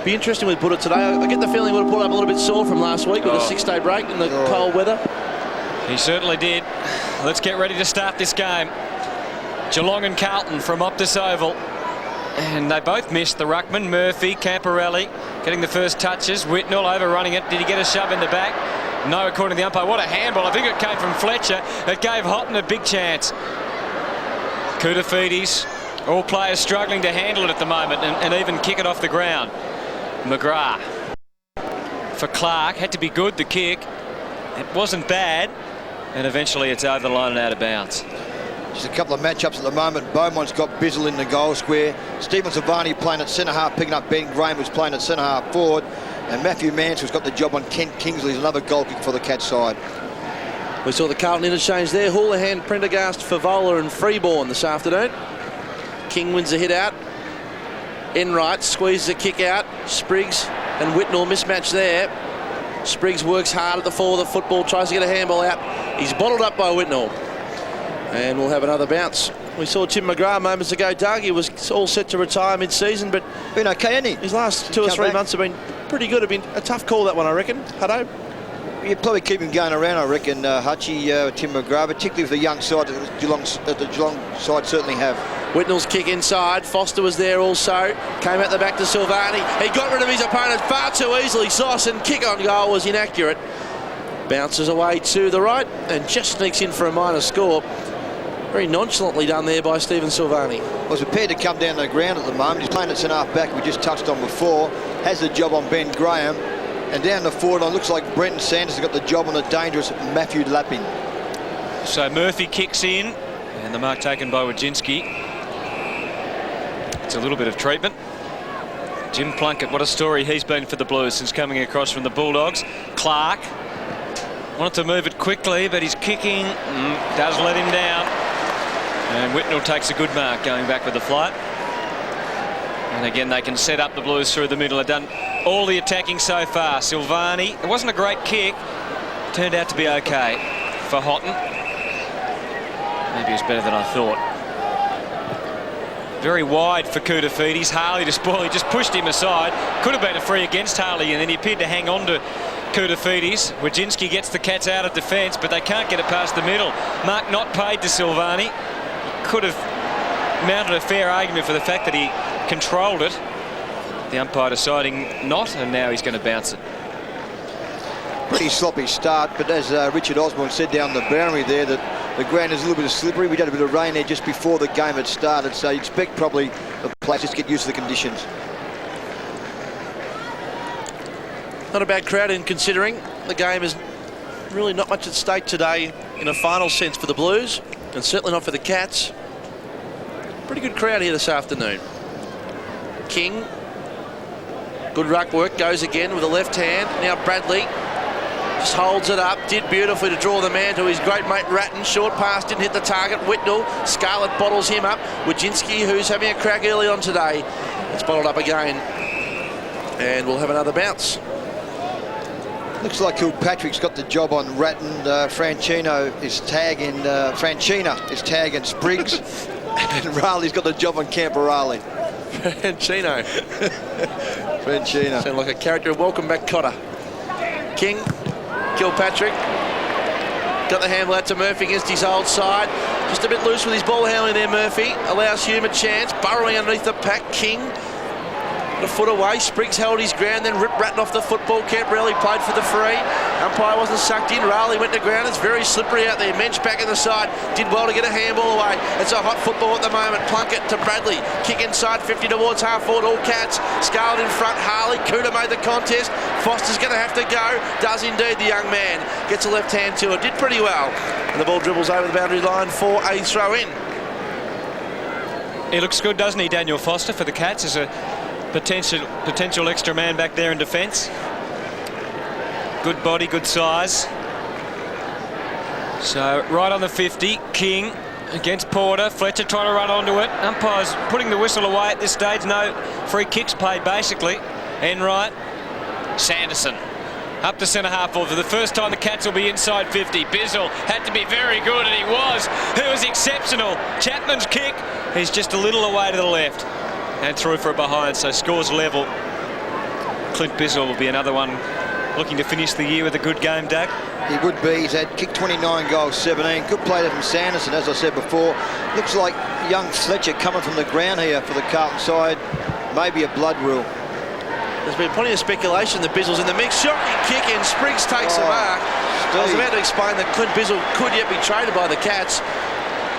Be interesting with Buddha today. I get the feeling he would have pulled up a little bit sore from last week with the 6-day break in the cold weather. He certainly did. Let's get ready to start this game. Geelong and Carlton from Optus Oval. And they both missed the ruckman. Murphy, Camporelli getting the first touches. Whitnell overrunning it. Did he get a shove in the back? No, according to the umpire. What a handball. I think it came from Fletcher. It gave Houghton a big chance. Koutafidis, all players struggling to handle it at the moment and even kick it off the ground. McGrath for Clark. Had to be good, the kick. It wasn't bad. And eventually it's over the line and out of bounds. Just a couple of matchups at the moment. Beaumont's got Bizzle in the goal square. Stephen Silvani playing at centre-half, picking up Ben Graham, who's playing at centre-half forward. And Matthew Mansell's got the job on Kent Kingsley's another goal kick for the Cats side. We saw the Carlton interchange there. Houlihan, Prendergast, Favola and Freeborn this afternoon. King wins the hit out. Enright squeezes a kick out. Spriggs and Whitnell mismatch there. Spriggs works hard at the fall of the football, tries to get a handball out. He's bottled up by Whitnell. And we'll have another bounce. We saw Tim McGrath moments ago, Doug. He was all set to retire mid-season, but been okay, hasn't he? His last 2 or 3 months have been pretty good. Have been a tough call, that one, I reckon. Hutto? You'd probably keep him going around, I reckon, Hutchie, Tim McGrath, particularly for the young side that the Geelong side certainly have. Whitnell's kick inside. Foster was there also. Came out the back to Silvani. He got rid of his opponent far too easily. Sauce kick on goal was inaccurate. Bounces away to the right and just sneaks in for a minor score. Very nonchalantly done there by Stephen Silvani. Was prepared to come down to the ground at the moment. He's playing at centre-half back, we just touched on before. Has the job on Ben Graham. And down the forward line, looks like Brenton Sanders has got the job on the dangerous Matthew Lappin. So Murphy kicks in, and the mark taken by Wojcinski. It's a little bit of treatment. Jim Plunkett, what a story he's been for the Blues since coming across from the Bulldogs. Clark wanted to move it quickly, but his kicking does let him down. And Whitnell takes a good mark going back with the flight. And again, they can set up the Blues through the middle. They've done all the attacking so far. Silvani, it wasn't a great kick. Turned out to be okay for Houghton. Maybe it was better than I thought. Very wide for Koutafidis. Harley to spoil. He just pushed him aside. Could have been a free against Harley, and then he appeared to hang on to Koutafidis. Wojcinski gets the Cats out of defence, but they can't get it past the middle. Mark not paid to Silvani. Could have mounted a fair argument for the fact that he controlled it. The umpire deciding not, and now he's going to bounce it. Pretty sloppy start, but as Richard Osborne said down the boundary there, that the ground is a little bit slippery. We had a bit of rain there just before the game had started, so you expect probably the players just get used to the conditions. Not a bad crowd in considering the game is really not much at stake today in a final sense for the Blues, and certainly not for the Cats. Pretty good crowd here this afternoon. King, good ruck work, goes again with the left hand. Now Bradley just holds it up, did beautifully to draw the man to his great mate Ratton. Short pass, didn't hit the target. Whitnell, Scarlett bottles him up. Wojcinski, who's having a crack early on today, it's bottled up again. And we'll have another bounce. Looks like Kilpatrick's got the job on Ratton. Francina is tagging Spriggs. And Raleig's got the job on Camporelli. Francino. Francina. Sound like a character of Welcome Back Cotter. King, Kilpatrick. Got the handle out to Murphy against his old side. Just a bit loose with his ball handling there, Murphy. Allows Hume a chance. Burrowing underneath the pack. King. A foot away. Spriggs held his ground, then ripped Ratton off the football. Camporelli played for the free. Umpire wasn't sucked in. Raleigh went to ground. It's very slippery out there. Mensch back in the side. Did well to get a handball away. It's a hot football at the moment. Plunkett to Bradley. Kick inside 50 towards half forward. All Cats. Scarlett in front. Harley. Cooter made the contest. Foster's going to have to go. Does indeed, the young man. Gets a left hand to it. Did pretty well. And the ball dribbles over the boundary line for a throw in. He looks good, doesn't he, Daniel Foster, for the Cats as a potential extra man back there in defence. Good body, good size. So right on the 50, King against Porter. Fletcher trying to run onto it. Umpire's putting the whistle away at this stage. No free kicks paid, basically. Enright. Sanderson up to centre half forward. For the first time, the Cats will be inside 50. Bizzle had to be very good, and he was. It was exceptional. Chapman's kick. He's just a little away to the left and through for a behind, so scores level. Clint Bizzle will be another one looking to finish the year with a good game, Doug. He would be. He's had kicked 29 goals, 17. Good play there from Sanderson, as I said before. Looks like young Fletcher coming from the ground here for the Carlton side. Maybe a blood rule. There's been plenty of speculation that Bizzle's in the mix. Shocking kick in. Spriggs takes the mark. I was about to explain that Clint Bizzle could yet be traded by the Cats.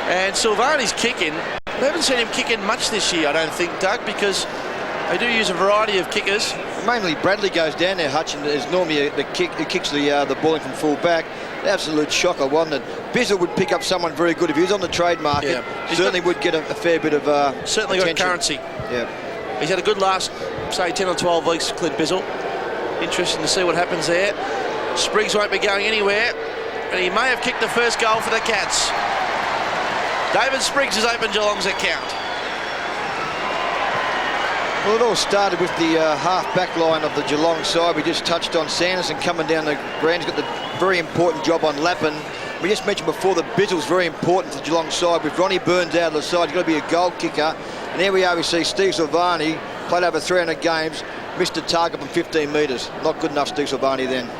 And Silvani's kicking. We haven't seen him kicking much this year, I don't think, Doug, because they do use a variety of kickers. Mainly Bradley goes down there, Hutch, and is normally the kick who kicks the ball in from full back. Absolute shocker, wasn't it? Bizzle would pick up someone very good if he was on the trade market. Yeah. Certainly would get a fair bit of certainly attention. Got currency. Yeah. He's had a good last, say, 10 or 12 weeks, Clint Bizzle. Interesting to see what happens there. Spriggs won't be going anywhere, and he may have kicked the first goal for the Cats. David Spriggs has opened Geelong's account. Well, it all started with the half-back line of the Geelong side. We just touched on Sanderson coming down the ground. He's got the very important job on Lappin. We just mentioned before that Bizzle's very important for the Geelong side. With Ronnie Burns out of the side, he's got to be a goal kicker. And here we are, we see Steve Silvani, played over 300 games, missed a target from 15 metres. Not good enough, Steve Silvani, then.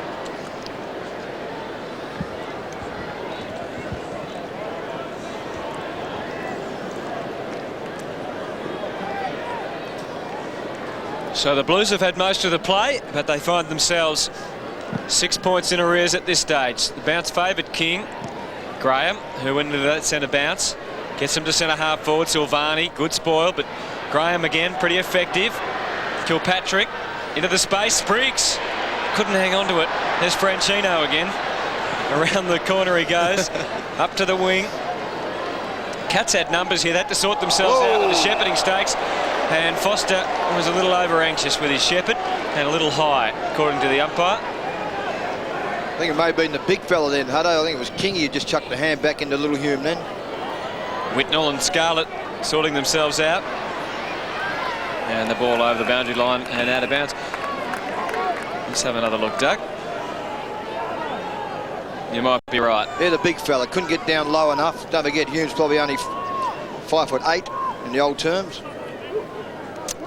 So the Blues have had most of the play, but they find themselves 6 points in arrears at this stage. The bounce favoured King. Graham, who went into that centre bounce, gets him to centre half forward. Silvani, good spoil, but Graham again, pretty effective. Kilpatrick into the space. Spriggs couldn't hang on to it. There's Franchino again. Around the corner he goes. Up to the wing. Cats had numbers here. They had to sort themselves out of the shepherding stakes. And Foster was a little over-anxious with his shepherd and a little high, according to the umpire. I think it may have been the big fella then, Hutto. I think it was King who just chucked the hand back into Little Hume then. Whitnell and Scarlett sorting themselves out. And the ball over the boundary line and out of bounds. Let's have another look, Doug. You might be right. Yeah, the big fella. Couldn't get down low enough. Don't forget, Hume's probably only 5'8" in the old terms.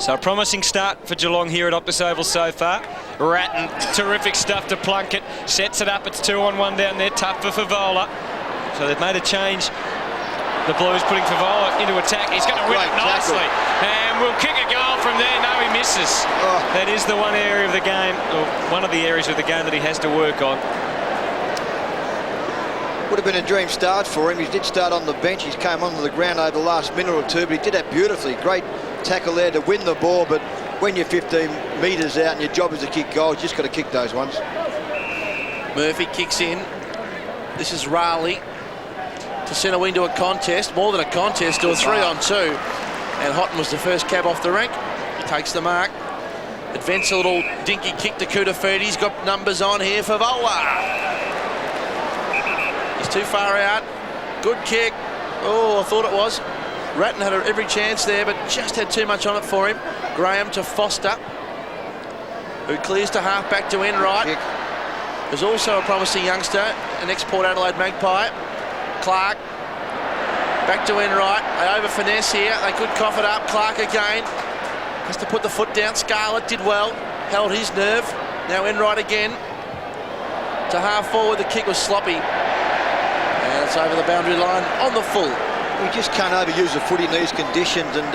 So a promising start for Geelong here at Optus Oval so far. Ratton, terrific stuff to Plunkett. Sets it up, it's 2-on-1 down there. Tough for Favola. So they've made a change. The Blues putting Favola into attack. He's going to win it nicely. And will kick a goal from there. No, he misses. That is the one area of the game, or one of the areas of the game that he has to work on. Would have been a dream start for him. He did start on the bench. He's come onto the ground over the last minute or two, but he did that beautifully. Great tackle there to win the ball, but when you're 15 metres out and your job is to kick goals, you just got to kick those ones. Murphy kicks in. This is Raleigh to centre wing to a contest, more than a contest, to a 3-on-2. And Houghton was the first cab off the rank. He takes the mark. Advance a little dinky kick to Kudafudi. He's got numbers on here for Vola. He's too far out. Good kick. Oh, I thought it was. Ratton had every chance there, but just had too much on it for him. Graham to Foster, who clears to half back to Enright. There's also a promising youngster, an ex-Port Adelaide Magpie. Clark, back to Enright. They over-finesse here. They could cough it up. Clark again. Has to put the foot down. Scarlett did well. Held his nerve. Now Enright again. To half forward, the kick was sloppy. And it's over the boundary line on the full. You just can't overuse the footy in these conditions and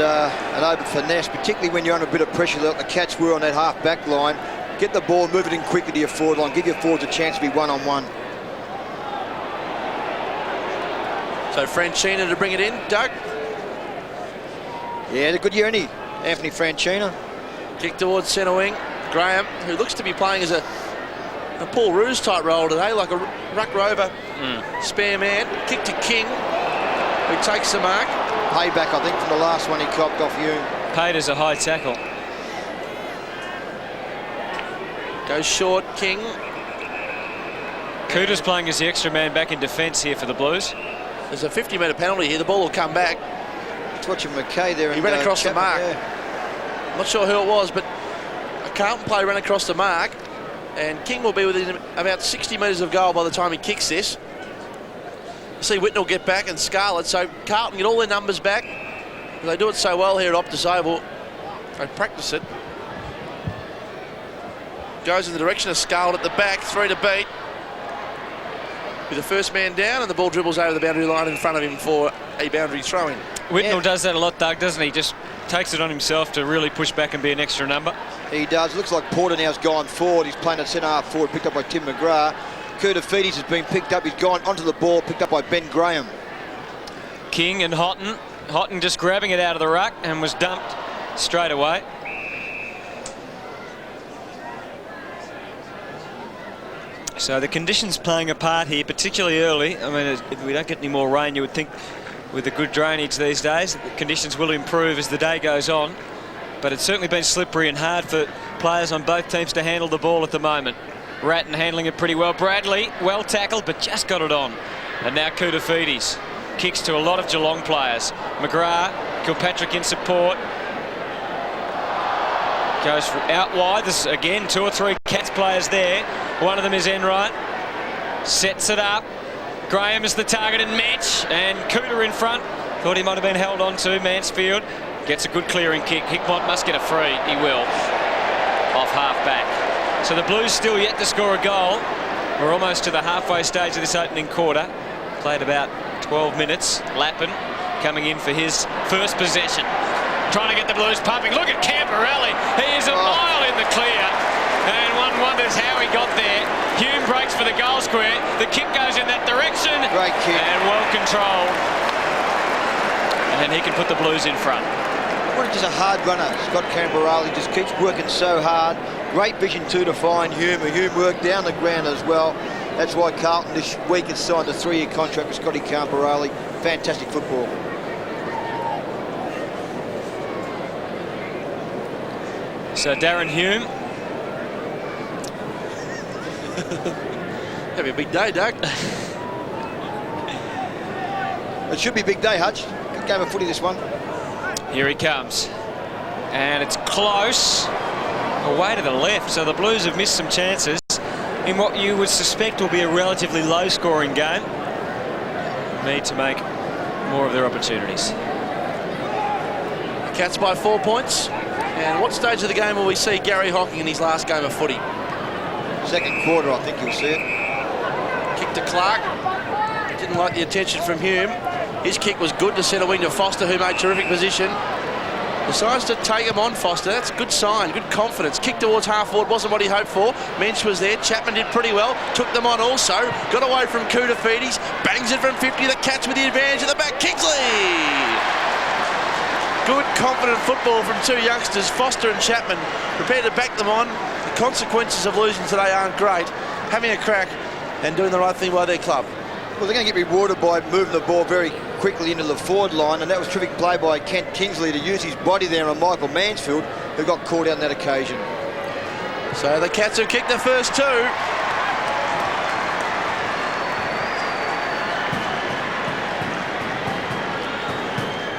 over-finesse, particularly when you're under a bit of pressure like the Cats were on that half-back line. Get the ball, move it in quickly to your forward line, give your forwards a chance to be one-on-one. So Franchino to bring it in. Doug? Yeah, had a good year, isn't he? Anthony Franchino. Kick towards centre wing. Graham, who looks to be playing as a Paul Roos type role today, like a ruck rover spare man. Kick to King, who takes the mark. Payback, I think, from the last one he copped off Hume. Paid as a high tackle. Goes short, King. Cooter's playing as the extra man back in defence here for the Blues. There's a 50-metre penalty here. The ball will come back. It's watching McKay there. He ran across the mark. Yeah. I'm not sure who it was, but a Carlton player ran across the mark, and King will be within about 60 metres of goal by the time he kicks this. You see Whitnell get back and Scarlett, so Carlton get all their numbers back. They do it so well here at Optus Oval. They practice it. goes in the direction of Scarlett at the back, 3 to beat. With the first man down, and the ball dribbles over the boundary line in front of him for a boundary throw-in. Whitnell does that a lot, Doug, doesn't he? Just takes it on himself to really push back and be an extra number. He does. Looks like Porter now's gone forward. He's playing at centre-half forward, picked up by Tim McGrath. Kurtafidis has been picked up. He's gone onto the ball, picked up by Ben Graham. King and Houghton. Houghton just grabbing it out of the ruck and was dumped straight away. So the conditions playing a part here, particularly early. I mean, if we don't get any more rain, you would think with the good drainage these days, the conditions will improve as the day goes on. But it's certainly been slippery and hard for players on both teams to handle the ball at the moment. Ratton handling it pretty well. Bradley, well tackled, but just got it on. And now Kurtafidis kicks to a lot of Geelong players. McGrath, Kilpatrick in support. Goes out wide. There's again 2 or 3 Cats players there. One of them is Enright. Sets it up. Graham is the target and Metch. And Cooter in front. Thought he might have been held on to. Mansfield gets a good clearing kick. Hickmott must get a free. He will. Off half back. So the Blues still yet to score a goal. We're almost to the halfway stage of this opening quarter. Played about 12 minutes. Lappin coming in for his first possession. Trying to get the Blues pumping. Look at Camporelli. He is a mile in the clear. And one wonders how he got there. Hume breaks for the goal square. The kick goes in that direction. Great kick. And well controlled. And he can put the Blues in front. What is just a hard runner. Scott Camporelli just keeps working so hard. Great vision too to find Hume. Hume worked down the ground as well. That's why Carlton this week has signed a 3-year contract with Scotty Camporelli. Fantastic football. So Darren Hume. That'd be a big day, Doug. It should be a big day, Hutch. Good game of footy, this one. Here he comes. And it's close. Away to the left. So the Blues have missed some chances in what you would suspect will be a relatively low-scoring game. Need to make more of their opportunities. Cats by 4 points. And what stage of the game will we see Gary Hocking in his last game of footy? Second quarter, I think you'll see it. Kick to Clark. Didn't like the attention from Hume. His kick was good to centre wing to Foster, who made terrific position. Decides to take him on, Foster. That's a good sign, good confidence. Kick towards half forward, wasn't what he hoped for. Mensch was there. Chapman did pretty well. Took them on also. Got away from Kurtafidis. Bangs it from 50. The Cats with the advantage at the back. Kingsley! Good, confident football from 2 youngsters, Foster and Chapman, prepared to back them on. The consequences of losing today aren't great. Having a crack and doing the right thing by their club. Well, they're going to get rewarded by moving the ball very quickly into the forward line, and that was terrific play by Kent Kingsley to use his body there on Michael Mansfield, who got caught out on that occasion. So the Cats have kicked the first 2.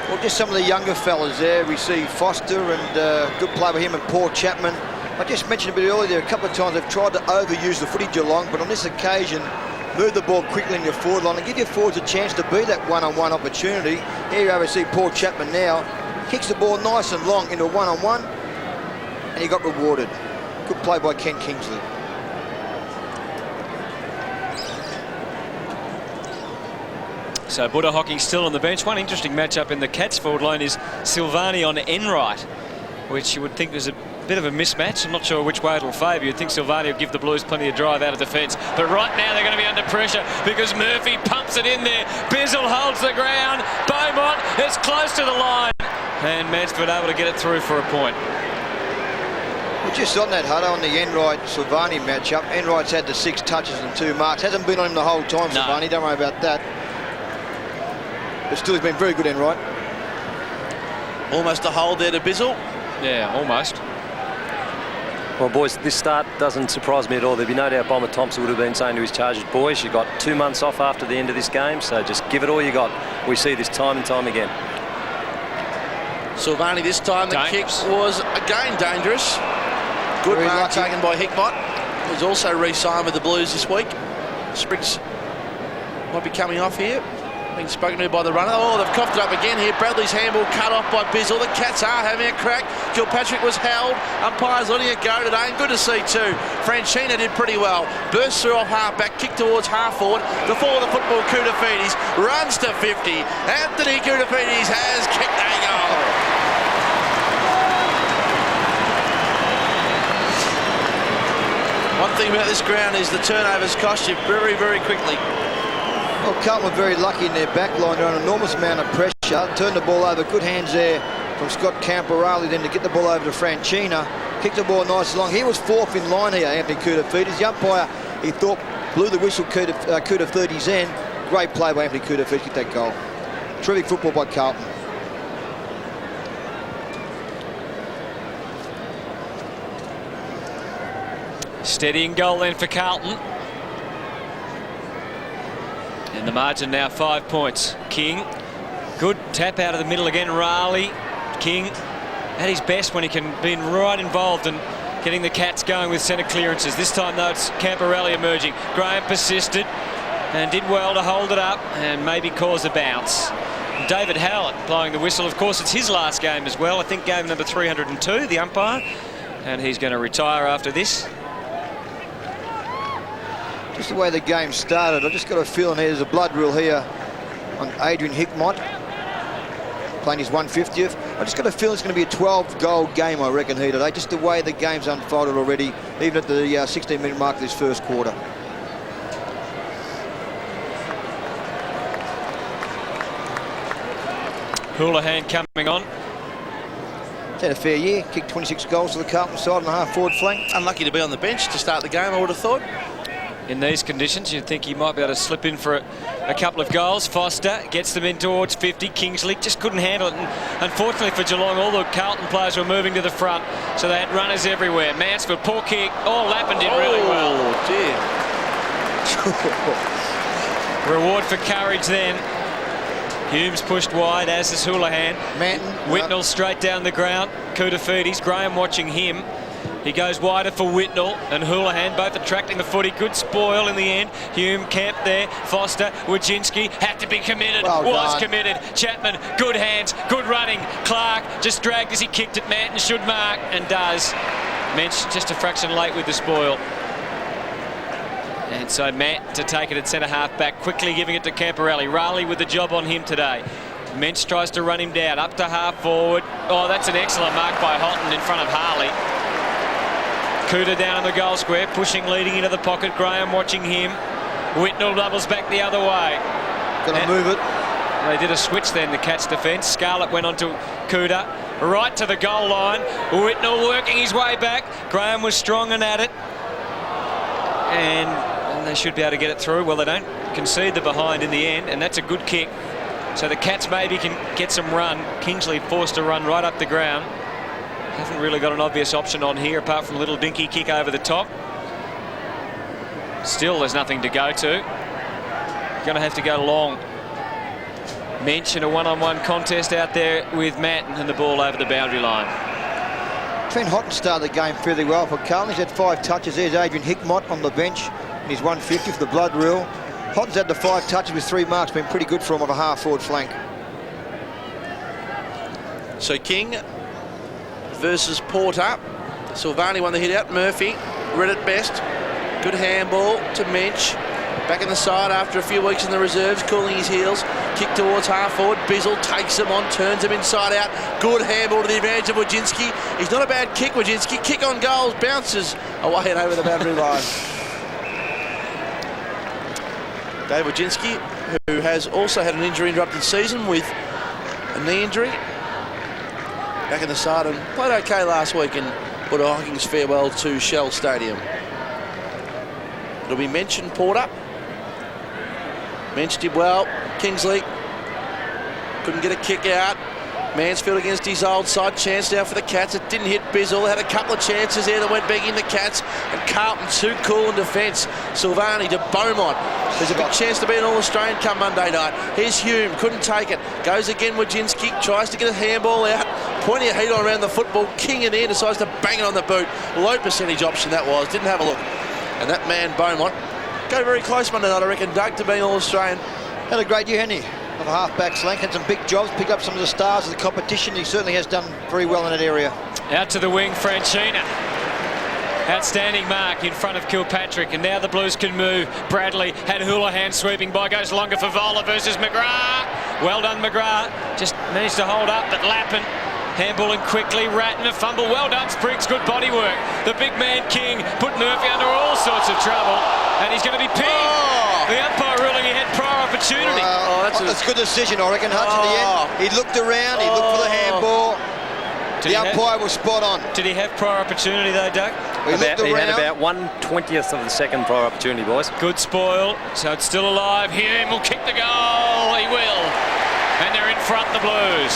Well, just some of the younger fellas there. We see Foster and good play by him and Paul Chapman. I just mentioned a bit earlier, a couple of times they've tried to overuse the footy Geelong, but on this occasion, move the ball quickly in your forward line and give your forwards a chance to be that one-on-one opportunity. Here you have see Paul Chapman now. Kicks the ball nice and long into a one-on-one, and he got rewarded. Good play by Kent Kingsley. So Buddha Hocking still on the bench. One interesting matchup in the Cats forward line is Silvani on Enright, which you would think was a bit of a mismatch. I'm not sure which way it'll favour. You'd think Silvani will give the Blues plenty of drive out of defence. But right now they're going to be under pressure because Murphy pumps it in there. Bizzle holds the ground. Beaumont is close to the line. And Mansfield able to get it through for a point. Well, just on that, Hutto, on the Enright-Silvani matchup, Enright's had the 6 touches and 2 marks. Hasn't been on him the whole time, No. Silvani. Don't worry about that. But still, he's been very good, Enright. Almost a hold there to Bizzle. Yeah, almost. Well, boys, this start doesn't surprise me at all. There'd be no doubt Bomber Thompson would have been saying to his Chargers, boys, you've got 2 months off after the end of this game, so just give it all you got. We see this time and time again. Silvani this time, the Dangerous. kick was again dangerous. Good Very mark lucky. taken by Hickmott, who's also re-signed with the Blues this week. Spriggs might be coming off here. being spoken to by the runner. Oh, they've coughed it up again here. Bradley's handball cut off by Bizzle. The Cats are having a crack. Kilpatrick was held. Umpires letting it go today, and good to see too. Franchina did pretty well. Burst through off half-back, kick towards half-forward. Before the football, Koutafidis runs to 50. Anthony Koutafidis has kicked a goal. One thing about this ground is the turnovers cost you very, very quickly. Well, Carlton were very lucky in their back line. They're under an enormous amount of pressure. Turned the ball over. Good hands there from Scott Camporale then to get the ball over to Franchina. Kicked the ball nice and long. He was fourth in line here, Anthony Koutafidis. The umpire, he thought, blew the whistle Koutafidis in. Great play by Anthony Koutafidis. Kicked that goal. Terrific football by Carlton. Steadying goal then for Carlton. And the margin now 5 points. King, good tap out of the middle again. Raleigh, King at his best when he can be right involved in getting the Cats going with centre clearances. This time though it's Camporale emerging. Graham persisted and did well to hold it up and maybe cause a bounce. David Howlett blowing the whistle. Of course it's his last game as well. I think game number 302, the umpire. And he's going to retire after this. Just the way the game started, I just got a feeling there's a blood rule here on Adrian Hickmott playing his 150th. I just got a feeling it's going to be a 12-goal game, I reckon, here today. Just the way the game's unfolded already, even at the 16-minute mark of this first quarter. Houlihan coming on. He's had a fair year, kicked 26 goals to the Carlton side on the half-forward flank. Unlucky to be on the bench to start the game, I would have thought. In these conditions, you'd think he might be able to slip in for a couple of goals. Foster gets them in towards 50. Kingsley just couldn't handle it. And unfortunately for Geelong, all the Carlton players were moving to the front, so they had runners everywhere. Mansfield, poor kick. Oh, Lappin did really well. Oh, dear. Reward for courage then. Humes pushed wide, as is Houlihan. Manton. Whitnell straight down the ground. Koutafidis, Graham watching him. He goes wider for Whitnell and Houlihan, both attracting the footy. Good spoil in the end. Hume camped there. Foster, Wojcinski had to be committed. Was committed. Chapman, good hands, good running. Clark just dragged as he kicked it. Manton should mark and does. Mensch just a fraction late with the spoil. And so Matt to take it at centre half back, quickly giving it to Camporale. Raleigh with the job on him today. Mensch tries to run him down, up to half forward. Oh, that's an excellent mark by Houghton in front of Harley. Cooter down in the goal square, pushing, leading into the pocket. Graham watching him. Whitnell doubles back the other way. Gonna move it. They did a switch then, the Cats defence. Scarlett went on to Cooter, right to the goal line. Whitnell working his way back. Graham was strong and at it. And they should be able to get it through. Well, they don't concede the behind in the end, and that's a good kick. So the Cats maybe can get some run. Kingsley forced to run right up the ground. Haven't really got an obvious option on here apart from a little dinky kick over the top. Still, there's nothing to go to. Going to have to go long. Mensch in a one-on-one contest out there with Manton and the ball over the boundary line. Trent Houghton started the game fairly well for Carlton. He's had 5 touches. There's Adrian Hickmott on the bench in his 150 for the blood rule. Houghton's had the 5 touches with 3 marks. Been pretty good for him on a half-forward flank. So King versus Porter. Silvani won the hit out. Murphy read it best. Good handball to Mensch. Back in the side after a few weeks in the reserves, cooling his heels. Kick towards half forward. Bizzle takes him on, turns him inside out. Good handball to the advantage of Wojcinski. He's not a bad kick, Wojcinski. Kick on goals, bounces away and over the boundary line. Dave Wojcinski, who has also had an injury-interrupted season with a knee injury. Back in the side and played okay last week in Buddha Hocking's farewell to Shell Stadium. It'll be Mensch and Porter. Mensch did well. Kingsley couldn't get a kick out. Mansfield against his old side. Chance now for the Cats. It didn't hit Bizzle. Had a couple of chances there that went big in the Cats. And Carlton too cool in defence. Silvani to Beaumont. There's a big chance to be an All-Australian come Monday night. Here's Hume. Couldn't take it. Goes again with Wojcinski. Tries to get a handball out. Pointing a heat on around the football. King in there decides to bang it on the boot. Low percentage option that was. Didn't have a look. And that man, Beaumont, go very close Monday night, I reckon, Doug, to being All-Australian. Had a great year, hadn't he? of a half-back slank. Had some big jobs, picked up some of the stars of the competition. He certainly has done very well in that area. Out to the wing, Franchina. Outstanding mark in front of Kilpatrick, and now the Blues can move. Bradley had Houlihan sweeping by, goes longer for Vola versus McGrath. Well done, McGrath. Just managed to hold up, but Lappin handballing quickly. Ratton a fumble. Well done, Spriggs. Good body work. The big man King put Murphy under all sorts of trouble, and he's going to be pinned. Oh. The umpire ruling he had prior opportunity. That's a good decision, I reckon, Hutch, in the end. He looked around, he looked for the handball. The umpire was spot on. Did he have prior opportunity though, Doug? He had about 1/20th of the second prior opportunity, boys. Good spoil, so it's still alive. Him will kick the goal. He will. And they're in front, the Blues.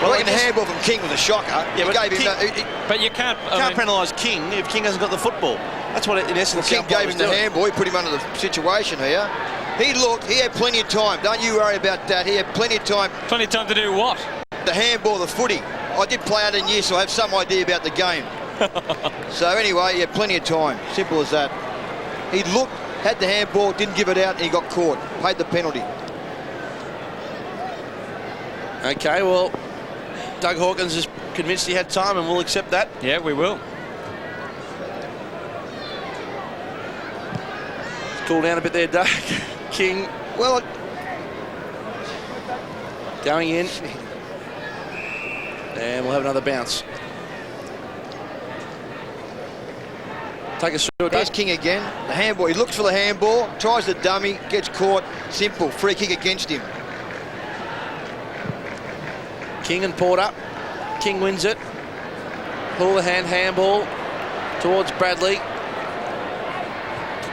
Well, I reckon the handball from King was a shocker. Yeah, but you can't penalise King if King hasn't got the football. That's what, in essence, King gave him the handball. He put him under the situation here. He looked, he had plenty of time. Don't you worry about that. He had plenty of time. Plenty of time to do what? The handball, the footy. I did play 18 years, so I have some idea about the game. So anyway, he had plenty of time. Simple as that. He looked, had the handball, didn't give it out, and he got caught. Paid the penalty. Okay, well, Doug Hawkins is convinced he had time, and we'll accept that. Yeah, we will. Cool down a bit there, Doug. King. Well, going in. And we'll have another bounce. Take us through it. There's King again. The handball. He looks for the handball, tries the dummy, gets caught. Simple. Free kick against him. King and Porter. King wins it. Houlihan handball towards Bradley.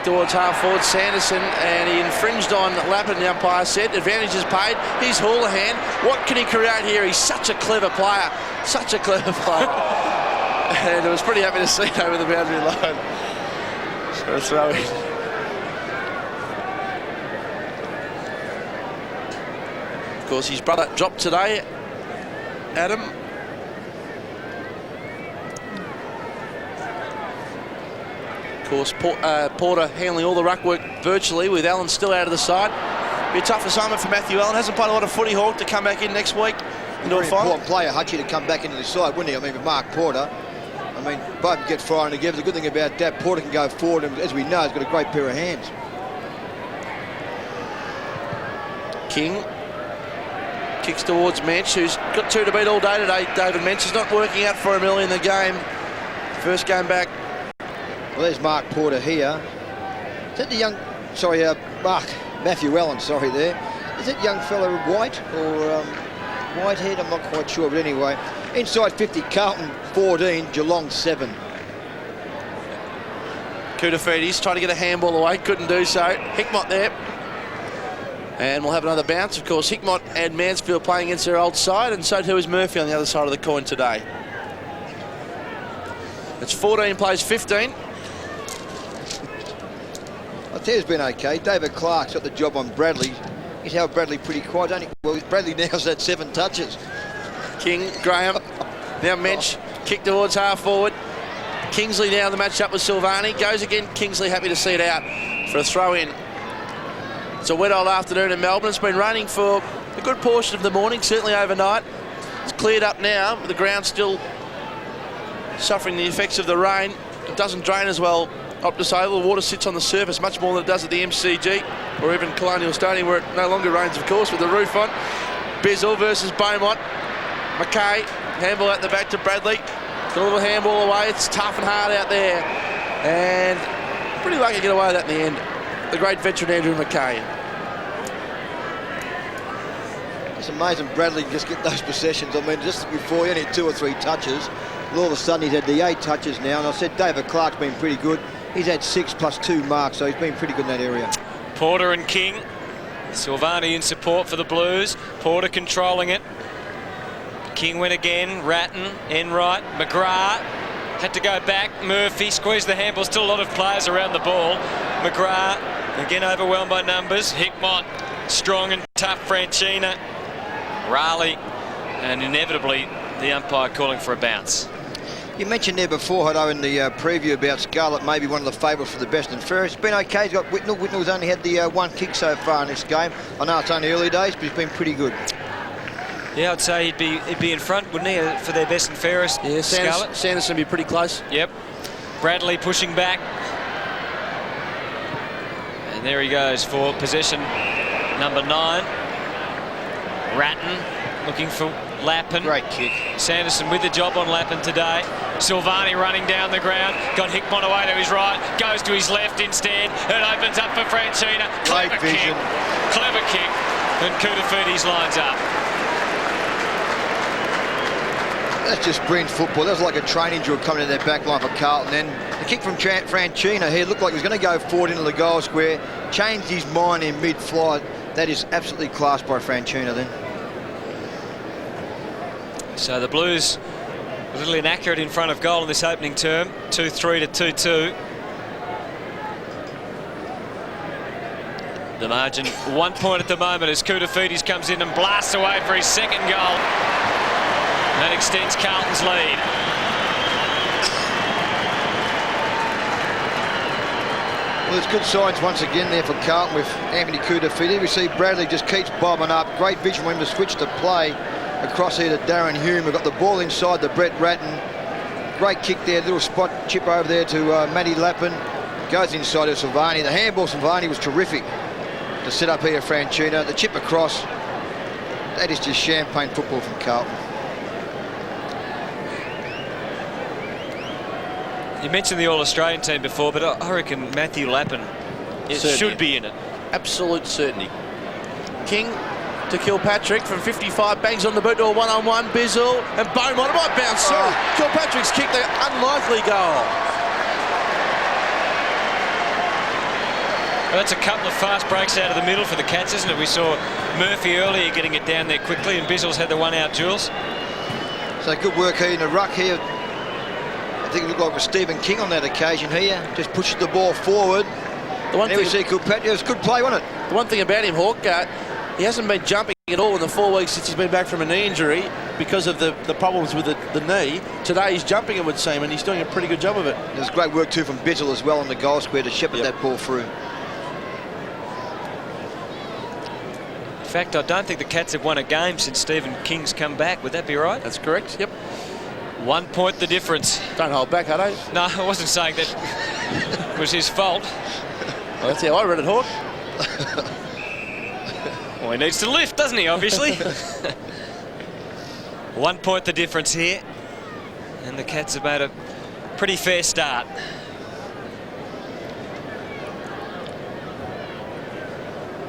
Towards half forward Sanderson, and he infringed on Lappin, the umpire said. Advantage is paid. Here's Houlihan. What can he create here? He's such a clever player. Such a clever player. And I was pretty happy to see it over the boundary line. So a throw in. Of course, his brother dropped today, Adam. Of course, Porter handling all the ruck work virtually with Allen still out of the side. Be a tough assignment for Matthew Allen. Hasn't played a lot of footy, Hawk, to come back in next week. Very important player, Hutchie, to come back into the side, wouldn't he? I mean, with Mark Porter. I mean, both get firing together. The good thing about that, Porter can go forward, and as we know, he's got a great pair of hands. King kicks towards Mensch, who's got two to beat all day today. David Mensch is not working out for him early in the game. First game back. Well, there's Mark Porter here. Is that the young... Sorry, Matthew Allen, sorry there. Is that young fella White or Whitehead? I'm not quite sure, but anyway. Inside 50, Carlton 14, Geelong 7. Koutafidis tried to get a handball away, couldn't do so. Hickmott there. And we'll have another bounce. Of course, Hickmott and Mansfield playing against their old side, and so too is Murphy on the other side of the coin today. It's 14 plays 15. I tell you, it's been okay. David Clark's got the job on Bradley. He's held Bradley pretty quiet, don't he? Well, Bradley now's had 7 touches. King, Graham, now Mensch, kick towards half forward. Kingsley now the match up with Silvani. Goes again, Kingsley happy to see it out for a throw in. It's a wet old afternoon in Melbourne. It's been raining for a good portion of the morning, certainly overnight. It's cleared up now, but the ground still suffering the effects of the rain. It doesn't drain as well. Optus Oval, the water sits on the surface much more than it does at the MCG or even Colonial Stadium, where it no longer rains, of course, with the roof on. Bizzle versus Beaumont. McKay, handball out the back to Bradley. Got a little handball away. It's tough and hard out there. And pretty lucky to get away with that in the end. The great veteran Andrew McKay. It's amazing Bradley can just get those possessions. I mean, just before he only had 2 or 3 touches. All of a sudden he's had the 8 touches now. And I said David Clark's been pretty good. He's had 6 plus 2 marks, so he's been pretty good in that area. Porter and King. Silvani in support for the Blues. Porter controlling it. King went again. Ratton, Enright, McGrath. Had to go back. Murphy squeezed the handball. Still a lot of players around the ball. McGrath, again overwhelmed by numbers. Hickmott, strong and tough. Franchina. Raleigh. And inevitably, the umpire calling for a bounce. You mentioned there before, Hutto, in the preview about Scarlett, maybe one of the favourites for the best and fairest. It's been okay. He's got Whitnell. Whitnell's only had the one kick so far in this game. I know it's only early days, but he's been pretty good. Yeah, I'd say he'd be in front, wouldn't he, for their best and fairest? Yeah, Scarlett. Sanderson be pretty close. Yep. Bradley pushing back. And there he goes for possession number 9. Ratton looking for Lappin. Great kick. Sanderson with the job on Lappin today. Silvani running down the ground. Got Hickmon away to his right. Goes to his left instead. It opens up for Franchina. Great vision. Clever kick. And Koutafidis lines up. That's just brilliant football. That was like a training drill coming in their back line for Carlton. Then the kick from Franchina here looked like he was going to go forward into the goal square. Changed his mind in mid-flight. That is absolutely class by Franchina then. So the Blues a little inaccurate in front of goal in this opening term. 2-3 to 2-2. The margin 1 point at the moment as Koutafidis comes in and blasts away for his second goal. That extends Carlton's lead. Well, there's good signs once again there for Carlton with Anthony Koutafidis. We see Bradley just keeps bobbing up. Great vision for him to switch the play across here to Darren Hume. We've got the ball inside the Brett Ratton. Great kick there, little spot chip over there to Matty Lappin. Goes inside to Silvani. The handball Silvani was terrific to set up here Franchina. The chip across. That is just champagne football from Carlton. You mentioned the All-Australian team before, but I reckon Matthew Lappin should be in it. Absolute certainty. King to Kilpatrick from 55, bangs on the boot to a one-on-one. Bizzle and Beaumont might bounce through. Kilpatrick's kicked the unlikely goal. Well, that's a couple of fast breaks out of the middle for the Cats, isn't it? We saw Murphy earlier getting it down there quickly, and Bizzle's had the one out, Jules. So good work here in the ruck here. I think it looked like it was Stephen King on that occasion here. Just pushes the ball forward. There we see Kilpatrick. It was a good play, wasn't it? The one thing about him, Hawk, he hasn't been jumping at all in the 4 weeks since he's been back from a knee injury because of the problems with the knee. Today he's jumping, it would seem, and he's doing a pretty good job of it. There's great work too from Bizzle as well on the goal square to shepherd that ball through. In fact, I don't think the Cats have won a game since Stephen King's come back. Would that be right? That's correct, yep. 1 point the difference. Don't hold back, Hutto. No, I wasn't saying that was his fault. Well, that's how I read it, Hawk. Well, he needs to lift, doesn't he, obviously? 1 point the difference here. And the Cats have made a pretty fair start.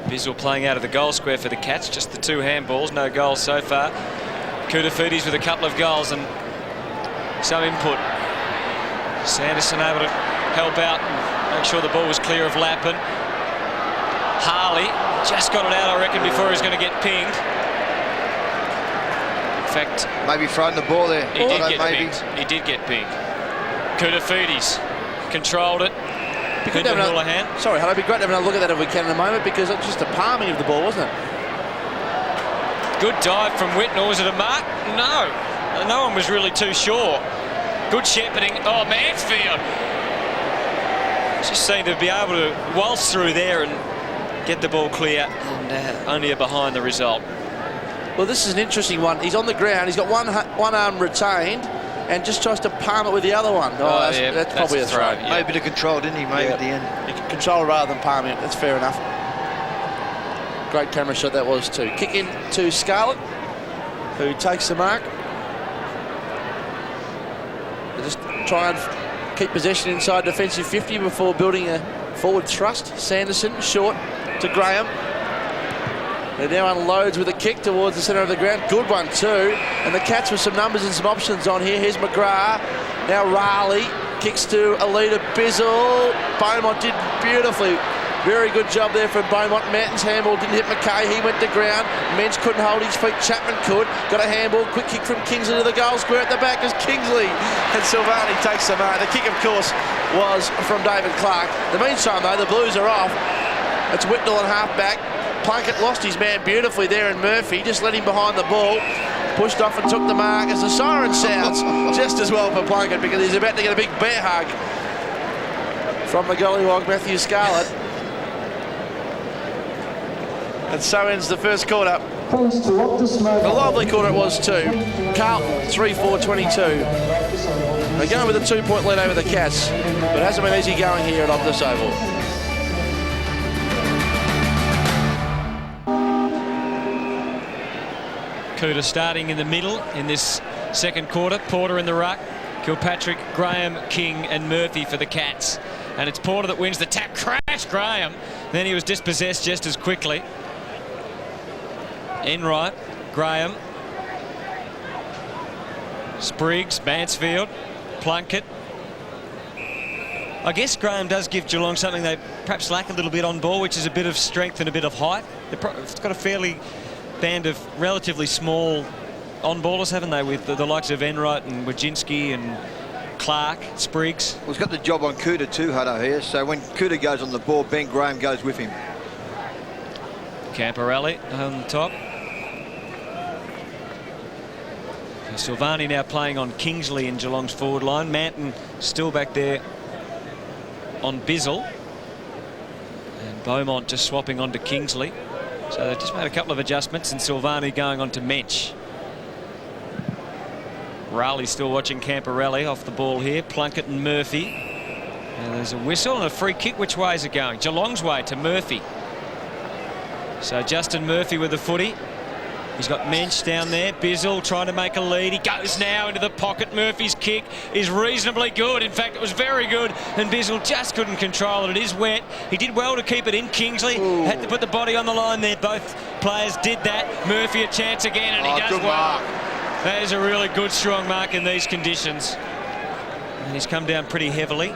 Bizzle playing out of the goal square for the Cats. Just the 2 handballs, no goals so far. Koutafidis with a couple of goals and some input. Sanderson able to help out and make sure the ball was clear of Lappin. Harley just got it out, I reckon, before he was going to get pinged. In fact, maybe throwing the ball there. He did get pinged. He did get pinged. Koutafidis controlled it. Sorry, Hutto, it'd be great to have another look at that if we can in a moment, because it's just a palming of the ball, wasn't it? Good dive from Whitnell. Was it a mark? No. No one was really too sure. Good shepherding. Oh, Mansfield just seemed to be able to waltz through there and get the ball clear, and only a behind the result. Well, this is an interesting one. He's on the ground. He's got one arm retained and just tries to palm it with the other one. That's probably a throw. Yeah. Maybe a bit of control, didn't he, maybe at the end? You can control it rather than palming it. That's fair enough. Great camera shot that was too. Kick in to Scarlett, who takes the mark. They just try and keep possession inside defensive 50 before building a forward thrust. Sanderson short to Graham. They now unloads with a kick towards the centre of the ground. Good one too. And the Cats with some numbers and some options on here. Here's McGrath. Now Raleigh kicks to Alida Bizzle. Beaumont did beautifully. Very good job there from Beaumont. Mountain's handball didn't hit McKay. He went to ground. Mensch couldn't hold his feet. Chapman could. Got a handball. Quick kick from Kingsley to the goal square at the back as Kingsley. And Silvani takes the mark. The kick, of course, was from David Clark. In the meantime, though, the Blues are off. It's Whitnell and half back. Plunkett lost his man beautifully there, and Murphy just let him behind the ball. pushed off and took the mark as the siren sounds just as well for Plunkett, because he's about to get a big bear hug from the gollywog Matthew Scarlett. And so ends the first quarter. Thanks to Optus. A lively quarter it was too. Carlton 3-4-22. They're going with a 2-point lead over the Cats, but it hasn't been easy going here at Optus Oval. Cooter starting in the middle in this second quarter. Porter in the ruck. Kilpatrick, Graham, King and Murphy for the Cats. And it's Porter that wins the tap. Crash Graham. Then he was dispossessed just as quickly. Enright, Graham, Spriggs, Mansfield, Plunkett. I guess Graham does give Geelong something they perhaps lack a little bit on ball, which is a bit of strength and a bit of height. It's got a fairly band of relatively small on-ballers, haven't they, with the likes of Enright and Wojcinski and Clark, Spriggs. Well, he's got the job on Cooter too, Hutto, here. So when Cooter goes on the ball, Ben Graham goes with him. Camporelli on top. Silvani now playing on Kingsley in Geelong's forward line. Manton still back there on Bizzle. And Beaumont just swapping onto Kingsley. So they've just made a couple of adjustments, and Silvani going on to Mensch. Raleigh still watching Camporelli off the ball here. Plunkett and Murphy. And there's a whistle and a free kick. Which way is it going? Geelong's way to Murphy. So Justin Murphy with the footy. He's got Mensch down there. Bizzle trying to make a lead. He goes now into the pocket. Murphy's kick is reasonably good. In fact, it was very good, and Bizzle just couldn't control it. It is wet. He did well to keep it in. Kingsley had to put the body on the line there. Both players did that. Murphy a chance again, and he does good well. mark. That is a really good, strong mark in these conditions. And he's come down pretty heavily.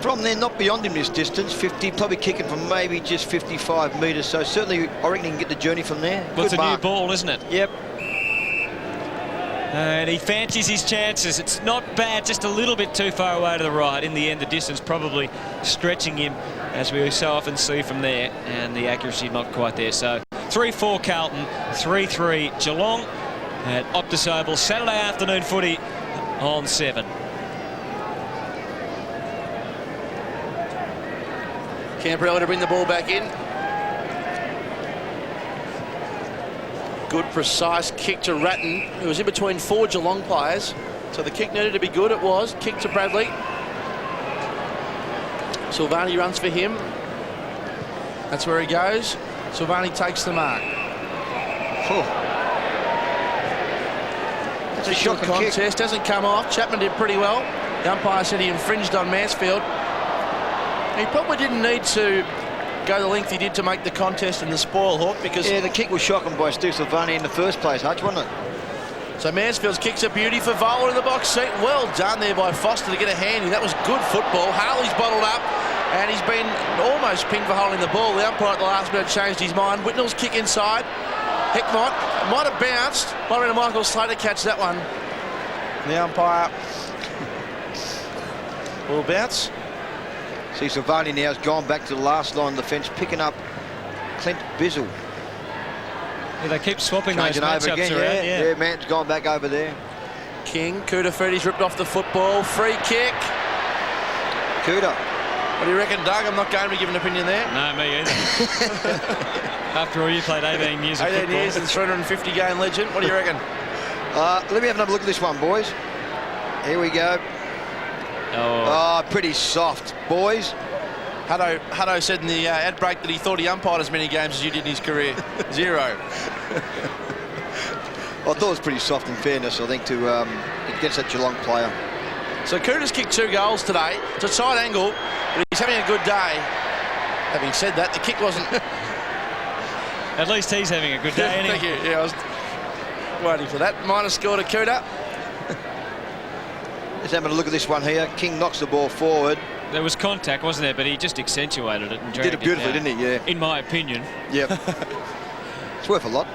From there, not beyond him this distance, 50, probably kicking from maybe just 55 metres. So certainly, I reckon he can get the journey from there. Well, it's Good a mark. new ball, isn't it? Yep. And he fancies his chances. It's not bad, just a little bit too far away to the right. In the end, the distance probably stretching him, as we so often see from there, and the accuracy not quite there. So 3-4 Carlton, 3-3 Geelong at Optus Oval. Saturday afternoon footy on 7. Camporelli to bring the ball back in. Good, precise kick to Ratton, who was in between 4 Geelong players. So the kick needed to be good. It was. Kick to Bradley. Silvani runs for him. That's where he goes. Silvani takes the mark. That's a shocking contest. kick. Doesn't come off. Chapman did pretty well. The umpire said he infringed on Mansfield. He probably didn't need to go the length he did to make the contest in the spoil hawk, because... Yeah, the kick was shocking by Steve Silvani in the first place, Hutch, wasn't it? So Mansfield's kick's a beauty for Vola in the box seat. Well done there by Foster to get a handy. That was good football. Harley's bottled up, and he's been almost pinned for holding the ball. The umpire at the last minute changed his mind. Whitnell's kick inside. Heckmont might have bounced. Might have been Michael Slater catch that one. The umpire will bounce. See, Silvani now has gone back to the last line of the fence, picking up Clint Bizzle. Yeah, they keep swapping Changing those over matchups again, around. yeah. Man's gone back over there. King, Cooter Ferdy's ripped off the football. Free kick. Cooter. What do you reckon, Doug? I'm not going to give an opinion there. No, me either. After all, you played 18 years of 18 football. years and 350-game legend. What do you reckon? Let me have another look at this one, boys. Here we go. Oh. Oh, pretty soft, boys. Hutto said in the ad break that he thought he umpired as many games as you did in his career. 0. I thought it was pretty soft in fairness, I think, to against that Geelong player. So Cooter's kicked 2 goals today. It's a tight angle, but he's having a good day. Having said that, the kick wasn't... At least he's having a good day. Thank you. Yeah, I was waiting for that. Minor score to Cooter. Let's have a look at this one here. King knocks the ball forward. There was contact, wasn't there? But he just accentuated it and dragged Did it beautifully, down, didn't he? Yeah. in my opinion. Yep. It's worth a lot.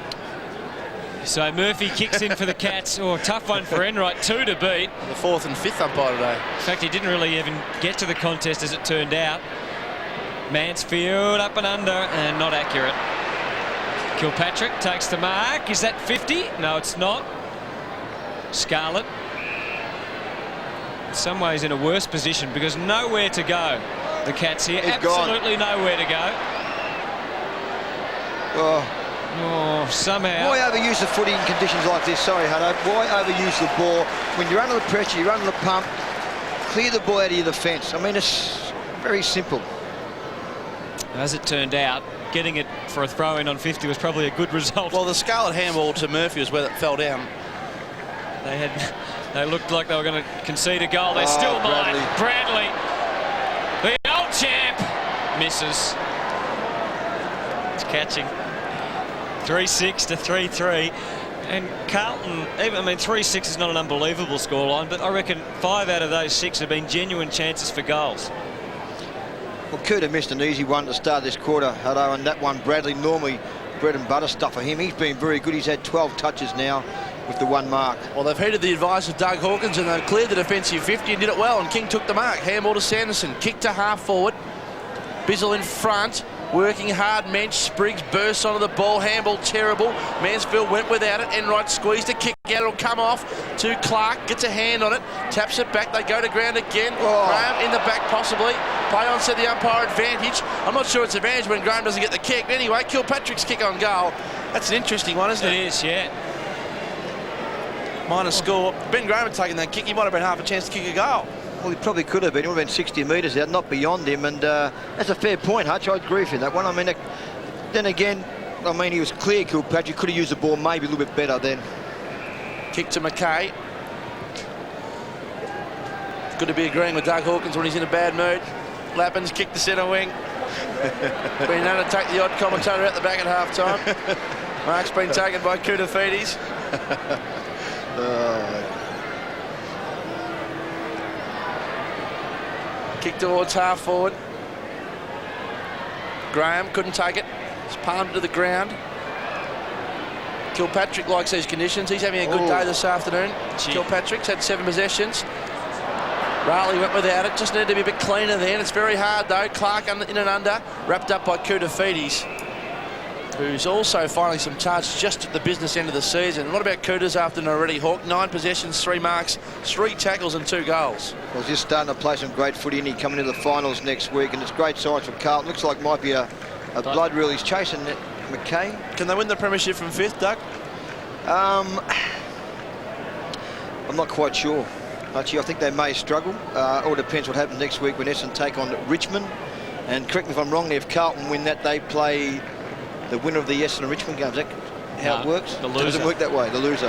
So Murphy kicks in for the Cats. Oh, tough one for Enright. 2 to beat. The 4th and 5th umpire today. In fact, he didn't really even get to the contest as it turned out. Mansfield up and under, and not accurate. Kilpatrick takes the mark. Is that 50? No, it's not. Scarlett, in some ways, in a worse position because nowhere to go. The Cats here, He's absolutely gone. nowhere to go. Oh, somehow. Why overuse the footy in conditions like this? Sorry, Hutto. Why overuse the ball? When you're under the pressure, you're under the pump, clear the ball out of your defence. I mean, it's very simple. As it turned out, getting it for a throw-in on 50 was probably a good result. Well, the Scarlett handball to Murphy was where it fell down. They looked like they were going to concede a goal. They still might. Bradley, the old champ, misses. It's catching. 3-6 to 3-3. And Carlton, 3-6 is not an unbelievable scoreline, but I reckon 5 out of those 6 have been genuine chances for goals. Well, Cooter missed an easy one to start this quarter, Hutto, and that one, Bradley, normally bread and butter stuff for him. He's been very good. He's had 12 touches now with the 1 mark. Well, they've heeded the advice of Doug Hawkins and they've cleared the defensive 50 and did it well, and King took the mark. Handball to Sanderson, kick to half forward. Bizzle in front, working hard. Mensch, Spriggs bursts onto the ball. Handball terrible. Mansfield went without it. Enright squeezed a kick out. It'll come off to Clark. Gets a hand on it. Taps it back. They go to ground again. Graham in the back possibly. Play on, said the umpire, advantage. I'm not sure it's advantage when Graham doesn't get the kick. But anyway, Kilpatrick's kick on goal. That's an interesting one, isn't it? It is, yeah. Minor score. Ben Graham had taken that kick. He might have been half a chance to kick a goal. Well, he probably could have been. He would have been 60 metres out, not beyond him. And that's a fair point, Hutch. I agree with you that one. I mean, then again, he was clear, Kilpatrick. Could have used the ball maybe a little bit better then. Kick to McKay. Good to be agreeing with Doug Hawkins when he's in a bad mood. Lappin's kicked the centre wing. Been known to take the odd commentator out the back at half time. Mark's been taken by Koutafidis. Kick towards half forward. Graham couldn't take it. It's palmed to the ground. Kilpatrick likes these conditions. He's having a good day this afternoon. Kilpatrick's had 7 possessions. Raleigh went without it. Just needed to be a bit cleaner then. It's very hard though. Clark in and under. Wrapped up by Koutafidis, who's also finding some charge just at the business end of the season. What about Cooters afternoon already, Hawk? 9 possessions, 3 marks, 3 tackles and 2 goals. Well, he's just starting to play some great footy, and he's coming into the finals next week, and it's great signs for Carlton. Looks like might be a blood rule. He's chasing McKay. Can they win the premiership from 5th, Doug? I'm not quite sure. Actually, I think they may struggle. All depends what happens next week when Essendon take on Richmond. And correct me if I'm wrong, if Carlton win that, they play the winner of the Essendon Richmond games. Is that how it works? The loser. It doesn't work that way, the loser.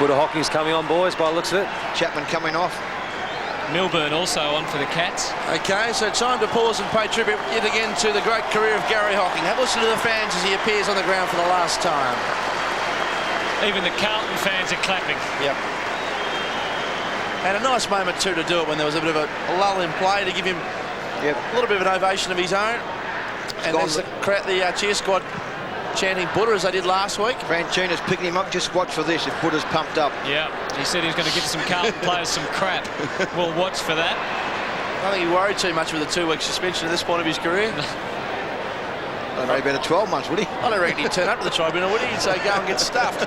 Buddha Hocking's coming on, boys, by the looks of it. Chapman coming off. Milburn also on for the Cats. Okay, so time to pause and pay tribute yet again to the great career of Gary Hocking. Have a listen to the fans as he appears on the ground for the last time. Even the Carlton fans are clapping. Yep. And a nice moment too to do it when there was a bit of a lull in play to give him a little bit of an ovation of his own. And there's the cheer squad chanting Buddha as they did last week. Franchina's picking him up. Just watch for this if Buddha's pumped up. Yeah, he said he was going to give some Carlton players some crap. We'll watch for that. I don't think he worried too much with a 2-week suspension at this point of his career. I don't know, about 12 months, would he? I don't reckon he'd turn up to the tribunal, would he? He'd say, go and get stuffed.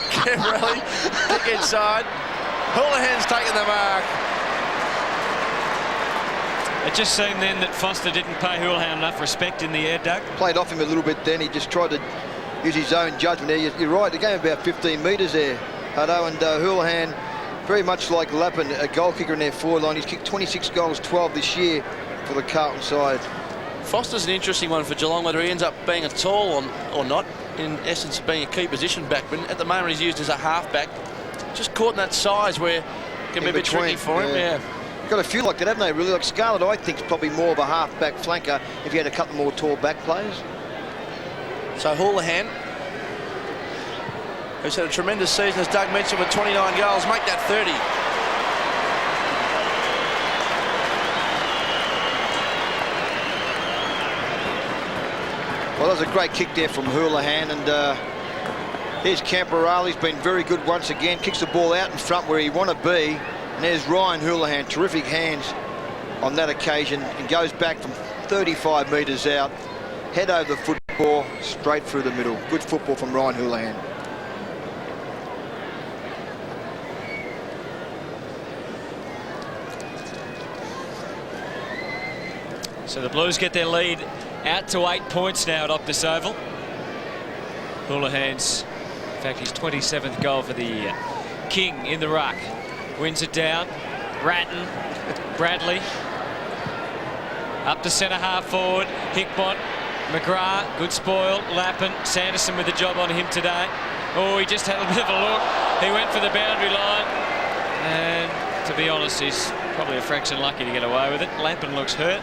Camberelli, kick inside. Houlihan's taken the mark. It just seemed then that Foster didn't pay Houlihan enough respect in the air, Doug. Played off him a little bit then. He just tried to use his own judgment there. You're right, the game about 15 metres there, Hutto, and Houlihan, very much like Lappin, a goal kicker in their forward line. He's kicked 26 goals, 12 this year for the Carlton side. Foster's an interesting one for Geelong, whether he ends up being a tall or not. In essence, being a key position backman. At the moment, he's used as a halfback. Just caught in that size where it can be a bit tricky for him. Yeah. Got a few like that, haven't they, really? Like Scarlett, I think, is probably more of a half-back flanker if you had a couple more tall back players. So Houlihan, who's had a tremendous season, as Doug mentioned, with 29 goals, make that 30. Well, that was a great kick there from Houlihan, and here's Camperale. He's been very good once again. Kicks the ball out in front where he want to be. And there's Ryan Houlihan, terrific hands on that occasion, and goes back from 35 metres out, head over the ball straight through the middle. Good football from Ryan Houlihan. So the Blues get their lead out to 8 points now at Optus Oval. Houlihan's, in fact, his 27th goal for the year. King in the ruck, wins it down. Ratton, Bradley, up to centre half forward. Hickmott, McGrath, good spoil. Lappin, Sanderson with the job on him today. Oh, he just had a bit of a look. He went for the boundary line, and to be honest, he's probably a fraction lucky to get away with it. Lappin looks hurt.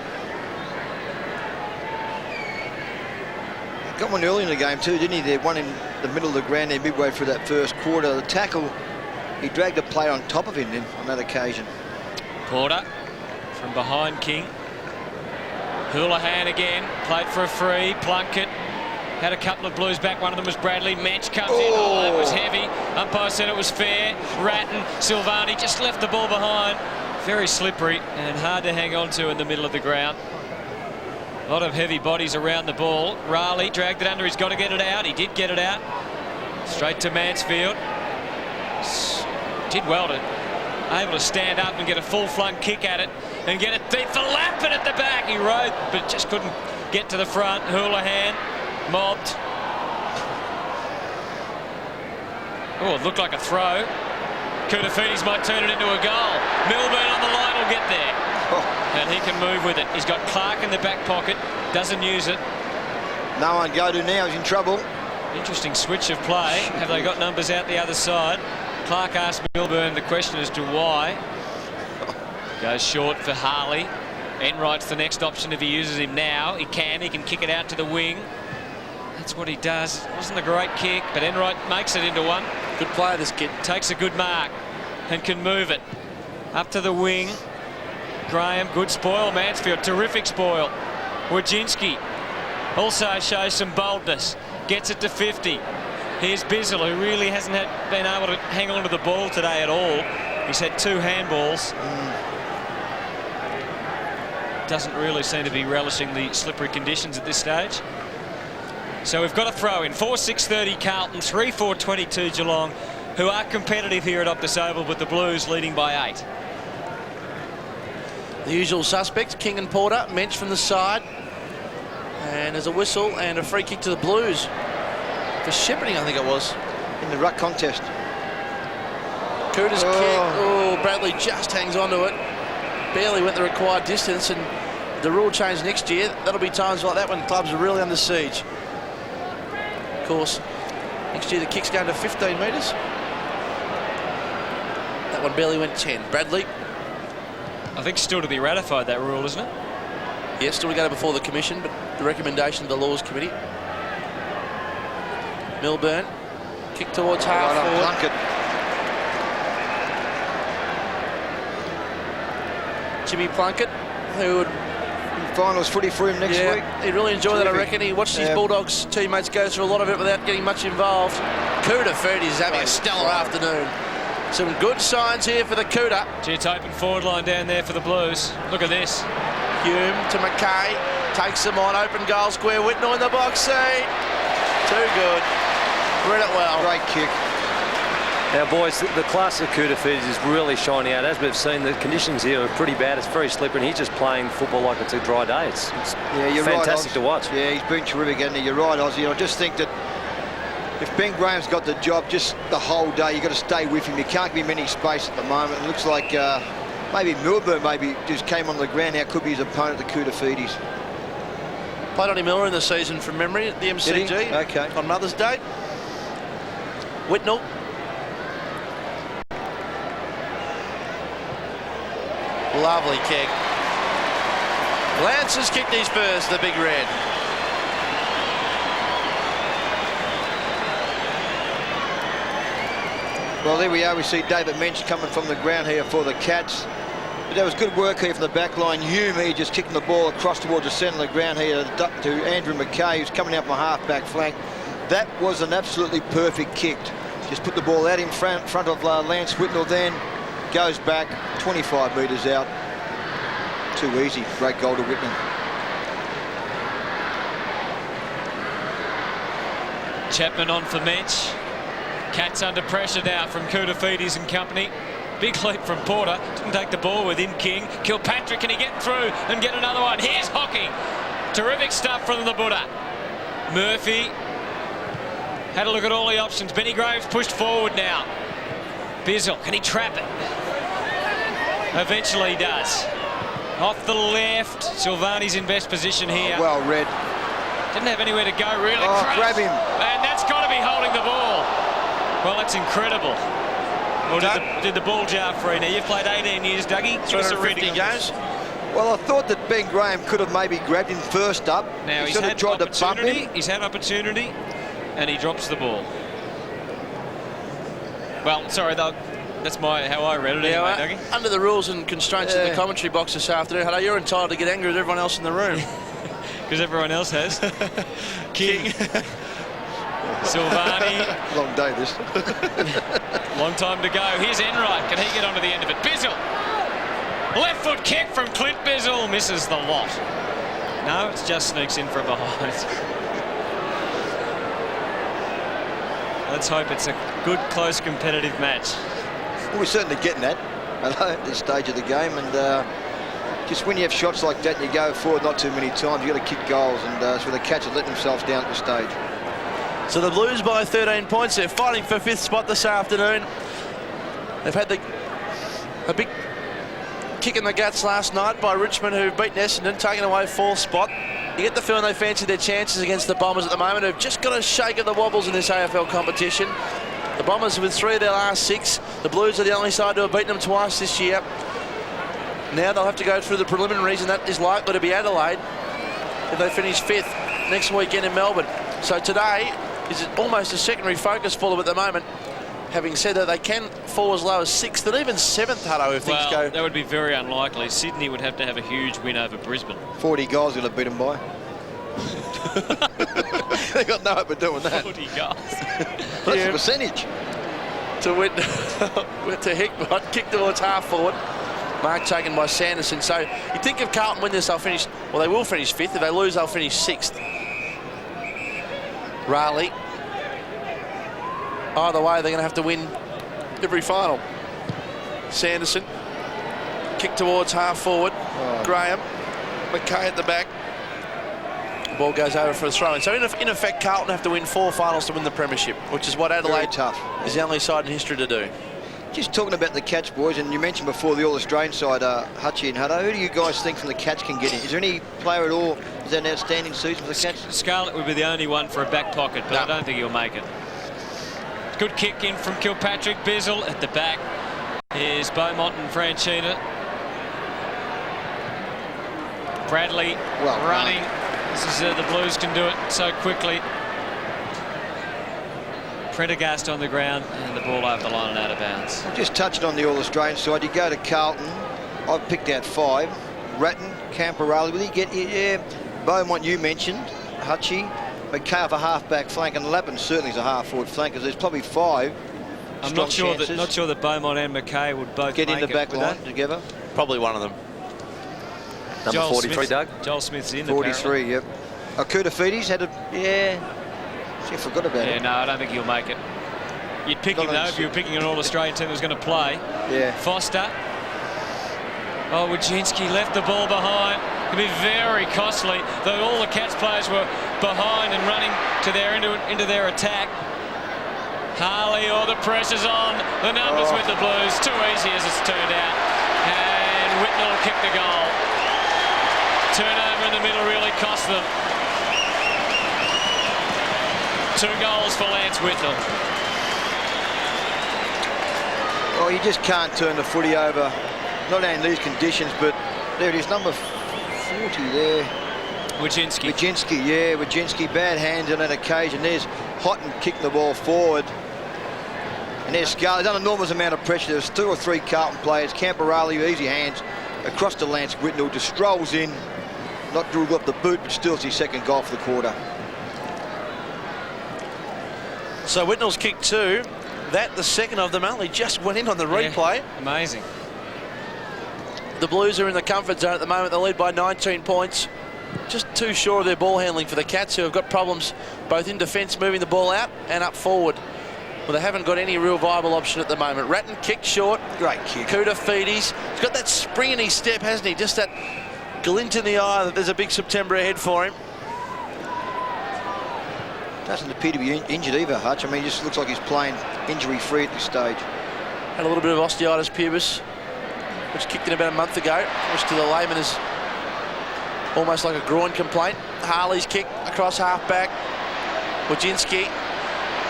Got one early in the game too, didn't he? There, one in the middle of the ground there, midway through that first quarter. The tackle, he dragged a player on top of him then on that occasion. Porter from behind King. Houlihan again, played for a free. Plunkett had a couple of Blues back. One of them was Bradley. Mensch comes in. Oh, that was heavy. Umpire said it was fair. Ratton, Silvani just left the ball behind. Very slippery and hard to hang on to in the middle of the ground. A lot of heavy bodies around the ball. Raleigh dragged it under. He's got to get it out. He did get it out. Straight to Mansfield. Did well to able to stand up and get a full flung kick at it and get it deep for Lappin at the back. He rode but just couldn't get to the front. Houlihan mobbed. Oh, it looked like a throw. Koutafidis might turn it into a goal. Milburn on the line will get there. And he can move with it. He's got Clark in the back pocket. Doesn't use it. No one go to now. He's in trouble. Interesting switch of play. Have they got numbers out the other side? Clark asked Milburn the question as to why. Goes short for Harley. Enright's the next option if he uses him now. He can kick it out to the wing. That's what he does. It wasn't a great kick, but Enright makes it into one. Good player, this kid. Takes a good mark and can move it. Up to the wing. Graham, good spoil. Mansfield, terrific spoil. Wojcinski also shows some boldness. Gets it to 50. Here's Bizzle, who really hasn't been able to hang on to the ball today at all. He's had 2 handballs. Doesn't really seem to be relishing the slippery conditions at this stage. So we've got a throw in. 4-6-30 Carlton, 3-4-22 Geelong, who are competitive here at Optus Oval, with the Blues leading by 8. The usual suspects, King and Porter, Mensch from the side. And there's a whistle and a free kick to the Blues. For shepherding, I think it was. In the ruck contest. Couta's kick. Oh, Bradley just hangs on to it. Barely went the required distance, and the rule change next year. That'll be times like that when clubs are really under siege. Of course, next year the kick's going to 15 metres. That one barely went 10. Bradley. I think still to be ratified, that rule, isn't it? Yes, still to go before the commission, but the recommendation of the Laws Committee. Milburn, kick towards half forward. Plunkett. Jimmy Plunkett, who would... Finals footy for him next week. He'd really enjoy that, I reckon. He watched his Bulldogs teammates go through a lot of it without getting much involved. Koutafidis is having a stellar afternoon. Some good signs here for the Kouta. It's open forward line down there for the Blues. Look at this. Hume to McKay. Takes them on. Open goal square. Whitnell in the box seat. Too good. Read it well. Great kick. Now, boys, the class of Koutafidis is really shining out. As we've seen, the conditions here are pretty bad. It's very slippery, and he's just playing football like it's a dry day. It's you're fantastic to watch. Yeah, he's been terrific, and you're right, Ozzy. I just think that if Ben Graham's got the job just the whole day, you've got to stay with him. You can't give him any space at the moment. It looks like maybe Milburn just came on the ground now. Could be his opponent, the Koutafidis. Played on him earlier in the season from memory at the MCG. Okay. On Mother's Day. Whitnell. Lovely kick. Lance has kicked his first, the big red. Well, there we are. We see David Mensch coming from the ground here for the Cats. But there was good work here from the back line. Hume just kicking the ball across towards the centre of the ground here to Andrew McKay, who's coming out from a half-back flank. That was an absolutely perfect kick. Just put the ball out in front of Lance Whitnell, then goes back 25 metres out. Too easy. Great goal to Whitnell. Chapman on for Mensch. Cats under pressure now from Koutafidis and company. Big leap from Porter. Didn't take the ball with him. King. Kilpatrick, can he get through and get another one? Here's Hockey. Terrific stuff from the Buddha. Murphy had a look at all the options. Benny Graves pushed forward now. Bizzle, can he trap it? Eventually he does. Off the left. Silvani's in best position here. Well read. Didn't have anywhere to go, really. Grab him. And that's got to be holding the ball. Well, that's incredible. Well, did the ball jar free. Now, you've played 18 years, Dougie. 350 games. Well, I thought that Ben Graham could have maybe grabbed him first up. Now, he he's sort of had tried to bump opportunity. him. He's had opportunity, and he drops the ball. Well, sorry, that's how I read it anyway, Dougie. Under the rules and constraints of the commentary box this afternoon, hello, you're entitled to get angry with everyone else in the room. Because everyone else has. King. Silvani. Long day, this. Long time to go. Here's Enright. Can he get onto the end of it? Bizzle. Left foot kick from Clint Bizzle. Misses the lot. No, it just sneaks in from behind. Let's hope it's a good, close, competitive match. Well, we're certainly getting that at this stage of the game. And just when you have shots like that and you go forward not too many times, you've got to kick goals. And so the Cats have let themselves down at this stage. So the Blues by 13 points. They're fighting for 5th spot this afternoon. They've had a big kick in the guts last night by Richmond, who've beaten Essendon, taking away 4th spot. You get the feeling they fancy their chances against the Bombers at the moment, who've just got a shake of the wobbles in this AFL competition. The Bombers with 3 of their last 6. The Blues are the only side to have beaten them twice this year. Now they'll have to go through the preliminaries, and that is likely to be Adelaide if they finish 5th next weekend in Melbourne. So today is almost a secondary focus for them at the moment. Having said that, they can fall as low as 6th and even 7th, Hutto, if things go. That would be very unlikely. Sydney would have to have a huge win over Brisbane. 40 goals going to beat them by. They got no hope of doing that. 40 goals. That's the percentage. To win, to Hickmott, kick towards half forward. Mark taken by Sanderson. So you think if Carlton win this, they'll finish. Well, they will finish 5th. If they lose, they'll finish 6th. Raleigh. Either way, they're going to have to win every final. Sanderson. Kick towards half forward. Graham. McKay at the back. The ball goes over for a throw-in. So in effect, Carlton have to win 4 finals to win the premiership, which is what Adelaide is the only side in history to do. Just talking about the Cats, boys, and you mentioned before the All-Australian side, Hutchie and Hutto. Who do you guys think from the Cats can get in? Is there any player at all? Is that an outstanding season for the Cats? Scarlett would be the only one for a back pocket, but I don't think he'll make it. Good kick in from Kilpatrick. Bizzle at the back. Here's Beaumont and Franchina. Bradley running. This is the Blues can do it so quickly. Prendergast on the ground and the ball over the line and out of bounds. Just touching on the All-Australian side, you go to Carlton. I've picked out 5. Ratton, Camporale. Will he get? Yeah. Beaumont, you mentioned. Hutchie. McKay off a half-back flank, and Lappin certainly is a half-forward flankers. There's probably 5. I'm not sure that Beaumont and McKay would both get in the back line that together. Probably one of them. Number 43, Doug. Joel Smith's in. 43, yep. Koutafidis had a I forgot about it. No, I don't think he'll make it. You'd pick him though if you were picking an All-Australian team that was going to play. Yeah. Foster. Oh, Wojcinski left the ball behind. Could be very costly. Though all the Cats players were behind and running to into their attack. Harley, the pressure's on. The numbers with the Blues. Too easy as it's turned out. And Whitnell kicked the goal. Turnover in the middle really cost them. 2 goals for Lance Whitnell. Oh, you just can't turn the footy over. Not only in these conditions, but there it is, number 40 there. Wojcinski. Wojcinski, bad hands on that occasion. There's Houghton kicking the ball forward. And there's Scarlett. There's an enormous amount of pressure. There's 2 or 3 Carlton players. Camporale, easy hands across to Lance Whitnell. Just strolls in. Not drilled off the boot, but still it's his 2nd goal for the quarter. So Whitnell's kicked 2. That, the 2nd of them, only just went in on the replay. Yeah, amazing. The Blues are in the comfort zone at the moment. They lead by 19 points. Just too sure of their ball handling for the Cats, who have got problems both in defence, moving the ball out, and up forward. Well, they haven't got any real viable option at the moment. Ratton kicked short. Great kick. Koutafidis. He's got that spring in his step, hasn't he? Just that glint in the eye that there's a big September ahead for him. Doesn't appear to be injured either, Hutch. I mean, he just looks like he's playing injury-free at this stage. Had a little bit of osteitis pubis, which kicked in about a month ago, which to the layman is almost like a groin complaint. Harley's kick across half-back. Wojcinski.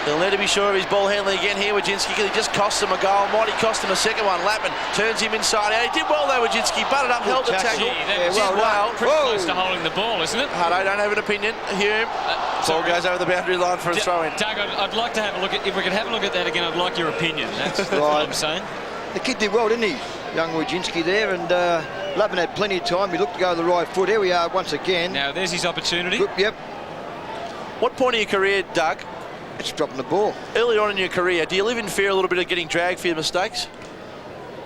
He'll need to be sure of his ball handling again here, Wojcinski, because he just cost him a goal. Might he cost him a second one? Lappin turns him inside out. He did well though, Wojcinski. Butted up, held the tackle. Well, pretty close to holding the ball, isn't it? I don't have an opinion. Hume. Ball goes over the boundary line for a throw-in. Doug, I'd like to have a look at, if we could have a look at that again, I'd like your opinion. That's what I'm saying. The kid did well, didn't he? Young Wojcinski there, and Lappin had plenty of time. He looked to go to the right foot. Here we are once again. Now there's his opportunity. Good, yep. What point of your career, Doug? It's dropping the ball. Early on in your career, do you live in fear a little bit of getting dragged for your mistakes?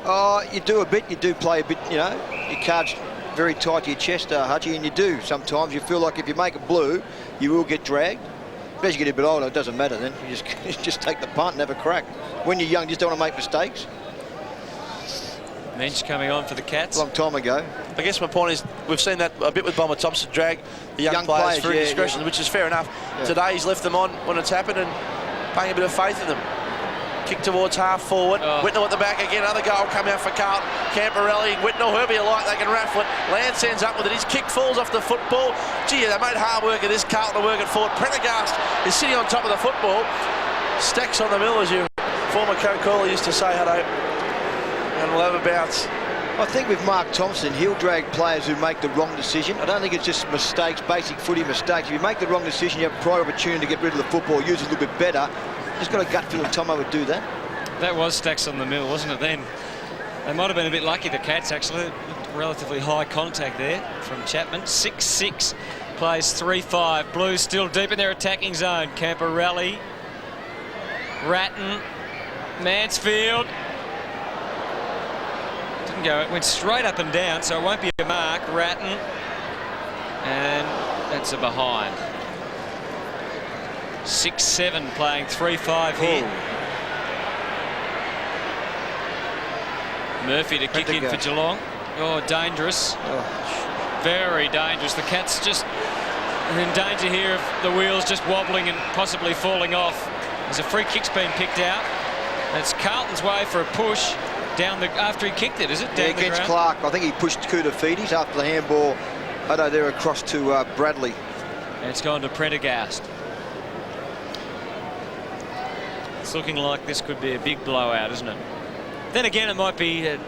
Oh, you do a bit. You do play a bit, you know. Your cards very tight to your chest, Hutchie, and you do. Sometimes you feel like if you make it blue, you will get dragged. But as you get a bit older, it doesn't matter then. You just take the punt and have a crack. When you're young, you just don't want to make mistakes. Mensch coming on for the Cats. A long time ago. I guess my point is we've seen that a bit with Bomber Thompson, drag the young players for indiscretion, which is fair enough. Yeah. Today he's left them on when it's happened and paying a bit of faith in them. Kick towards half forward. Whitnell at the back again. Another goal coming out for Carlton. Camporelli, Whitnell, whoever you like, they can raffle it. Lance ends up with it. His kick falls off the football. Gee, they made hard work of this. Carlton to work it forward. Prendergast is sitting on top of the football. Stacks on the mill, as your former co-caller used to say, Hutto. And we'll have a bounce. I think with Mark Thompson, he'll drag players who make the wrong decision. I don't think it's just mistakes, basic footy mistakes. If you make the wrong decision, you have a prior opportunity to get rid of the football, use it a little bit better. Just got a gut feeling Tomo would do that. That was Stacks on the mill, wasn't it then? They might have been a bit lucky, the Cats, actually. Relatively high contact there from Chapman. 6-6, plays 3-5. Blues still deep in their attacking zone. Camporelli, Ratton, Mansfield. Didn't go, it went straight up and down, so it won't be a mark. Ratton, and that's a behind. 6-7, playing 3-5 here. Murphy to kick in for Geelong. Oh, dangerous. Very dangerous. The Cats just are in danger here of the wheels just wobbling and possibly falling off. There's a free kick's been picked out. It's Carlton's way for a push down the after he kicked it, is it? Down against Clark. I think he pushed Koutafidis after the handball. There across to Bradley. And it's gone to Prendergast. It's looking like this could be a big blowout, isn't it? Then again, it might be a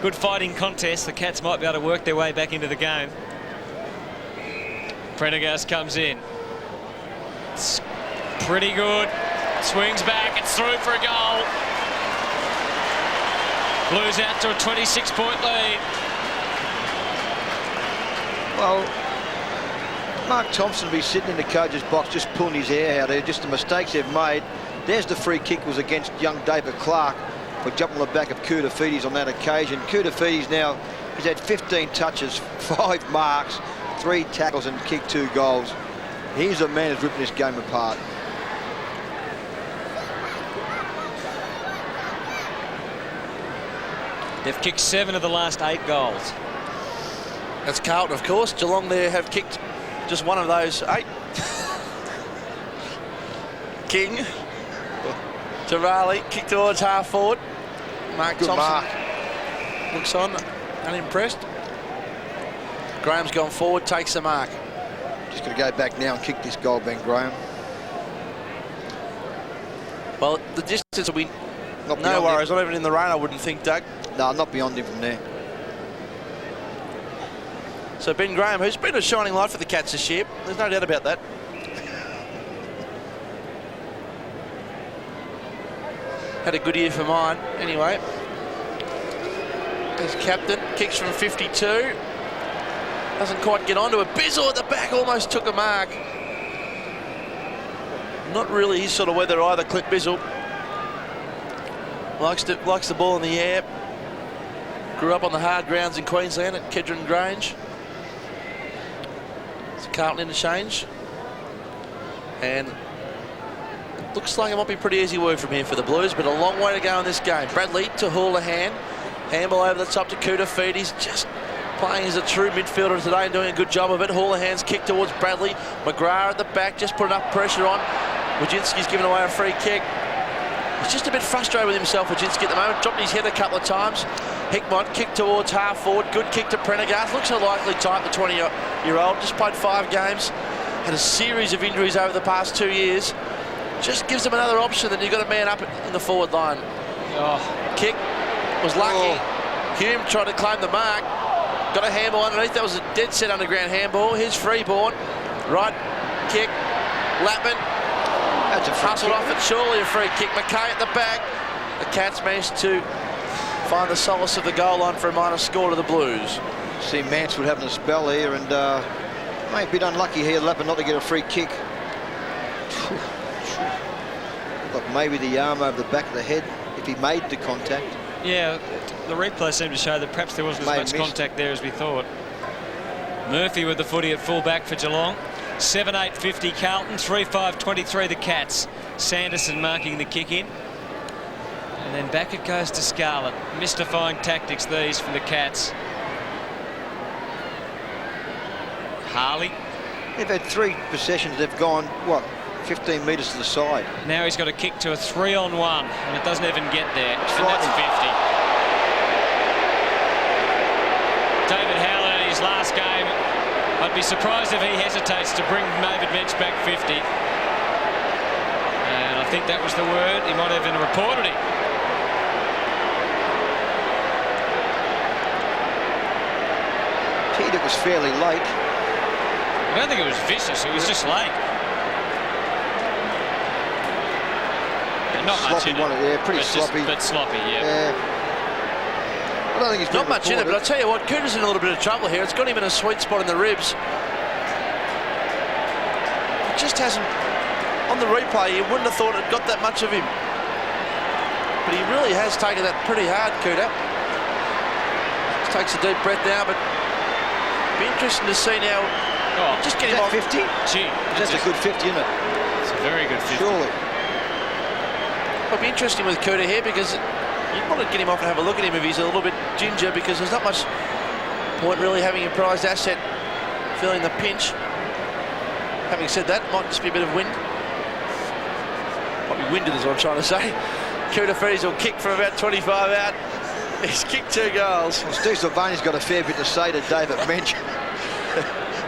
good fighting contest. The Cats might be able to work their way back into the game. Prendergast comes in. It's pretty good. Swings back. It's through for a goal. Blues out to a 26-point lead. Well, Mark Thompson will be sitting in the coach's box just pulling his hair out there, just the mistakes they've made. There's the free kick was against young David Clark for jumping on the back of Koutafidis on that occasion. Koutafidis now, he's had 15 touches, 5 marks, 3 tackles and kicked 2 goals. He's a man who's ripping this game apart. They've kicked 7 of the last 8 goals. That's Carlton, of course. Geelong there have kicked just 1 of those 8. King to Raleigh, kick towards half forward. Mark Thompson looks on, unimpressed. Graham's gone forward, takes the mark. Just going to go back now and kick this goal, Ben Graham. Well, the distance will be no worries, not even in the rain, I wouldn't think, Doug. No, not beyond him from there. So Ben Graham, who's been a shining light for the Cats this year, there's no doubt about that. Had a good year for mine, anyway. As captain, kicks from 52. Doesn't quite get onto it. Bizzle at the back almost took a mark. Not really his sort of weather either, Clint Bizzle. Likes the ball in the air. Grew up on the hard grounds in Queensland at Kedron Grange. It's a Carlton interchange. And looks like it might be pretty easy work from here for the Blues, but a long way to go in this game. Bradley to Houlihan. Handball over the top to Kuda. He's just playing as a true midfielder today and doing a good job of it. Houlihan's kick towards Bradley. McGrath at the back, just put enough pressure on. Wojcinski's given away a free kick. He's just a bit frustrated with himself, Wojcinski, at the moment. Dropped his head a couple of times. Hickmott kick towards half forward. Good kick to Prendergast. Looks a likely type, the 20-year-old. Just played 5 games. Had a series of injuries over the past 2 years. Just gives them another option that you've got a man up in the forward line. Kick was lucky. Hume tried to claim the mark. Got a handball underneath. That was a dead set underground handball. Here's Freeborn. Right kick. Lapman. That's a hustled off it. Surely a free kick. McKay at the back. The Cats managed to find the solace of the goal line for a minor score to the Blues. See Mansfield having a spell here, and may a bit unlucky here, Lapper, not to get a free kick. Look, maybe the arm over the back of the head if he made the contact. Yeah, the replay seemed to show that perhaps there wasn't as much contact there as we thought. Murphy with the footy at full-back for Geelong. 7-8-50 Carlton, 3-5-23 the Cats. Sanderson marking the kick in. And then back it goes to Scarlett. Mystifying tactics these from the Cats. Harley. They've had 3 possessions. They've gone, what, 15 metres to the side. Now he's got a kick to a 3-on-1, and it doesn't even get there. And frightening. that's 50. David Howland in his last game. I'd be surprised if he hesitates to bring David Mensch back 50. And I think that was the word. He might have even reported it. It was fairly late. I don't think it was vicious, it was just late. Not much in it. Yeah, pretty sloppy. But sloppy, yeah. I don't think he's not much in it, but I tell you what, Cooter's in a little bit of trouble here. It's got him in a sweet spot in the ribs. It just hasn't, on the replay, you wouldn't have thought it got that much of him. But he really has taken that pretty hard, Cooter. Just takes a deep breath now, but be interesting to see now. Just get him off 50. Gee, that's a good 50, isn't it? It's a very good 50. Surely. It'll be interesting with Cooter here because you'd want to get him off and have a look at him if he's a little bit ginger, because there's not much point really having a prized asset feeling the pinch. Having said that, might just be a bit of wind. Might be winded is what I'm trying to say. Cooter Ferries will kick from about 25 out. He's kicked 2 goals. Well, Steve Sylvani's got a fair bit to say to David Mensch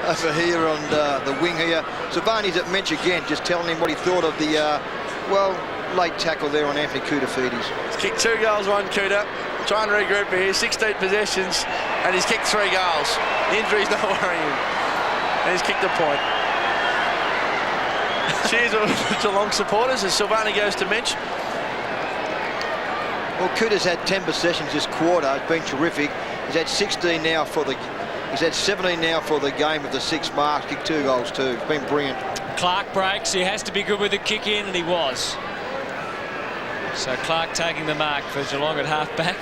over here on the wing here. Sylvani's at Mensch again, just telling him what he thought of the, late tackle there on Anthony Koutafidis. He's kicked 2 goals, 1 Cooter. Trying to regroup here, 16 possessions, and he's kicked 3 goals. The injury's not worrying him. And he's kicked a point. Cheers to Geelong supporters as Sylvani goes to Mensch. Well, Cooter's had 10 possessions this quarter. It's been terrific. He's had 16 now for the. He's had 17 now for the game with the 6 marks. Kicked 2 goals too. It's been brilliant. Clark breaks. He has to be good with the kick in, and he was. So Clark taking the mark for Geelong at half back.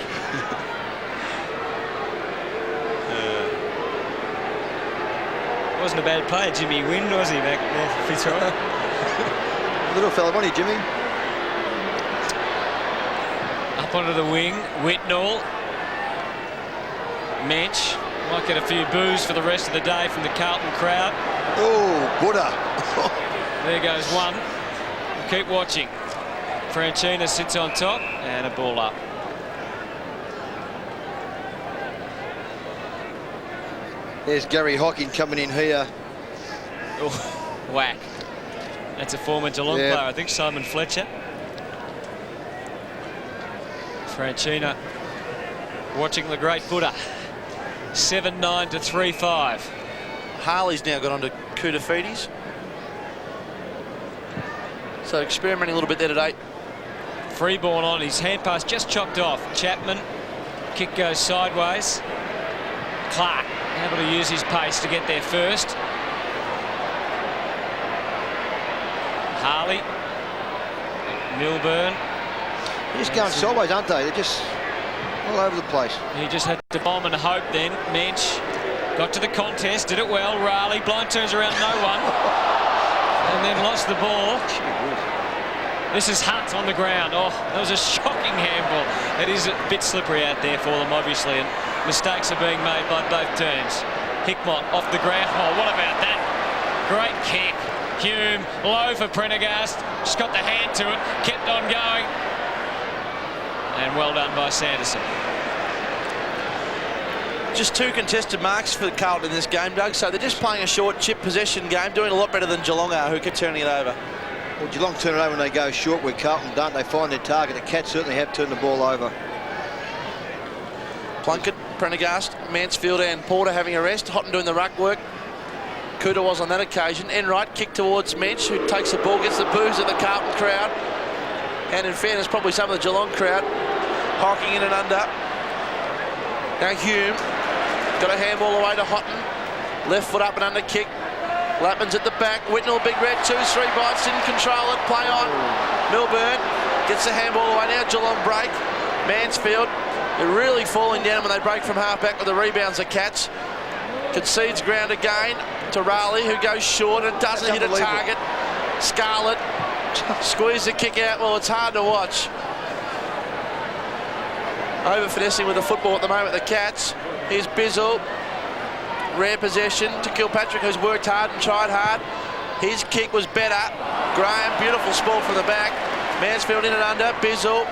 Wasn't a bad play, Jimmy Wynn, was he, back there for Fitzroy? Little fella, wasn't he, Jimmy? Up onto the wing, Whitnall. Mensch might get a few boos for the rest of the day from the Carlton crowd. Oh, Buddha. There goes one. We'll keep watching. Franchina sits on top and a ball up. There's Gary Hocking coming in here. Oh, whack. That's a former Geelong player, I think, Simon Fletcher. Franchina watching the great Buddha. 7-9 to 3-5. Harley's now got on to Koutafidis. So experimenting a little bit there today. Freeborn on, his hand pass just chopped off. Chapman, kick goes sideways. Clark able to use his pace to get there first. Harley, Milburn. They're just going sideways, aren't they? They're just all over the place. He just had to bomb and hope then. Mensch got to the contest, did it well. Raleigh, blind turns around no one. and then lost the ball. This is Hunt on the ground. Oh, that was a shocking handball. It is a bit slippery out there for them, obviously, and mistakes are being made by both teams. Hickmott off the ground. Oh, what about that? Great kick. Hume, low for Prendergast. Just got the hand to it, kept on going. And well done by Sanderson. Just 2 contested marks for Carlton in this game, Doug, so they're just playing a short chip possession game, doing a lot better than Geelong are, who kept turning it over. Well, Geelong turn it over when they go short, where Carlton don't. They find their target. The Cats certainly have turned the ball over. Plunkett, Prendergast, Mansfield and Porter having a rest. Houghton doing the ruck work. Cooter was on that occasion. Enright kick towards Mensch, who takes the ball, gets the boos of the Carlton crowd. And in fairness, probably some of the Geelong crowd hocking in and under. Now Hume got a handball away to Houghton. Left foot up and under kick. Lappin's at the back. Whitnell, big red, 2-3 bites, didn't control it. Play on. Milburn gets the handball away. Now Geelong break. Mansfield, they're really falling down when they break from half-back with the rebounds, the Cats. Concedes ground again to Raleigh, who goes short and doesn't hit a target. Scarlett squeeze the kick out. Well, it's hard to watch. Over finessing with the football at the moment, the Cats. Here's Bizzle. Rare possession to Kilpatrick, who's worked hard and tried hard. His kick was better. Graham, beautiful sport from the back. Mansfield in and under. Bizzle.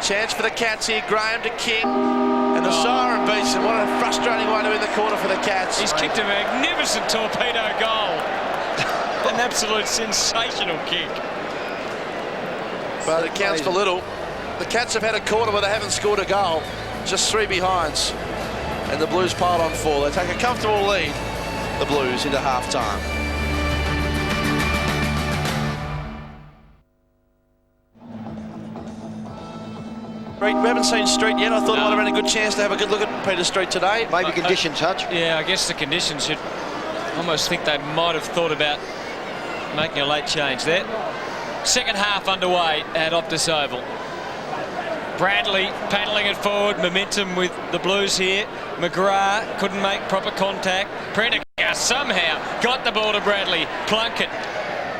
Chance for the Cats here. Graham to King. And the siren beats him. What a frustrating way to win the corner for the Cats. He's kicked a magnificent torpedo goal. An absolute sensational kick. But it counts for little. The Cats have had a quarter where they haven't scored a goal. Just 3 behinds. And the Blues piled on 4. They take a comfortable lead, the Blues, into half-time. We haven't seen Street yet. I thought it might have been a good chance to have a good look at Peter Street today. Maybe conditions, Hutch. Yeah, I guess the conditions should almost think they might have thought about making a late change there. Second half underway at Optus Oval. Bradley paddling it forward, momentum with the Blues here. McGrath couldn't make proper contact. Prendergast somehow got the ball to Bradley. Plunkett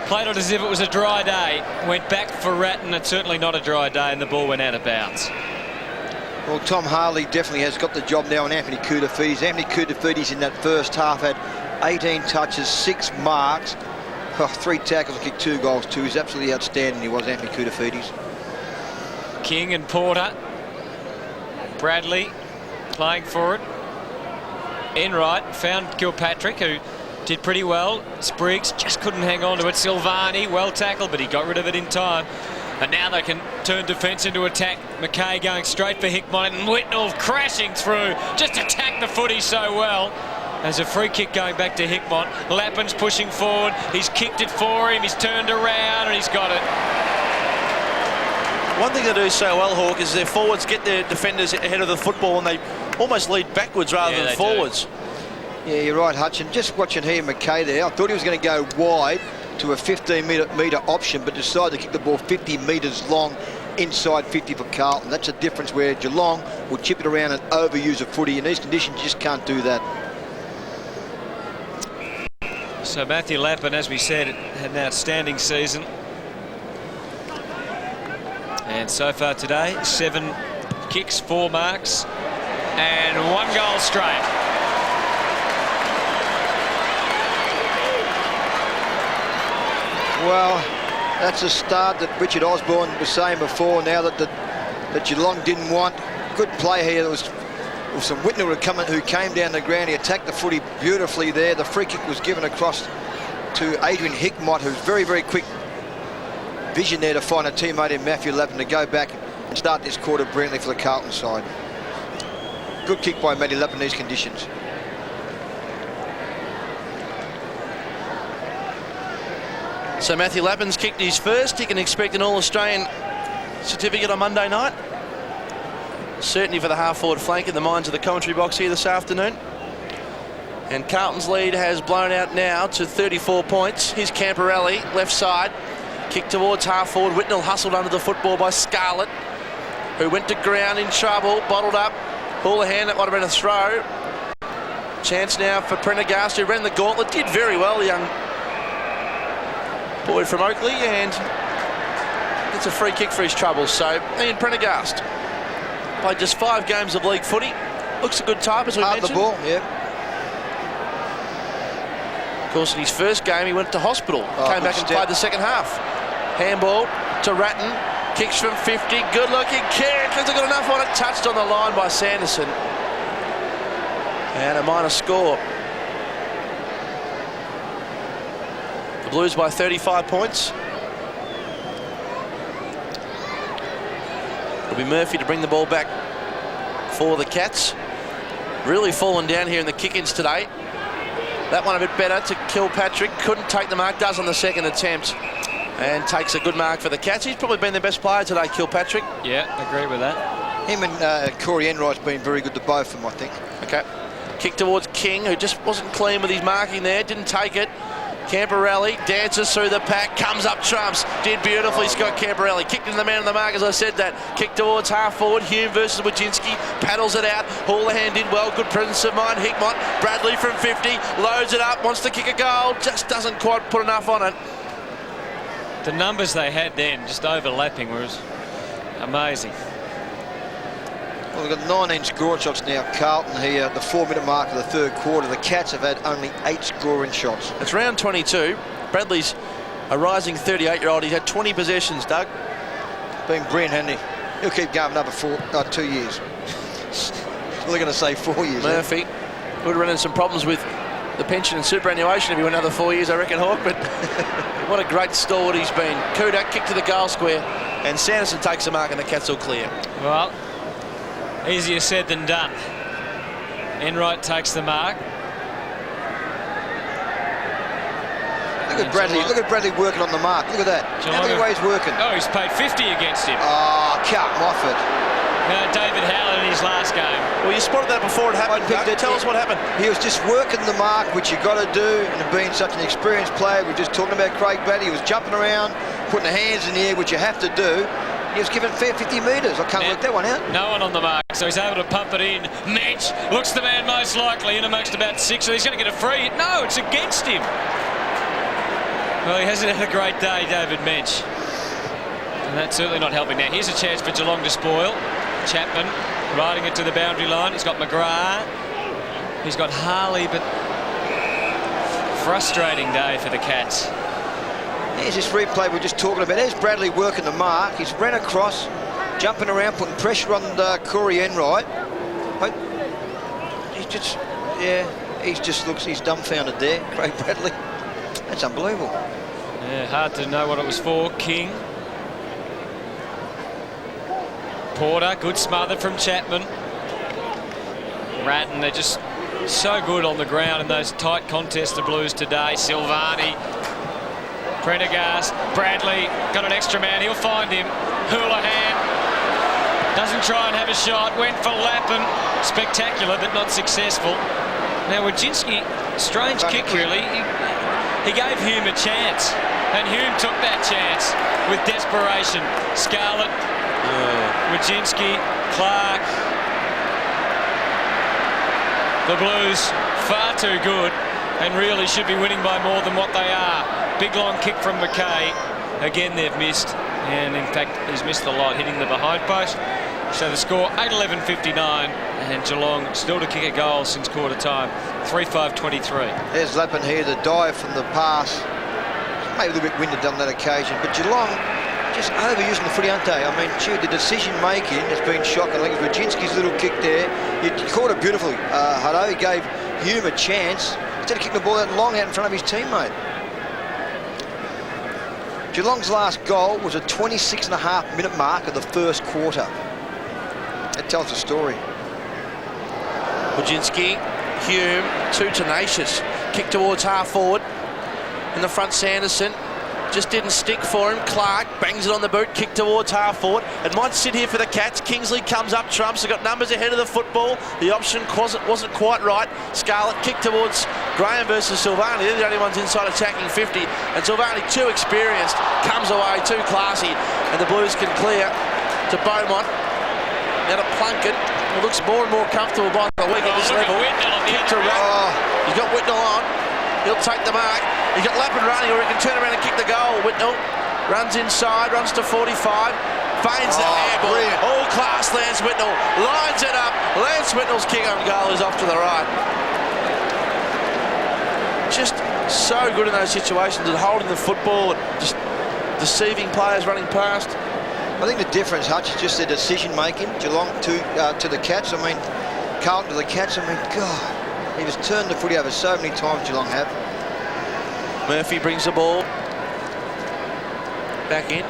played it as if it was a dry day. Went back for Ratton. It's certainly not a dry day, and the ball went out of bounds. Well, Tom Harley definitely has got the job now on Anthony Koutafidis. Anthony Koutafidis in that first half had 18 touches, 6 marks, 3 tackles, and kicked 2 goals too. He's absolutely outstanding, he was, Anthony Koutafidis. King and Porter. Bradley playing for it. Enright found Kilpatrick, who did pretty well. Spriggs just couldn't hang on to it. Silvani, well tackled, but he got rid of it in time. And now they can turn defence into attack. McKay going straight for Hickmott, and Whitnell crashing through. Just attacked the footy so well. There's a free kick going back to Hickmott. Lappin's pushing forward. He's kicked it for him. He's turned around and he's got it. One thing they do so well, Hawk, is their forwards get their defenders ahead of the football and they almost lead backwards rather than forwards. Yeah, you're right, Hutchin. Just watching here, McKay there, I thought he was going to go wide to a 15-metre option, but decided to kick the ball 50 metres long inside 50 for Carlton. That's a difference where Geelong will chip it around and overuse a footy. In these conditions, you just can't do that. So Matthew Lappin, as we said, had an outstanding season. And so far today, 7 kicks, 4 marks, and 1 goal straight. Well, that's a start that Richard Osborne was saying before. Now that Geelong didn't want. Good play here. There was some Whitnell who came down the ground. He attacked the footy beautifully there. The free kick was given across to Adrian Hickmott, who's very, very quick vision there to find a teammate in Matthew Lappin to go back and start this quarter brilliantly for the Carlton side. Good kick by Matty Lappin in these conditions. So Matthew Lappin's kicked his first. He can expect an All-Australian certificate on Monday night. Certainly for the half-forward flank in the minds of the commentary box here this afternoon. And Carlton's lead has blown out now to 34 points. Here's Camporelli, left side. Kick towards half-forward. Whitnell hustled under the football by Scarlett, who went to ground in trouble, bottled up. Houlihan, that might have been a throw. Chance now for Prendergast, who ran the gauntlet. Did very well, the young Boyd from Oakley, and it's a free kick for his troubles. So Ian Prendergast played just 5 games of league footy. Looks a good type, as we mentioned. the ball, yeah. Of course, in his first game, he went to hospital. Came back and played the second half. Handball to Ratton. Kicks from 50. Good-looking kick. Hasn't got enough on it. Touched on the line by Sanderson. And a minor score. The Blues by 35 points. It'll be Murphy to bring the ball back for the Cats. Really fallen down here in the kick-ins today. That one a bit better to Kilpatrick. Couldn't take the mark. Does on the second attempt. And takes a good mark for the Cats. He's probably been their best player today, Kilpatrick. Yeah, agree with that. Him and Corey Enright's been very good to both of them, I think. Okay. Kick towards King, who just wasn't clean with his marking there. Didn't take it. Camporelli dances through the pack, comes up trumps, did beautifully. Scott Camporelli kicked in the man of the mark, as I said that. Kick towards half forward, Hume versus Wojcinski, paddles it out. Houlihan did well, good presence of mind. Hickmott, Bradley from 50, loads it up, wants to kick a goal, just doesn't quite put enough on it. The numbers they had then, just overlapping, was amazing. Well, we've got 19 scoring shots now. Carlton here, the 4-minute mark of the third quarter. The Cats have had only 8 scoring shots. It's round 22. Bradley's a rising 38-year-old. He's had 20 possessions, Doug. Been brilliant, hasn't he? He'll keep going another 2 years. We're going to say 4 years. Murphy would run into some problems with the pension and superannuation if he went another 4 years, I reckon, Hawk. But what a great stalwart he's been. Kudak kick to the goal square, and Sanderson takes the mark, and the Cats all clear. Well, easier said than done. Enright takes the mark. Look at Bradley. Look at Bradley working on the mark. Look at that. How many ways working? Oh, he's paid 50 against him. Oh, Cut Moffat. David Howell in his last game. Well, you spotted that before it happened. Tell us what happened. He was just working the mark, which you got to do, and being such an experienced player. We're just talking about Craig Bradley. He was jumping around, putting the hands in the air, which you have to do. He was given fair 50 metres. I can't work that one out. No one on the mark, so he's able to pump it in. Mensch looks the man most likely in amongst about 6, so he's going to get a free. No, it's against him. Well, he hasn't had a great day, David Mensch. And that's certainly not helping. Now, here's a chance for Geelong to spoil. Chapman riding it to the boundary line. He's got McGrath. He's got Harley, but frustrating day for the Cats. Here's this replay we're just talking about. There's Bradley working the mark. He's ran across, jumping around, putting pressure on Corey Enright. But he's just, he just looks, he's dumbfounded there, Craig Bradley. That's unbelievable. Yeah, hard to know what it was for. King. Porter, good smother from Chapman. Ratton, they're just so good on the ground in those tight contests, the Blues today. Silvani, Prendergast, Bradley, got an extra man, he'll find him. Houlihan, doesn't try and have a shot, went for Lappin. Spectacular, but not successful. Now, Wojcinski, strange kick really. He gave Hume a chance, and Hume took that chance with desperation. Scarlett, Wojcinski, Clark. The Blues far too good and really should be winning by more than what they are. Big long kick from McKay. Again, they've missed, and in fact, he's missed a lot, hitting the behind post. So the score 8-11-59, and Geelong still to kick a goal since quarter time. 3-5-23. There's Lappin here, the dive from the pass. Maybe a little bit winded on that occasion, but Geelong just overusing the footy, aren't they? I mean, gee, the decision-making has been shocking. I think Wojcinski's little kick there, he caught it beautifully. Hutto, he gave Hume a chance instead of kicking the ball out long out in front of his teammate. Geelong's last goal was a 26.5-minute mark of the first quarter. That tells the story. Wojcinski, Hume, too tenacious. Kick towards half forward. In the front, Sanderson. Just didn't stick for him. Clark bangs it on the boot, kick towards half forward. It might sit here for the Cats. Kingsley comes up, trumps. They've got numbers ahead of the football. The option wasn't quite right. Scarlett kick towards Graham versus Silvani. They're the only ones inside attacking 50. And Silvani, too experienced, comes away, too classy. And the Blues can clear to Beaumont. Now to Plunkett, who looks more and more comfortable by the week at this level. Kick to Ratton. He's got Whitnell on. He'll take the mark. He's got Lappin running, or he can turn around and kick the goal. Whitnell runs inside, runs to 45. Feigns the handball. All class, Lance Whitnell. Lines it up. Lance Whitnell's kick on goal is off to the right. Just so good in those situations at holding the football, just deceiving players running past. I think the difference, Hutch, is just their decision-making. Geelong to the Cats. I mean, Carlton to the Cats. I mean, God, he just turned the footy over so many times, Geelong have. Murphy brings the ball back in.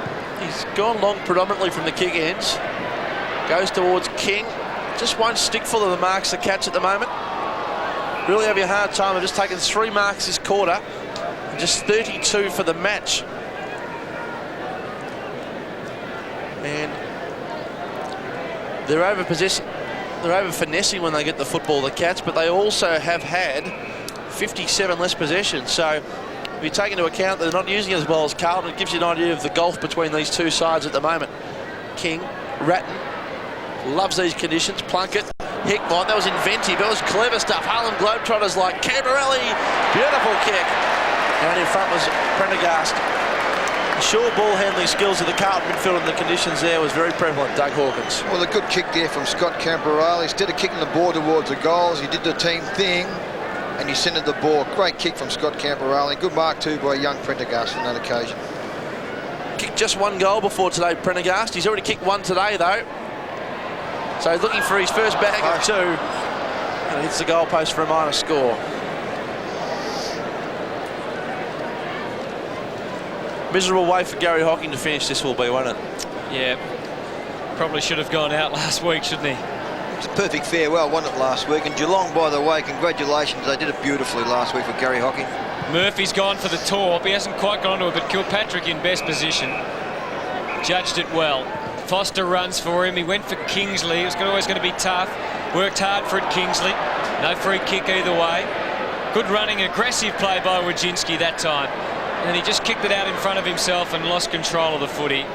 He's gone long predominantly from the kick ends. Goes towards King. Just one stickful of the marks the Cats at the moment. Really having a hard time. They've just taken 3 marks this quarter. And just 32 for the match. And they're over finessing when they get the football, the Cats, but they also have had 57 less possession. So if you take into account that they're not using it as well as Carlton, it gives you an idea of the gulf between these two sides at the moment. King, Ratton, loves these conditions. Plunkett, Hickmott, that was inventive. That was clever stuff. Harlem Globetrotters like Camberelli, beautiful kick. And in front was Prendergast. The sure ball handling skills of the Carlton midfield and the conditions there was very prevalent. Doug Hawkins. Well, a good kick there from Scott Camberelli. Instead of kicking the ball towards the goals, he did the team thing and he centred the ball. Great kick from Scott Camberelli. Good mark too by young Prendergast on that occasion. Kicked just 1 goal before today, Prendergast. He's already kicked 1 today though. So he's looking for his first bag of 2. And hits the goalpost for a minor score. Miserable way for Gary Hocking to finish this will be, won't it? Yeah. Probably should have gone out last week, shouldn't he? It's a perfect farewell, wasn't it, last week? And Geelong, by the way, congratulations. They did it beautifully last week for Gary Hocking. Murphy's gone for the torp. He hasn't quite gone to it, but Kilpatrick in best position. Judged it well. Foster runs for him. He went for Kingsley. It was always going to be tough. Worked hard for it, Kingsley. No free kick either way. Good running, aggressive play by Wojcinski that time. And he just kicked it out in front of himself and lost control of the footy.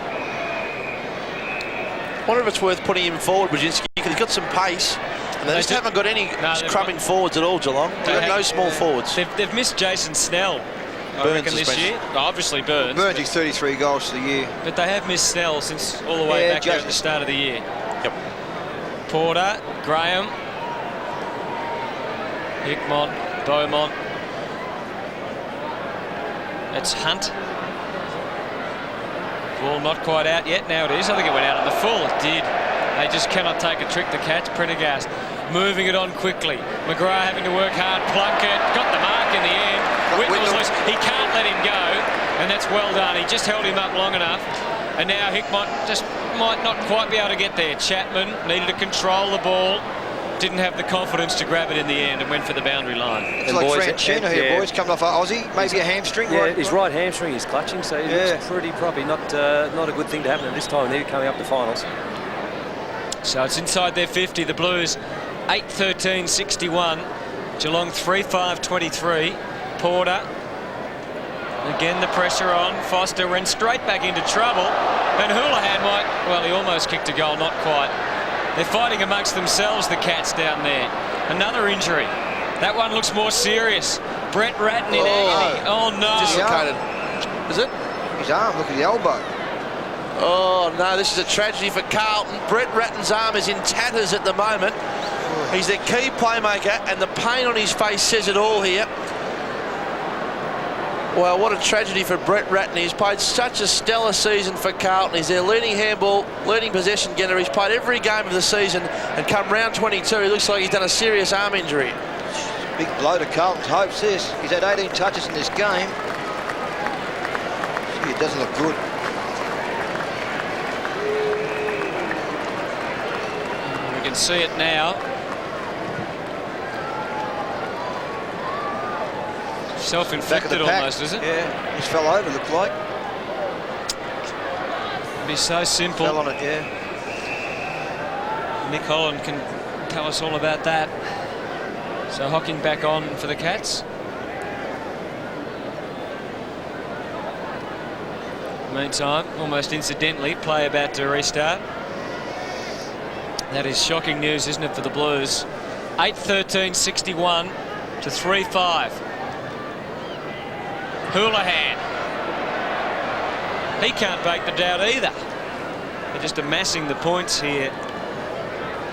Wonder if it's worth putting him forward, Wojcinski, because he's got some pace. And they just haven't got any crumbing forwards at all, Geelong. They've got no small forwards. They've missed Jason Snell, I reckon, this year. Obviously Burns. Burns is 33 goals for the year. But they have missed Snell since all the way back there at the start of the year. Yep. Porter, Graham, Hickmott, Beaumont. It's Hunt. Ball not quite out yet. Now it is. I think it went out at the full. It did. They just cannot take a trick, the Cats. Prendergast moving it on quickly. McGrath having to work hard. Plunkett got the mark in the end. Whitnell's loose. He can't let him go, and that's well done. He just held him up long enough. And now Hickmott just might not quite be able to get there. Chapman needed to control the ball. Didn't have the confidence to grab it in the end and went for the boundary line. It's like Franchino here, boys, coming off Aussie. Maybe a hamstring. Yeah, his right hamstring is clutching, so he looks pretty proppy. Not a good thing to happen at this time. They're coming up to finals. So it's inside their 50, the Blues. 8-13-61. Geelong 3-5-23. Porter. Again, the pressure on. Foster went straight back into trouble. And Houlihan might... Well, he almost kicked a goal, not quite. They're fighting amongst themselves, the Cats down there. Another injury. That one looks more serious. Brett Ratton in agony. Oh, no. Dislocated. Is it? His arm, look at the elbow. Oh, no, this is a tragedy for Carlton. Brett Ratton's arm is in tatters at the moment. He's their key playmaker, and the pain on his face says it all here. Well, what a tragedy for Brett Ratton. He's played such a stellar season for Carlton. He's their leading handball, leading possession getter. He's played every game of the season, and come round 22, he looks like he's done a serious arm injury. Big blow to Carlton's hopes, this. He's had 18 touches in this game. Gee, it doesn't look good. We can see it now. Self-inflicted almost, is it? Yeah, he fell over, looked like. It'd be so simple. Fell on it, yeah. Nick Holland can tell us all about that. So Hocking back on for the Cats. Meantime, almost incidentally, play about to restart. That is shocking news, isn't it, for the Blues? 8-13-61 to 3-5. Houlihan. He can't bake the doubt either. They're just amassing the points here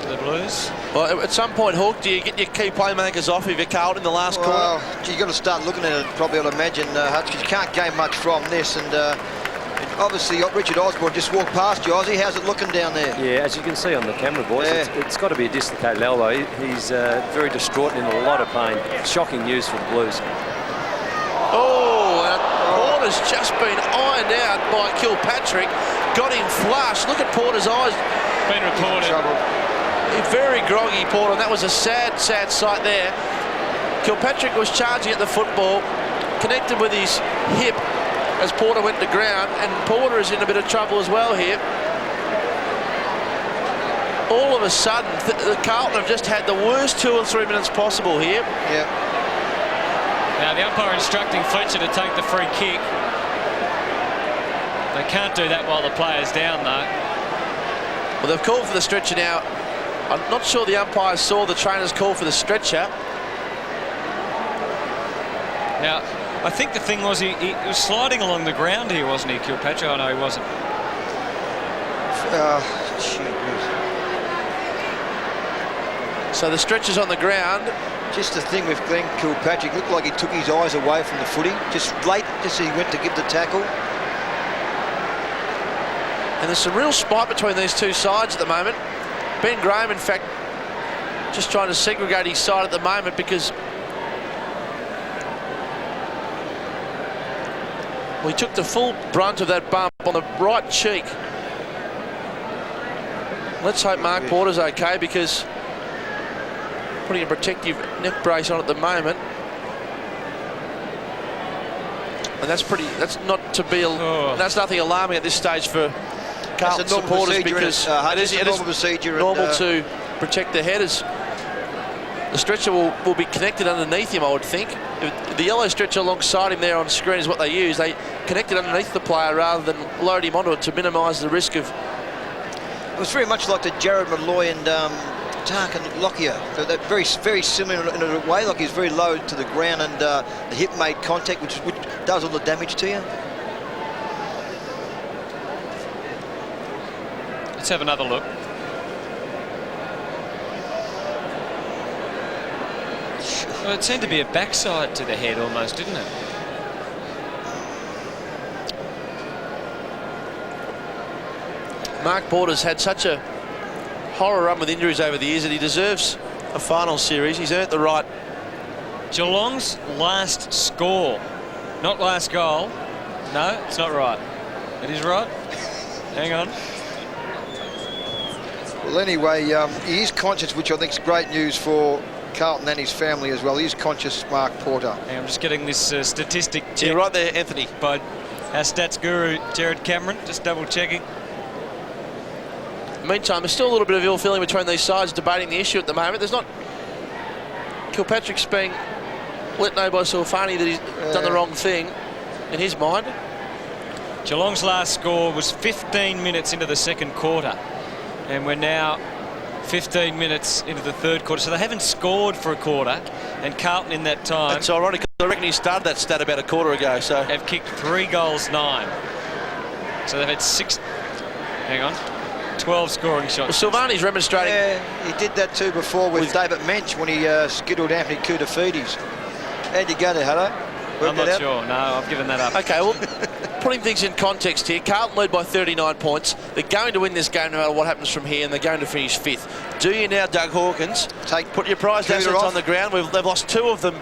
for the Blues. Well, at some point, Hawk, do you get your key playmakers off if you're Carlton in the last quarter? Well, you've got to start looking at it, probably, I'd imagine, Hutch, 'cause you can't gain much from this. And obviously, Richard Osborne just walked past you, Ozzy. How's it looking down there? Yeah, as you can see on the camera, boys, Yeah. it's got to be a dislocated elbow. He's very distraught and in a lot of pain. Shocking news for the Blues. Oh, and Porter's just been ironed out by Kilpatrick. Got him flush. Look at Porter's eyes. Been reported. Very groggy, Porter. And that was a sad, sad sight there. Kilpatrick was charging at the football, connected with his hip as Porter went to ground, and Porter is in a bit of trouble as well here. All of a sudden, the Carlton have just had the worst 2 or 3 minutes possible here. Yeah. Now the umpire instructing Fletcher to take the free kick. They can't do that while the player's down, though. Well, they've called for the stretcher now. I'm not sure the umpire saw the trainer's call for the stretcher. Now, I think the thing was he was sliding along the ground here, wasn't he, Kilpatrick? Oh, no, he wasn't. So the stretcher's on the ground. Just the thing with Glenn Kilpatrick, looked like he took his eyes away from the footy. Just late, just as he went to give the tackle. And there's some real spite between these two sides at the moment. Ben Graham, in fact, just trying to segregate his side at the moment because he took the full brunt of that bump on the right cheek. Let's hope Mark Porter's okay, because putting a protective neck brace on at the moment. And that's not to be, that's nothing alarming at this stage for Carlton supporters, because it is normal to protect the headers. The stretcher will be connected underneath him, I would think. The yellow stretcher alongside him there on screen is what they use. They connect it underneath the player rather than load him onto it to minimise the risk of... It was very much like the Jared Malloy and Tarkin Lockyer. They're very, very similar in a way. Like he's very low to the ground, and the hip made contact, which does all the damage to you. Let's have another look. Well, it seemed to be a backside to the head almost, didn't it? Mark Porter's had such a horror run with injuries over the years that he deserves a final series. He's earned the right. Geelong's last score, not last goal. No, it's not right. It is right. Hang on. Well, anyway, he is conscious, which I think is great news for Carlton and his family as well. He is conscious, Mark Porter. Hey, I'm just getting this statistic check. You're right there, Anthony. By our stats guru, Jared Cameron. Just double checking. Meantime, there's still a little bit of ill feeling between these sides debating the issue at the moment. There's not... Kilpatrick's being let know by Silfani that he's done the wrong thing in his mind. Geelong's last score was 15 minutes into the second quarter. And we're now 15 minutes into the third quarter. So they haven't scored for a quarter. And Carlton in that time... That's ironic. I reckon he started that stat about a quarter ago. So have kicked 3 goals, 9. So they've had 6... Hang on. 12 scoring shots. Well, Silvani's remonstrating. Yeah, he did that too before with David Mensch when he skittled Anthony Koutafidis. How'd you go there, Hutto? I'm not sure. No, I've given that up. Okay, well, putting things in context here, Carlton lead by 39 points. They're going to win this game no matter what happens from here, and they're going to finish 5th. Do you now, Doug Hawkins, put your prized assets on the ground? They've lost 2 of them,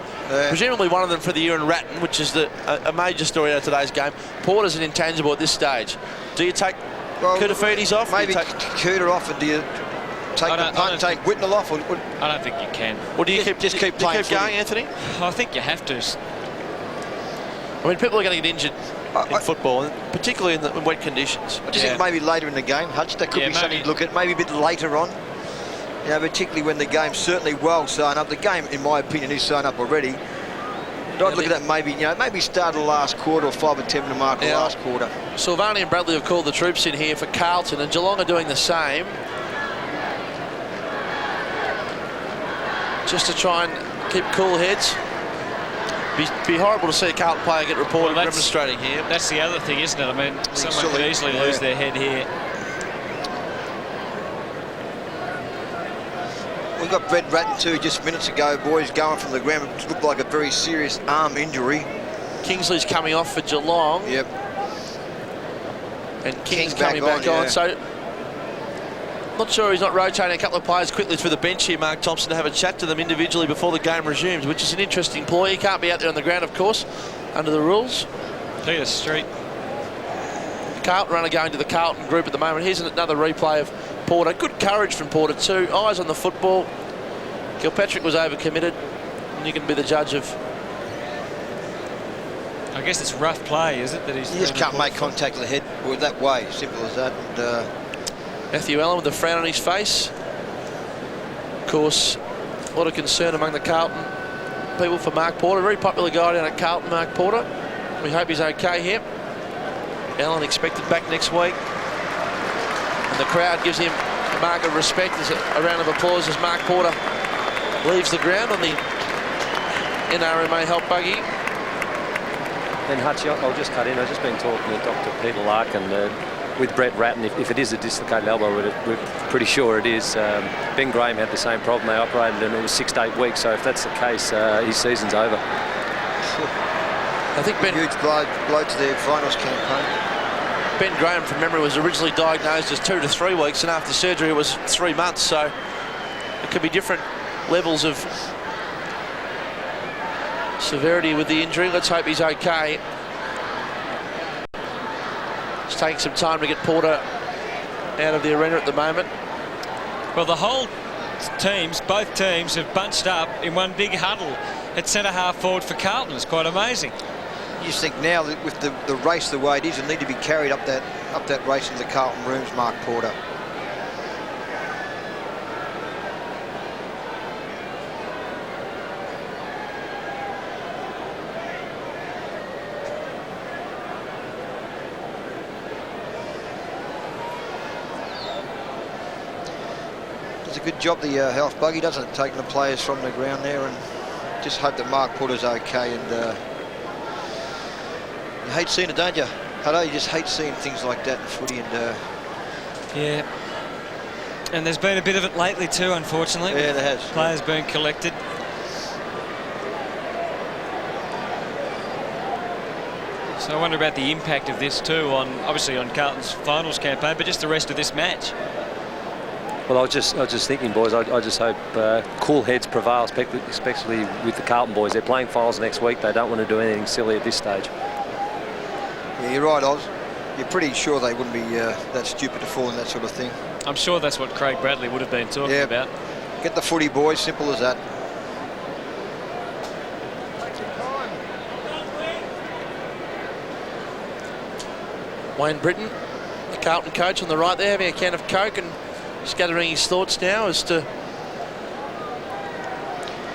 presumably one of them for the year in Ratton, which is a major story out of today's game. Porter's an intangible at this stage. Do you take Koutafidis off? Maybe Cooter off, and do you take the punt, take Whitnell off? I don't think you can. Well, do you keep playing going, Anthony? I think you have to. I mean, people are going to get injured in football, particularly in wet conditions. I just think maybe later in the game, Hutch, that could be something to look at. Maybe a bit later on. You know, particularly when the game's certainly well sewn up. The game, in my opinion, is sewn up already. But I'd look at that maybe start the last quarter or 5 or 10 minute mark of the last quarter. Silvani and Bradley have called the troops in here for Carlton, and Geelong are doing the same. Just to try and keep cool heads. Be horrible to see a Carlton player get reported demonstrating here. That's the other thing, isn't it? I mean, someone could easily lose their head here. We've got Brett Ratton too just minutes ago, boys, going from the ground. It looked like a very serious arm injury. Kingsley's coming off for Geelong. Yep. And King's coming back on. So, not sure he's not rotating a couple of players quickly through the bench here, Mark Thompson, to have a chat to them individually before the game resumes, which is an interesting ploy. He can't be out there on the ground, of course, under the rules. Peter Street. The Carlton runner going to the Carlton group at the moment. Here's another replay of Porter. Good courage from Porter too. Eyes on the football. Kilpatrick was overcommitted, and you can be the judge of. I guess it's rough play, is it? That he's. You just can't make contact with the head with that way. Simple as that. And, Matthew Allen with a frown on his face. Of course, a lot of concern among the Carlton people for Mark Porter. Very popular guy down at Carlton, Mark Porter. We hope he's okay here. Allen expected back next week. And the crowd gives him a mark of respect. There's a round of applause as Mark Porter leaves the ground on the NRMA help buggy. And Hutchie, I'll just cut in. I've just been talking to Dr. Peter Larkin with Brett Ratton. If it is a dislocated elbow, we're pretty sure it is. Ben Graham had the same problem. They operated and it was 6 to 8 weeks. So if that's the case, his season's over. I think Ben... Huge blow to their finals campaign. Ben Graham, from memory, was originally diagnosed as 2 to 3 weeks, and after surgery it was 3 months. So it could be different levels of severity with the injury. Let's hope he's okay. It's taking some time to get Porter out of the arena at the moment. Well, the whole teams, both teams, have bunched up in one big huddle at centre-half forward for Carlton. It's quite amazing. You just think now that with the race the way it is, you need to be carried up that race into the Carlton rooms, Mark Porter. Does a good job, the health buggy, doesn't it, taking the players from the ground there, and just hope that Mark Porter's okay. And you hate seeing it, don't you? You just hate seeing things like that in footy. And yeah, and there's been a bit of it lately too, unfortunately. Yeah, there has. Players being collected. So I wonder about the impact of this too on, obviously, on Carlton's finals campaign, but just the rest of this match. Well, I was just thinking, boys, I just hope cool heads prevail, especially with the Carlton boys. They're playing finals next week. They don't want to do anything silly at this stage. Yeah, you're right, Oz. You're pretty sure they wouldn't be that stupid to fall in that sort of thing. I'm sure that's what Craig Bradley would have been talking about. Get the footy, boys. Simple as that. Wayne Britton, the Carlton coach on the right there, having a can of Coke and just gathering his thoughts now as to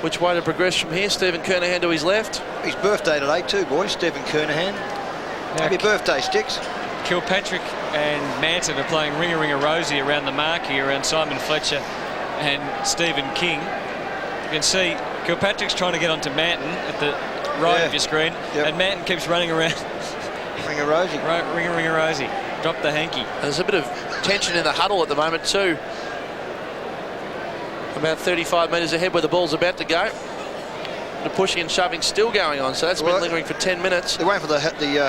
which way to progress from here. Stephen Kernahan to his left. His birthday today too, boys. Stephen Kernahan. Happy birthday, Sticks. Kilpatrick and Manton are playing ringer-ringer-rosy around the mark here, around Simon Fletcher and Stephen King. You can see Kilpatrick's trying to get onto Manton at the right of your screen, and Manton keeps running around. Ringer-rosy. Ringer-ringer-rosy. Drop the hanky. There's a bit of tension in the huddle at the moment too. About 35 metres ahead where the ball's about to go. The pushing and shoving still going on, so that's been lingering for 10 minutes. They're waiting for the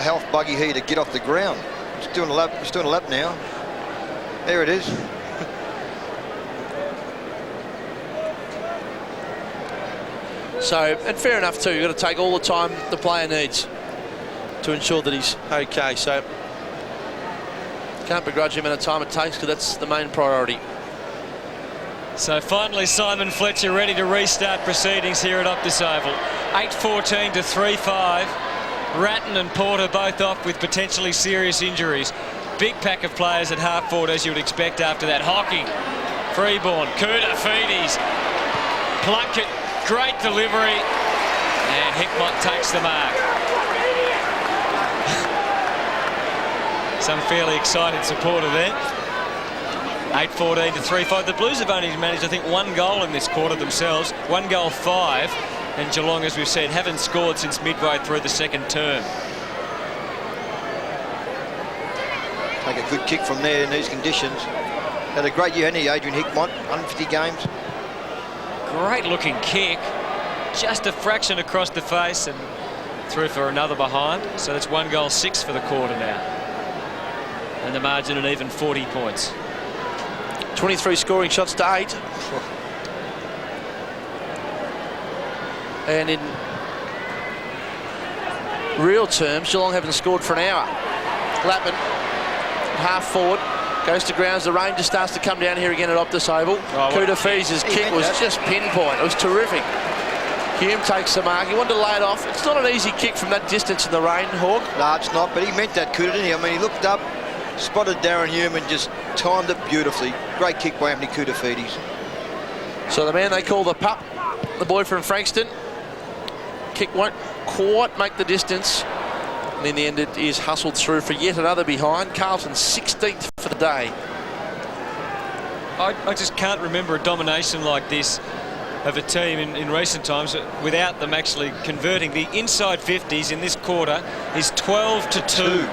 health buggy here to get off the ground. It's doing a lap. It's doing a lap now. There it is. So, and fair enough too. You've got to take all the time the player needs to ensure that he's okay. So, can't begrudge him in the time it takes, because that's the main priority. So finally Simon Fletcher ready to restart proceedings here at Optus Oval. 8:14 to 3-5. Ratton and Porter both off with potentially serious injuries. Big pack of players at half forward, as you would expect after that. Hocking, Freeborn, Kuda, Feedes, Plunkett, great delivery, and Hickmott takes the mark. Some fairly excited supporter there. 8:14 to 3-5. The Blues have only managed, I think, 1 goal in this quarter themselves. 1 goal, 5. And Geelong, as we've said, haven't scored since midway through the second term. Take a good kick from there in these conditions. Had a great year, hadn't he, Adrian Hickmott? 150 games. Great looking kick. Just a fraction across the face and through for another behind. So that's 1 goal 6 for the quarter now. And the margin an even 40 points. 23 scoring shots to 8. And in real terms, Geelong haven't scored for an hour. Lappin, half forward, goes to grounds. The rain just starts to come down here again at Optus Oval. Kudafiz's kick was just pinpoint. It was terrific. Hume takes the mark. He wanted to lay it off. It's not an easy kick from that distance in the rain, Hawk. No, it's not, but he meant that, Kuda, didn't he? I mean, he looked up, spotted Darren Hume and just timed it beautifully. Great kick by Anthony Kudafidis. So the man they call the pup, the boy from Frankston, kick won't quite make the distance. And in the end, it is hustled through for yet another behind. Carlton 16th for the day. I just can't remember a domination like this of a team in recent times without them actually converting. The inside 50s in this quarter is 12-2.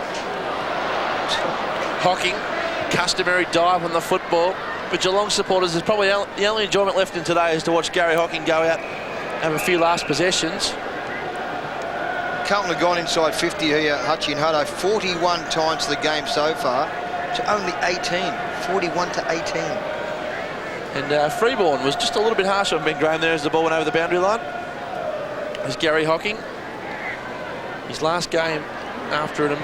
Hocking, customary dive on the football. For Geelong supporters, there's probably the only enjoyment left in today is to watch Gary Hocking go out, have a few last possessions. Carlton have gone inside 50 here, Hutchie and Hutto, 41 times to the game so far, to only 18, 41-18. And Freeborn was just a little bit harsh on Ben Graham there as the ball went over the boundary line. There's Gary Hocking. His last game after a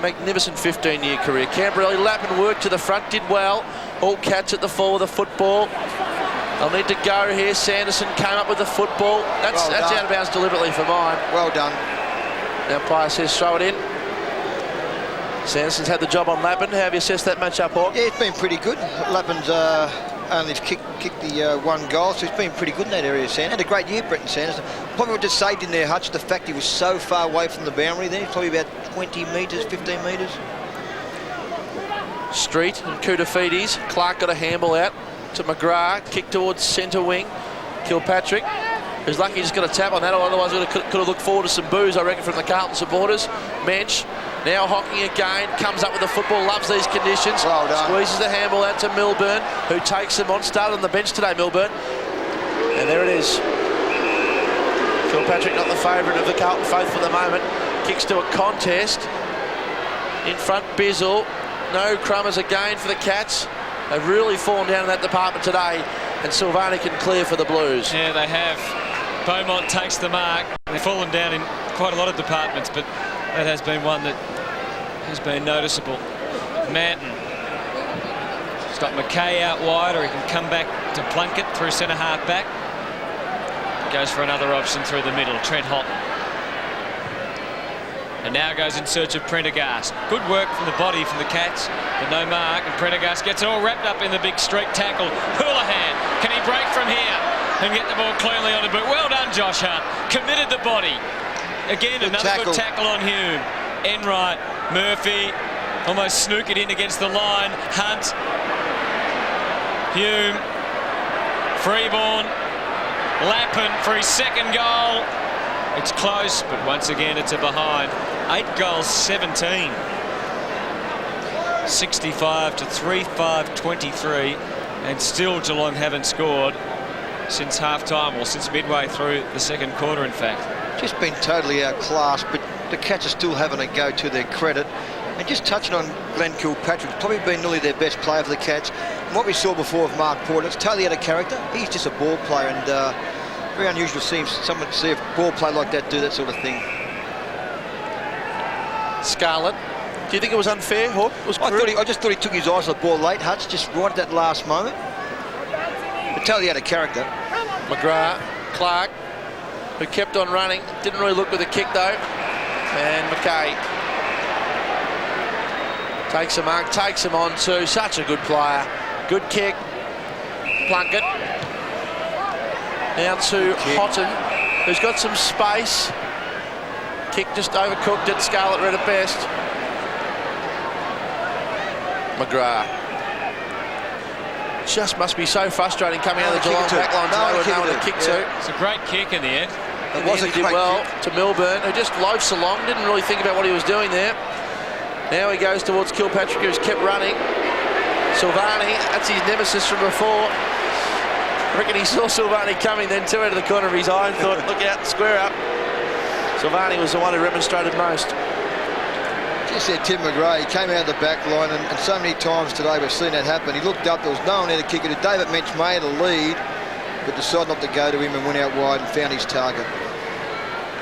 magnificent 15-year career. Camberelli, Lappin worked to the front, did well. All Cats at the fall of the football. They'll need to go here. Sanderson came up with the football. That's out of bounds deliberately for mine. Well done. The umpire says throw it in. Sanderson's had the job on Lappin. How have you assessed that match-up, Hawk? Yeah, it's been pretty good. Lappin's only kicked the 1 goal, so he's been pretty good in that area, Sanderson. Had a great year, Brenton Sanderson. Probably what just saved in there, Hutch, the fact he was so far away from the boundary there. He's probably about 20 metres, 15 metres. Street and Kudafidis. Clark got a handball out to McGrath. Kick towards centre wing. Kilpatrick, who's lucky he just got a tap on that, otherwise could have looked forward to some boos, I reckon, from the Carlton supporters. Mensch, now Hocking again, comes up with the football, loves these conditions. Well done. Squeezes the handball out to Milburn, who takes them on. Started on the bench today, Milburn. And there it is. Kilpatrick not the favourite of the Carlton faithful at the moment. Kicks to a contest. In front, Bizzle. No crummers again for the Cats. They've really fallen down in that department today, and Silvani can clear for the Blues. Yeah, they have. Beaumont takes the mark. They've fallen down in quite a lot of departments, but that has been one that has been noticeable. Manton. He's got McKay out wide, or he can come back to Plunkett through centre half back. Goes for another option through the middle. Trent Houghton. And now goes in search of Prendergast. Good work from the body from the Cats, but no mark, and Prendergast gets it all wrapped up in the big streak tackle. Houlihan, can he break from here and get the ball cleanly on the boot? Well done, Josh Hunt. Committed the body. Again, good another tackle. good tackle on Hume. Enright, Murphy, almost snook it in against the line. Hunt, Hume, Freeborn, Lappin for his second goal. It's close, but once again it's a behind. 8 goals, 17. 65-3, 5-23, and still Geelong haven't scored since half-time, or since midway through the second quarter, in fact. Just been totally outclassed, but the Cats are still having a go to their credit. And just touching on Glenn Kilpatrick, probably been nearly their best player for the Cats. And what we saw before of Mark Porter, it's totally out of character. He's just a ball player, and very unusual to see a ball player like that do that sort of thing. Scarlett, do you think it was unfair, Hawk? I just thought he took his eyes off the ball late, Hutch, just right at that last moment. But totally out of character. McGrath, Clark, who kept on running, didn't really look with the kick though. And McKay takes a mark, takes him on too. Such a good player. Good kick. Plunkett. Down to Houghton, who's got some space. Kick just overcooked it. Scarlett read it best. McGrath. Just must be so frustrating coming out of the Geelong back line to know where to kick to. It's a great kick in the end. It was a He did great well kick. to Milburn, who just loafs along, didn't really think about what he was doing there. Now he goes towards Kilpatrick, who's kept running. Silvani, that's his nemesis from before. I reckon he saw Silvani coming, then two out of the corner of his eye and thought, look out, square up. Silvani was the one who remonstrated most. Just said Tim McGrath, he came out of the back line, and so many times today we've seen that happen. He looked up, there was no one there to kick it. David Mensch made a lead, but decided not to go to him and went out wide and found his target.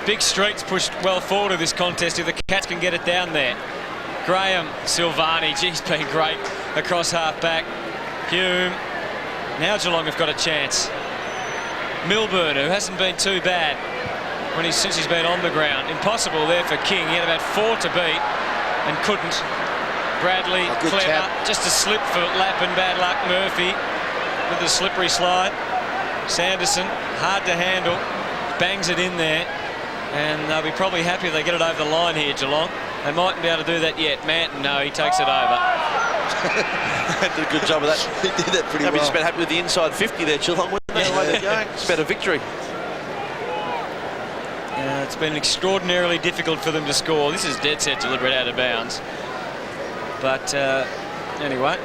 Big Street's pushed well forward of this contest if the Cats can get it down there. Graham, Silvani, geez, been great across half-back. Hume. Now Geelong have got a chance. Milburn, who hasn't been too bad since he's been on the ground. Impossible there for King. He had about 4 to beat and couldn't. Bradley, clever, tap. just a slip for Lappin, bad luck. Murphy with the slippery slide. Sanderson, hard to handle, bangs it in there, and they'll be probably happy if they get it over the line here, Geelong. They mightn't be able to do that yet. Manton, no, he takes it over. Did a good job of that. He did that pretty I'd be well. just about happy with the inside 50 there, Geelong. Wouldn't they? The way they're going. It's about a victory. It's been extraordinarily difficult for them to score. This is dead set deliberate out of bounds. But anyway,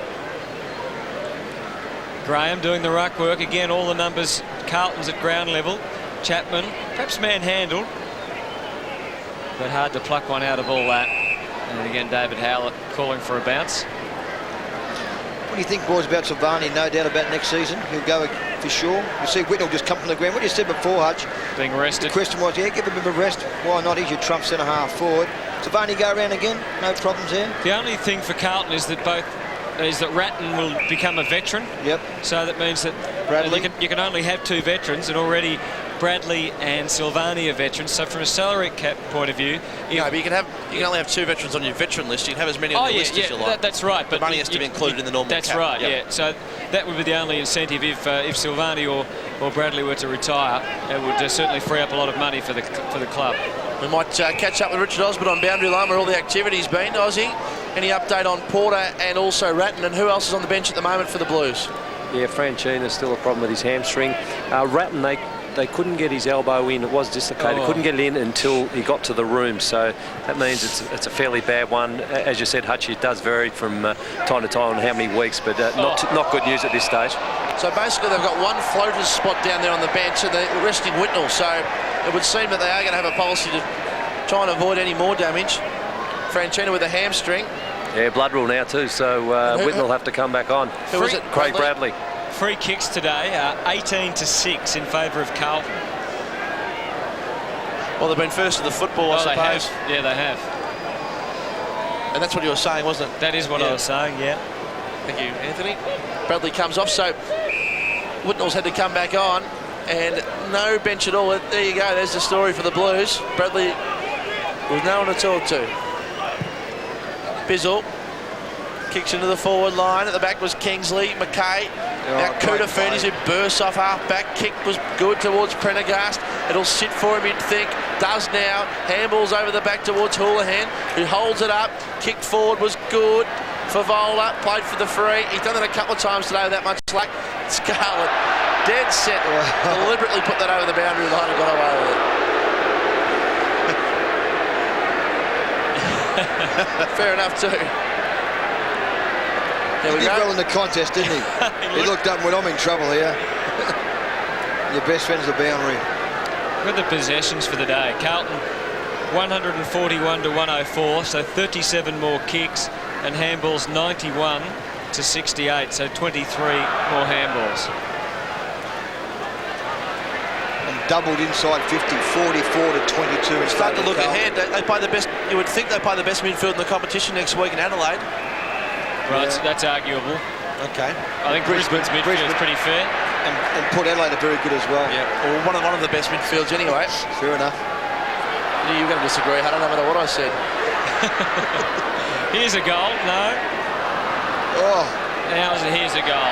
Graham doing the ruck work again. All the numbers, Carlton's at ground level. Chapman, perhaps manhandled, but hard to pluck one out of all that. And again, David Howlett calling for a bounce. What do you think, boys, about Silvani? No doubt about next season. He'll go for sure. You see Whitnell just come from the ground. What you said before, Hutch, Being rested. the question was, yeah, give him a bit of rest. Why not? He's your trump centre-half forward. Silvani go around again? No problems there? The only thing for Carlton is that Ratton will become a veteran. Yep. So that means that Bradley. you can only have 2 veterans, and already Bradley and Silvani are veterans. So from a salary cap point of view, No, but you can only have 2 veterans on your veteran list. You can have as many on your list as you like. that's right. But the money has to be included in the normal That's cap. right. Yep. Yeah. So that would be the only incentive if Silvani or Bradley were to retire. It would certainly free up a lot of money for the club. We might catch up with Richard Osborne on boundary line where all the activity's been. Ozzy, any update on Porter and also Ratton, and who else is on the bench at the moment for the Blues? Yeah, Franchina's still a problem with his hamstring. Ratton, they couldn't get his elbow in. It was dislocated. Couldn't get it in until he got to the room. So that means it's a fairly bad one. As you said, Hutchie, it does vary from time to time on how many weeks, but not good news at this stage. So basically they've got one floater's spot down there on the bench and they're resting Whitnell. So it would seem that they are going to have a policy to try and avoid any more damage. Franchina with a hamstring. Yeah, blood rule now too, so Whitnell will have to come back on. Who was it? Craig Bradley. Free kicks today, 18-6 in favour of Carlton. Well, they've been first in the football, I They suppose. have. Yeah, they have. And that's what you were saying, wasn't it? That is what I was saying, yeah. Thank you, Anthony. Bradley comes off, so Whitnell's had to come back on, and no bench at all. There you go, there's the story for the Blues. Bradley with no one to talk to. Bizzle kicks into the forward line. At the back was Kingsley, McKay. Now Kuta Fernies, who bursts off half-back. Kick was good towards Prendergast. It'll sit for him, you'd think. Does now. Handballs over the back towards Houlihan, who holds it up. Kick forward was good for Vola. Played for the free. He's done that a couple of times today with that much luck. Scarlett, dead set. Deliberately put that over the boundary line and got away with it. Fair enough too. There He we did go. well in the contest, didn't he? He looked up and went, I'm in trouble here. Your best friend's the boundary. With the possessions for the day, Carlton 141 to 104, so 37 more kicks, and handballs 91 to 68, so 23 more handballs. And doubled inside 50, 44 to 22. It's starting to look ahead. They play the best. You would think they play the best midfield in the competition next week in Adelaide. Right, that's arguable. Okay. I think Brisbane's midfield is pretty fair. And Port Adelaide are very good as well. Yeah. Well, one of the best midfields anyway. Fair enough. You're going to disagree, Hutton, no matter what I said. Here's a goal. No. Oh, Here's a goal.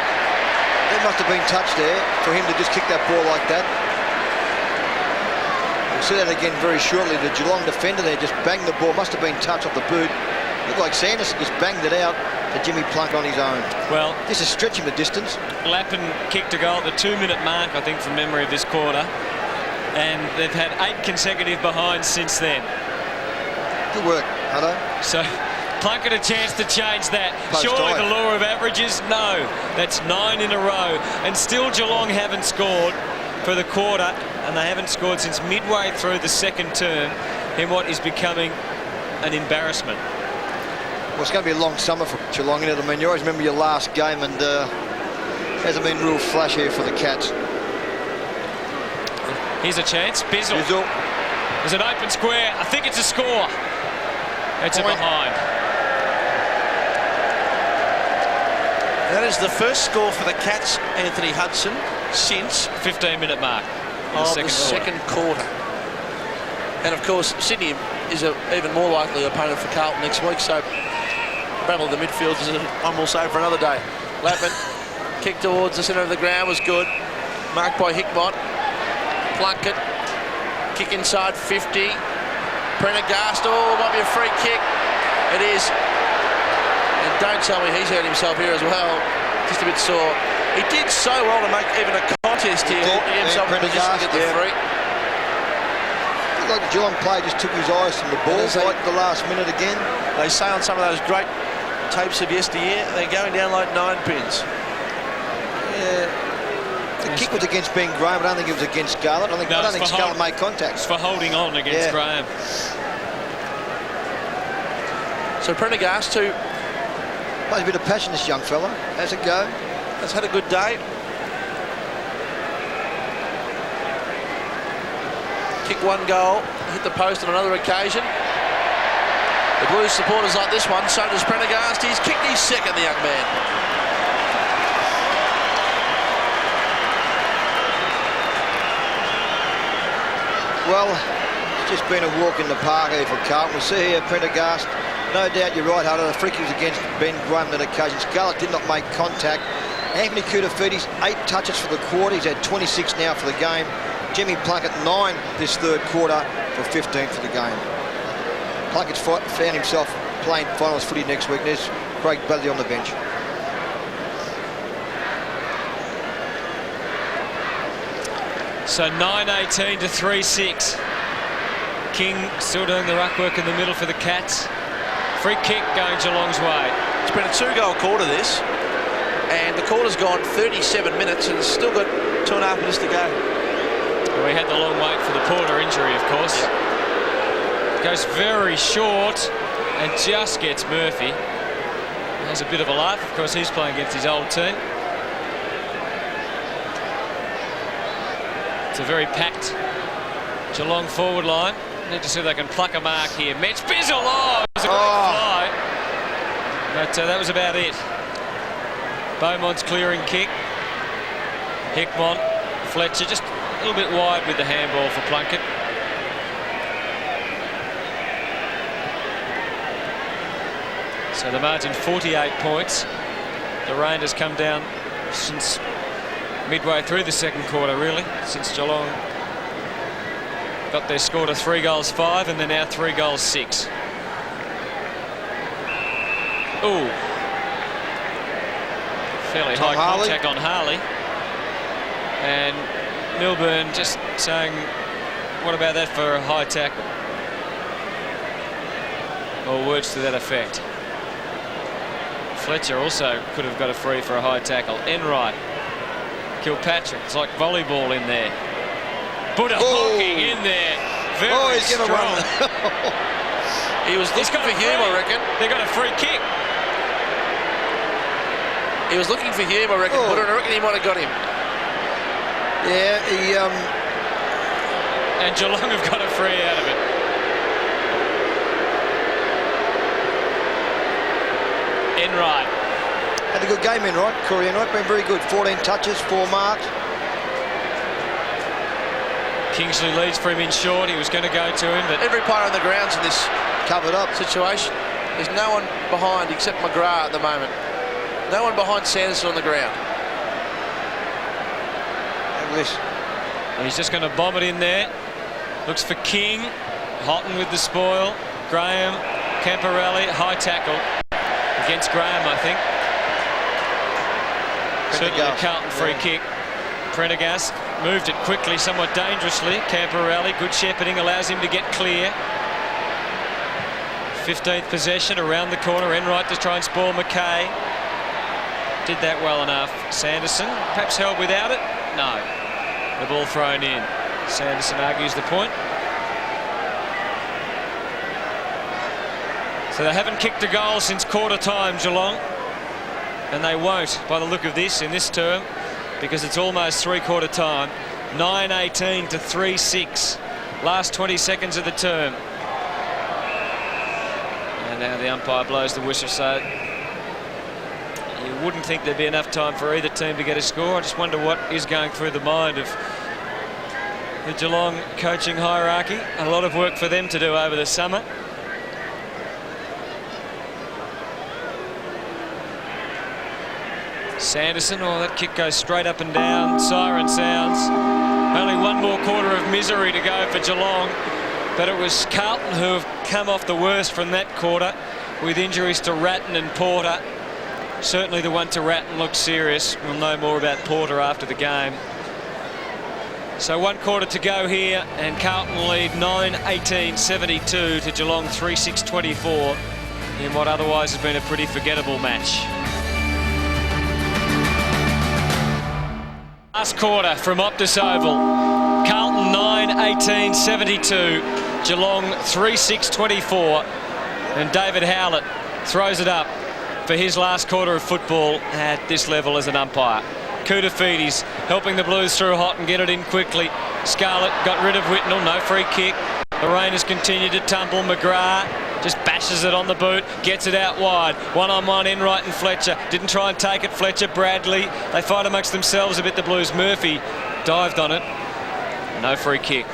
there must have been touch there for him to just kick that ball like that. We'll see that again very shortly. The Geelong defender there just banged the ball. Must have been touch off the boot. Looked like Sanderson just banged it out to Jimmy Plunk on his own. Well, This is stretching the distance. Lappin kicked a goal at the 2-minute mark, I think, from memory of this quarter. and they've had 8 consecutive behinds since then. Good work, Hutto. So Plunkett a chance to change that. Post Surely time. the law of averages? No. That's 9 in a row. And still Geelong haven't scored for the quarter, and they haven't scored since midway through the second term in what is becoming an embarrassment. Well, it's going to be a long summer for Geelong, isn't it? I mean, you always remember your last game, and hasn't been real flash here for the Cats. Here's a chance. Bizzle. There's an open square. I think it's a score. It's a behind. That is the first score for the Cats, Anthony Hudson, since 15-minute mark of the second quarter. And of course, Sydney is an even more likely opponent for Carlton next week, so battle of the midfield is one we'll save for another day. Lapin, kick towards the centre of the ground was good. Marked by Hickmott. Plunkett, kick inside 50. Prendergast, might be a free kick. It is. And don't tell me he's hurt himself here as well. Just a bit sore. He did so well to make even a contest here. To get himself in position to get the free. Looked like the Geelong player just took his eyes from the ball like the last minute again. They say on some of those great tapes of yesteryear, they're going down like 9 pins. Yeah. The kick was against Ben Graham. I don't think it was against Scarlett. I don't think Scarlett made contact. It's for holding on against Graham. So Prendergast too. Plays a bit of passion, this young fella. How's it go? Has had a good day. Kick one goal, hit the post on another occasion. The Blues supporters like this one, so does Prendergast. He's kicked his second, the young man. Well, it's just been a walk in the park here for Carlton. We see here Prendergast. No doubt you're right, Hunter. The free kick was against Ben Graham on that occasion. Scarlett did not make contact. Anthony Koutafidis, 8 touches for the quarter. He's had 26 now for the game. Jimmy Plunkett, 9 this third quarter for 15 for the game. Plunkett's found himself playing finals footy next week. There's Craig Bradley on the bench. So 9-18 to 3-6. King still doing the ruck work in the middle for the Cats. Free kick going Geelong's way. It's been a 2-goal quarter, this. And the quarter's gone 37 minutes and it's still got 2.5 minutes to go. Well, we had the long wait for the Porter injury, of course. Yep. Goes very short and just gets Murphy. Has a bit of a laugh. Of course, he's playing against his old team. It's a very packed Geelong forward line. Need to see if they can pluck a mark here. Mitch Bizzle, it was a great fly. But that was about it. Beaumont's clearing kick. Hickmott, Fletcher, just a little bit wide with the handball for Plunkett. So the margin 48 points. The rain has come down since midway through the second quarter, really, since Geelong got their score to 3-5 and they're now 3-6. Ooh. Fairly high contact on Harley. And Milburn just saying, what about that for a high tackle? Or words to that effect. Fletcher also could have got a free for a high tackle. Enright. Kilpatrick. It's like volleyball in there. Buddha Hockey in there. Very he's going to strong. run. He was looking for Hume, I reckon. They got a free kick. He was looking for Hume, I reckon. Buddha, I reckon he might have got him. Yeah, he... And Geelong have got a free out of it. Enright. Had a good game, Enright. Corey Enright been very good. 14 touches, 4 marks. Kingsley leads for him in short. He was going to go to him, but Every player on the ground's in this covered up situation. There's no one behind except McGrath at the moment. No one behind Sanderson on the ground. Look at this. and he's just going to bomb it in there. Looks for King. Houghton with the spoil. Graham, Camporelli, high tackle against Graham, I think. Certainly a Carlton free kick. Prendergast moved it quickly, somewhat dangerously. Camporelli, good shepherding, allows him to get clear. 15th possession, around the corner, Enright to try and spoil McKay. Did that well enough. Sanderson, perhaps held without it? No. The ball thrown in. Sanderson argues the point. So they haven't kicked a goal since quarter time, Geelong. And they won't, by the look of this, in this term, because it's almost three-quarter time. 9-18 to 3-6. Last 20 seconds of the term. And now the umpire blows the whistle, so you wouldn't think there'd be enough time for either team to get a score. I just wonder what is going through the mind of the Geelong coaching hierarchy. A lot of work for them to do over the summer. Sanderson, oh, that kick goes straight up and down. Siren sounds. Only one more quarter of misery to go for Geelong, but it was Carlton who have come off the worst from that quarter with injuries to Ratton and Porter. Certainly the one to Ratton looked serious. We'll know more about Porter after the game. So one quarter to go here, and Carlton lead 9-18-72 to Geelong 3-6-24 in what otherwise has been a pretty forgettable match. Last quarter from Optus Oval. Carlton 9-18-72. Geelong 3-6-24. And David Howlett throws it up for his last quarter of football at this level as an umpire. Koutafidis helping the Blues through hot and get it in quickly. Scarlett got rid of Whitnell, no free kick. The rain has continued to tumble. McGrath just bashes it on the boot, gets it out wide. One-on-one, Enright and Fletcher. Didn't try and take it, Fletcher, Bradley. They fight amongst themselves a bit, the Blues. Murphy dived on it. No free kick.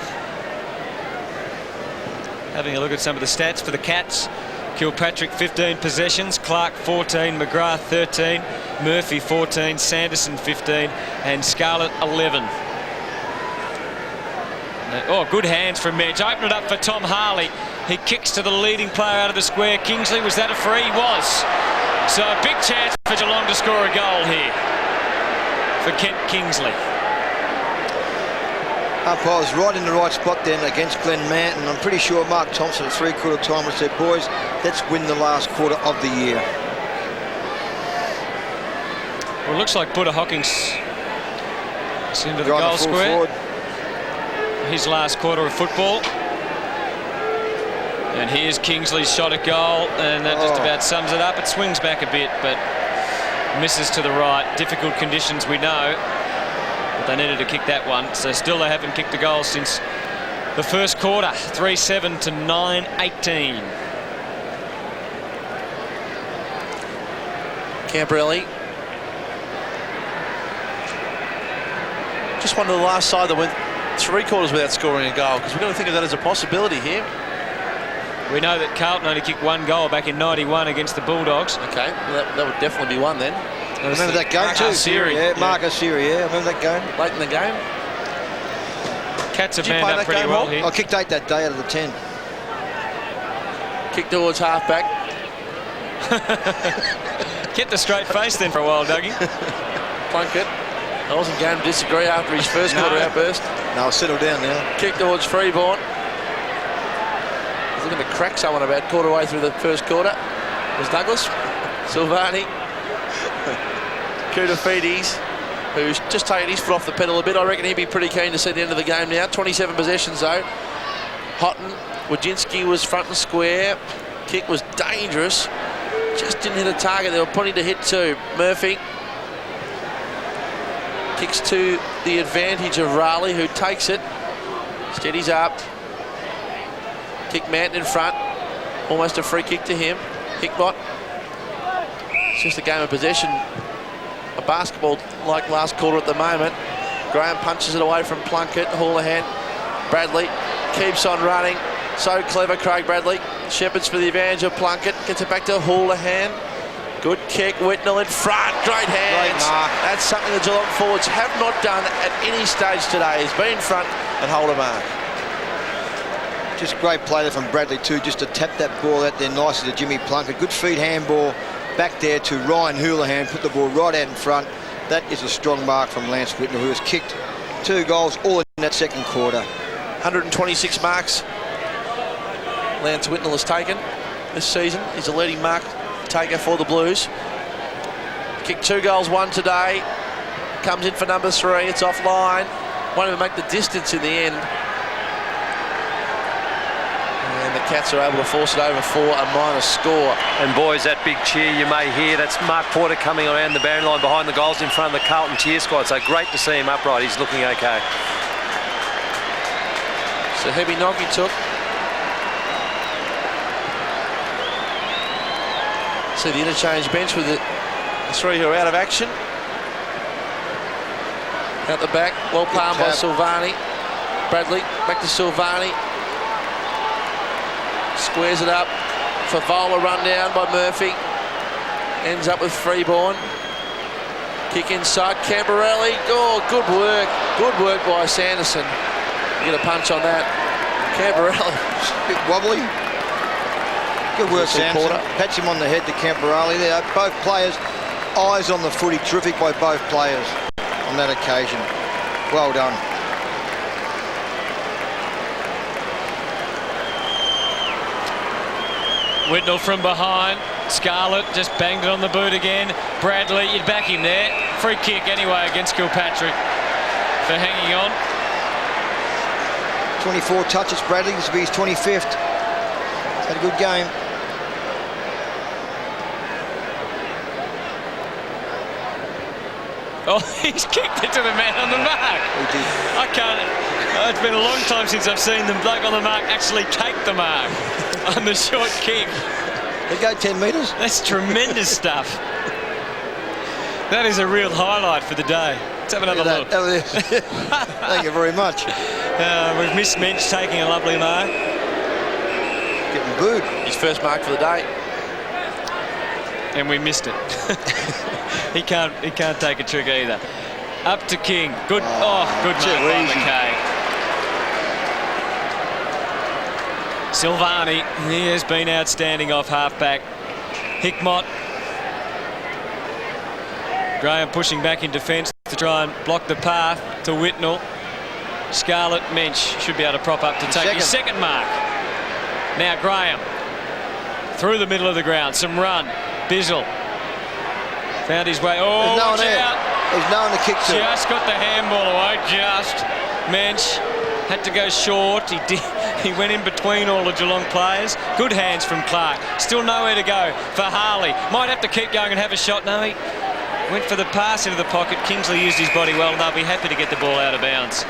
Having a look at some of the stats for the Cats. Kilpatrick 15 possessions, Clark 14, McGrath 13, Murphy 14, Sanderson 15 and Scarlett 11. Oh, good hands from Medge. Open it up for Tom Harley. He kicks to the leading player out of the square. Kingsley, was that a free? Was. So a big chance for Geelong to score a goal here for Kent Kingsley. Umpire was right in the right spot then against Glenn Manton. I'm pretty sure Mark Thompson at three-quarter time would have said, boys, let's win the last quarter of the year. Well, it looks like Buddha Hockings is into the goal square. Forward. His last quarter of football. And here's Kingsley's shot at goal, and that just about sums it up. It swings back a bit, but misses to the right. Difficult conditions, we know. But they needed to kick that one. So still they haven't kicked a goal since the first quarter. 3-7 to 9-18. Camporelli. Just one to the last side that went three quarters without scoring a goal, because we're going to think of that as a possibility here. We know that Carlton only kicked one goal back in 91 against the Bulldogs. Okay, well, that would definitely be one then. I remember that game too. Marcus Siri, I remember that game. Late in the game. Cats have manned up pretty well here. I kicked 8 that day out of the 10. Kick towards halfback. Kept a straight face then for a while, Dougie. Plunkett. I wasn't going to disagree after his first quarter outburst. No, settle down now. Kick towards Freeborn. He's looking to crack someone about quarter way through the first quarter. It was Douglas. Silvani. Koutafidis, who's just taken his foot off the pedal a bit. I reckon he'd be pretty keen to see the end of the game now. 27 possessions though. Houghton. Wojcinski was front and square. Kick was dangerous. Just didn't hit a target. There were plenty to hit too. Murphy. Kicks to the advantage of Raleigh, who takes it. Steadies up. Kick Manton in front. Almost a free kick to him. Hickbot. It's just a game of possession. A basketball like last quarter at the moment. Graham punches it away from Plunkett. Houlihan. Bradley keeps on running. So clever, Craig Bradley. Shepherds for the advantage of Plunkett. Gets it back to Houlihan. Good kick, Whitnell in front, great hands. That's something the Geelong forwards have not done at any stage today, is be in front and hold a mark. Just great play there from Bradley too, just to tap that ball out there nicely to Jimmy Plunkett. Good feed handball back there to Ryan Houlihan, put the ball right out in front. That is a strong mark from Lance Whitnell, who has kicked 2 goals, all in that second quarter. 126 marks Lance Whitnell has taken this season. He's a leading mark taker for the Blues. Kicked 2 goals, 1 today. Comes in for number 3. It's offline. Won't even make the distance in the end. And the Cats are able to force it over for a minus score. And boys, that big cheer you may hear, that's Mark Porter coming around the boundary line behind the goals in front of the Carlton cheer squad. So great to see him upright. He's looking okay. So heavy knock he took. See the interchange bench with the 3 who are out of action. Out the back, well palmed by Silvani. Bradley, back to Silvani. Squares it up. Favola run down by Murphy. Ends up with Freeborn. Kick inside, Camberelli. Oh, good work. Good work by Sanderson. Get a punch on that. Camberelli. A bit wobbly. Good work, Sanderson. Pats him on the head to Camberelli there. Both players, eyes on the footy. Terrific by both players on that occasion. Well done. Whitnell from behind. Scarlett just banged it on the boot again. Bradley, you'd back him there. Free kick anyway against Kilpatrick for hanging on. 24 touches, Bradley. This will be his 25th. Had a good game. Oh, he's kicked it to the man on the mark. He did. I can't. It's been a long time since I've seen the bloke on the mark actually take the mark on the short kick. They go 10 metres. That's tremendous stuff. That is a real highlight for the day. Let's have another look. Thank you very much. We've missed Mensch taking a lovely mark. Getting booed. His first mark for the day. And we missed it. He can't take a trick either. Up to King. Good. Good mark by McKay. Silvani, he has been outstanding off halfback. Hickmott. Graham pushing back in defence to try and block the path to Whitnell. Scarlett, Mensch should be able to prop up to take his second mark. Now Graham through the middle of the ground. Some run. Bizzle found his way. Oh, there's no one watch there. out. There's no one to kick to. Just got the handball away. Just. Mensch had to go short. He did. He went in between all the Geelong players. Good hands from Clark. Still nowhere to go for Harley. Might have to keep going and have a shot. No, he went for the pass into the pocket. Kingsley used his body well, and they'll be happy to get the ball out of bounds.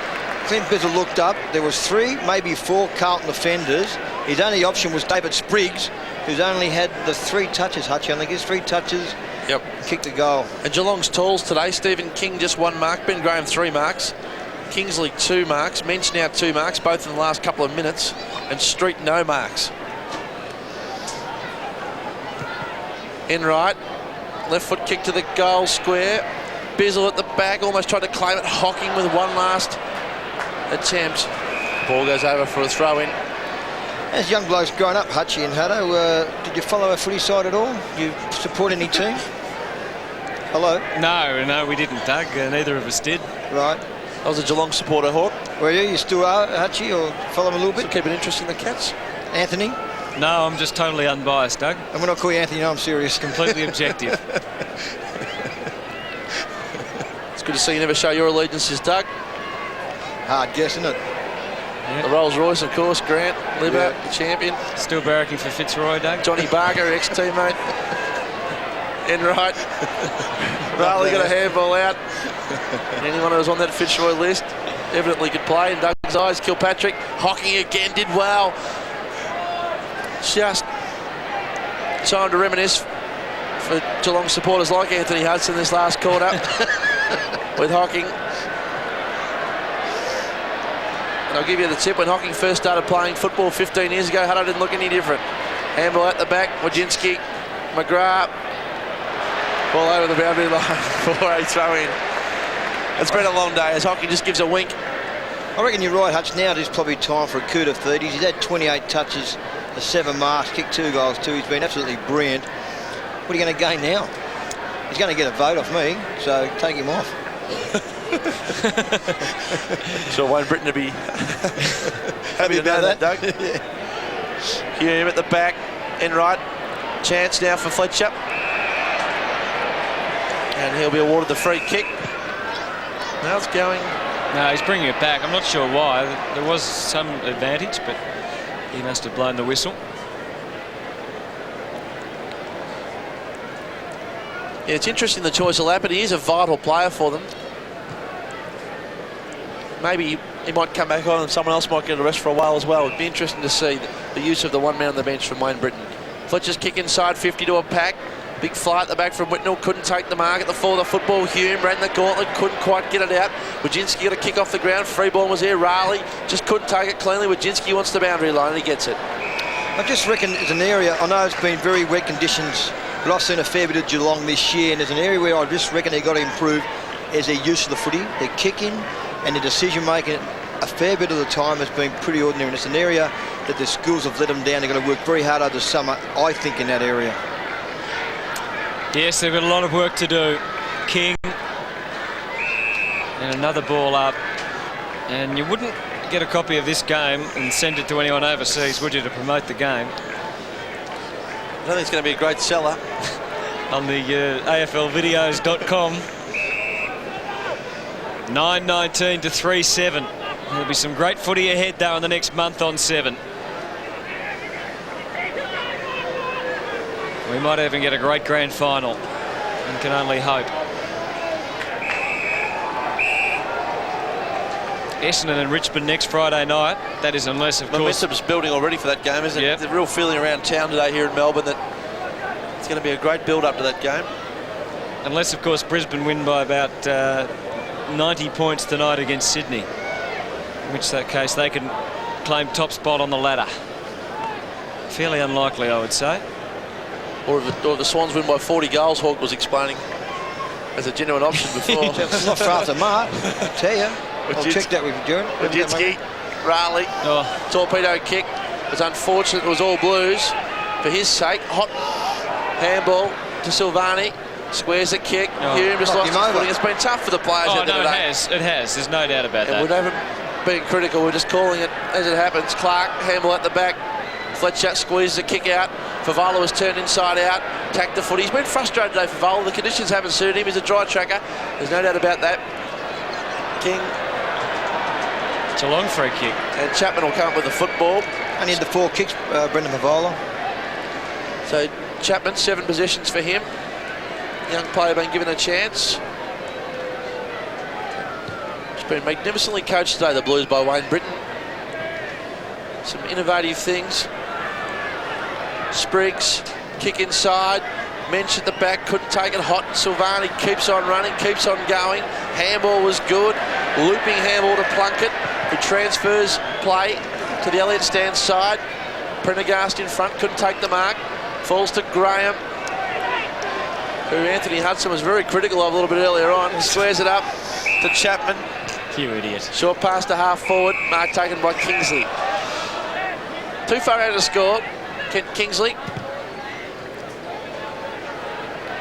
Clint Bizzle looked up. There was 3, maybe 4 Carlton defenders. His only option was David Spriggs, who's only had the 3 touches. Hutchie only gets 3 touches. Yep. Kicked the goal. And Geelong's tools today. Stephen King just 1 mark. Ben Graham 3 marks. Kingsley 2 marks. Mensch now 2 marks, both in the last couple of minutes. And Street no marks. Enright. Left foot kick to the goal square. Bizzle at the back, almost tried to claim it. Hocking with one last attempt. Ball goes over for a throw in. As young blokes growing up, Hutchie and Hutto, did you follow a footy side at all? You support any team? Hello? No, we didn't, Doug. Neither of us did. Right. I was a Geelong supporter, Hawk. Were you? You still are, Hutchie, or follow him a little bit? Still keep an interest in the Cats. Anthony? No, I'm just totally unbiased, Doug. And when I call you Anthony, no, I'm serious. Completely objective. It's good to see you never show your allegiances, Doug. Hard guess, isn't it? Yep. The Rolls Royce, of course. Grant, Libber, the champion. Still barracking for Fitzroy, Doug. Johnny Barker, ex-teammate. Enright. Raleigh got a handball out. Anyone who was on that Fitzroy list evidently could play in Doug's eyes. Kilpatrick, Hocking again, did well. Just time to reminisce for Geelong supporters like Anthony Hudson this last quarter with Hocking. And I'll give you the tip, when Hocking first started playing football 15 years ago, Hutto didn't look any different. Handball at the back, Wojcinski, McGrath, ball over the boundary line for a throw in. It's been a long day as Hocking just gives a wink. I reckon you're right, Hutch. Now it is probably time for a coup de 30s. He's had 28 touches, 7 marks, kicked 2 goals too. He's been absolutely brilliant. What are you going to gain now? He's going to get a vote off me, so take him off. Sure, Wayne Britton to be happy about that, Doug. Hume at the back, Enright. Chance now for Fletcher. And he'll be awarded the free kick. Now it's going. No, he's bringing it back. I'm not sure why. There was some advantage, but he must have blown the whistle. Yeah, it's interesting the choice of Lappin. He is a vital player for them. Maybe he might come back on and someone else might get a rest for a while as well. It'd be interesting to see the use of the one man on the bench from Wayne Britton. Fletcher's kick inside, 50 to a pack. Big fly at the back from Whitnell, couldn't take the mark at the fall of the football. Hume ran the gauntlet, couldn't quite get it out. Wojcinski got a kick off the ground, free ball was there. Raleigh just couldn't take it cleanly. Wojcinski wants the boundary line and he gets it. I just reckon it's an area, I know it's been very wet conditions, but I've seen a fair bit of Geelong this year, and there's an area where I just reckon they've got to improve is their use of the footy, their kicking and their decision making. A fair bit of the time has been pretty ordinary, and it's an area that the schools have let them down. They're going to work very hard over the summer, I think, in that area. Yes, they've got a lot of work to do. King. And another ball up. And you wouldn't get a copy of this game and send it to anyone overseas, would you, to promote the game? I don't think it's going to be a great seller. On the AFLvideos.com. 9:19 to 3-7. There'll be some great footy ahead, though, in the next month on 7. We might even get a great grand final, and can only hope. Essendon and Richmond next Friday night. That is, unless, of course... Momentum's building already for that game, isn't it? Yep. The real feeling around town today here in Melbourne that it's going to be a great build-up to that game. Unless, of course, Brisbane win by about 90 points tonight against Sydney. In which that case they can claim top spot on the ladder. Fairly unlikely, I would say. Or if the Swans win by 40 goals, Hawke was explaining as a genuine option before. It's not far after Mark, I tell you. I'll check that with you, Jaron. Wojcinski, Raleigh, torpedo kick. It was unfortunate, it was all Blues. For his sake, hot handball to Silvani. Squares the kick. Hume just lost his footing. It's been tough for the players out there today. It has. There's no doubt about that. We haven't been critical. We're just calling it as it happens. Clark, handball at the back. Fletcher squeezes the kick out. Favola was turned inside out. Tacked the foot. He's been frustrated today, Favola. The conditions haven't suited him. He's a dry tracker. There's no doubt about that. King. It's a long free kick. And Chapman will come up with the football. Only had the 4 kicks, Brendan Favola. So Chapman, 7 possessions for him. Young player being given a chance. It's been magnificently coached today, the Blues, by Wayne Britton. Some innovative things. Spriggs, kick inside. Mensch at the back, couldn't take it. Hot. Silvani keeps on running, keeps on going. Handball was good. Looping handball to Plunkett, who transfers play to the Elliott stand side. Prendergast in front, couldn't take the mark. Falls to Graham, who Anthony Hudson was very critical of a little bit earlier on. He squares it up to Chapman. You idiot. Short pass to half forward. Mark taken by Kingsley. Too far out to score. Kingsley.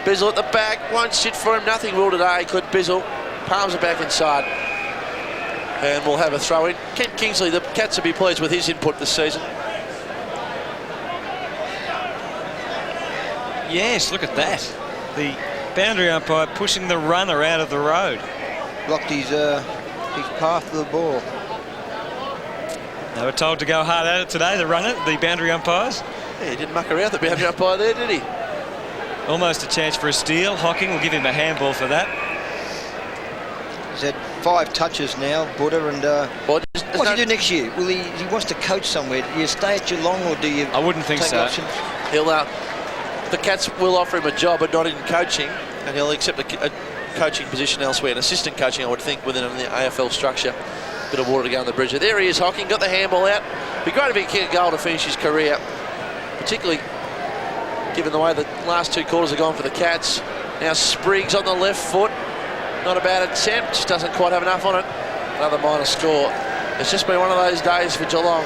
Bizzle at the back. Won't sit for him. Nothing will today. Could Bizzle. Palms are back inside. And we'll have a throw in. Kent Kingsley, the Cats will be pleased with his input this season. Yes, look at that. The boundary umpire pushing the runner out of the road. Blocked his path to the ball. They were told to go hard at it today, the runner, the boundary umpires. Yeah, he didn't muck around the boundary umpire there, did he? Almost a chance for a steal. Hocking will give him a handball for that. He's had 5 touches now, Buddha, and what does he do next year? Will he wants to coach somewhere. Do you stay at Geelong or do you I wouldn't think take so. options? He'll the Cats will offer him a job, but not in coaching, and he'll accept a coaching position elsewhere, an assistant coaching, I would think, within the AFL structure. Bit of water to go on the bridge. There he is, Hocking, got the handball out. Be great if he kick a goal to finish his career, particularly given the way the last 2 quarters have gone for the Cats. Now Spriggs on the left foot. Not a bad attempt, just doesn't quite have enough on it. Another minor score. It's just been one of those days for Geelong.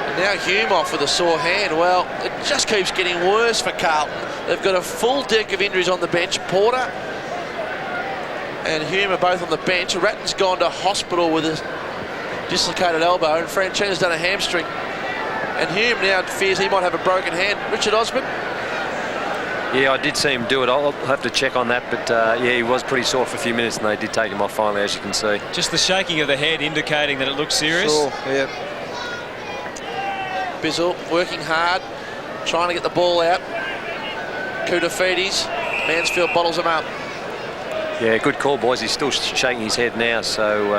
And now Hume off with a sore hand. Well, it just keeps getting worse for Carlton. They've got a full deck of injuries on the bench. Porter, and Hume are both on the bench. Ratton's gone to hospital with a dislocated elbow, and Franchina's done a hamstring. And Hume now fears he might have a broken hand. Richard Osborne? Yeah, I did see him do it. I'll have to check on that, but yeah, he was pretty sore for a few minutes, and they did take him off finally, as you can see. Just the shaking of the head indicating that it looks serious. Sure, yeah. Bizzle working hard, trying to get the ball out. Koutafidis, Mansfield bottles him up. Yeah, good call, boys. He's still shaking his head now, so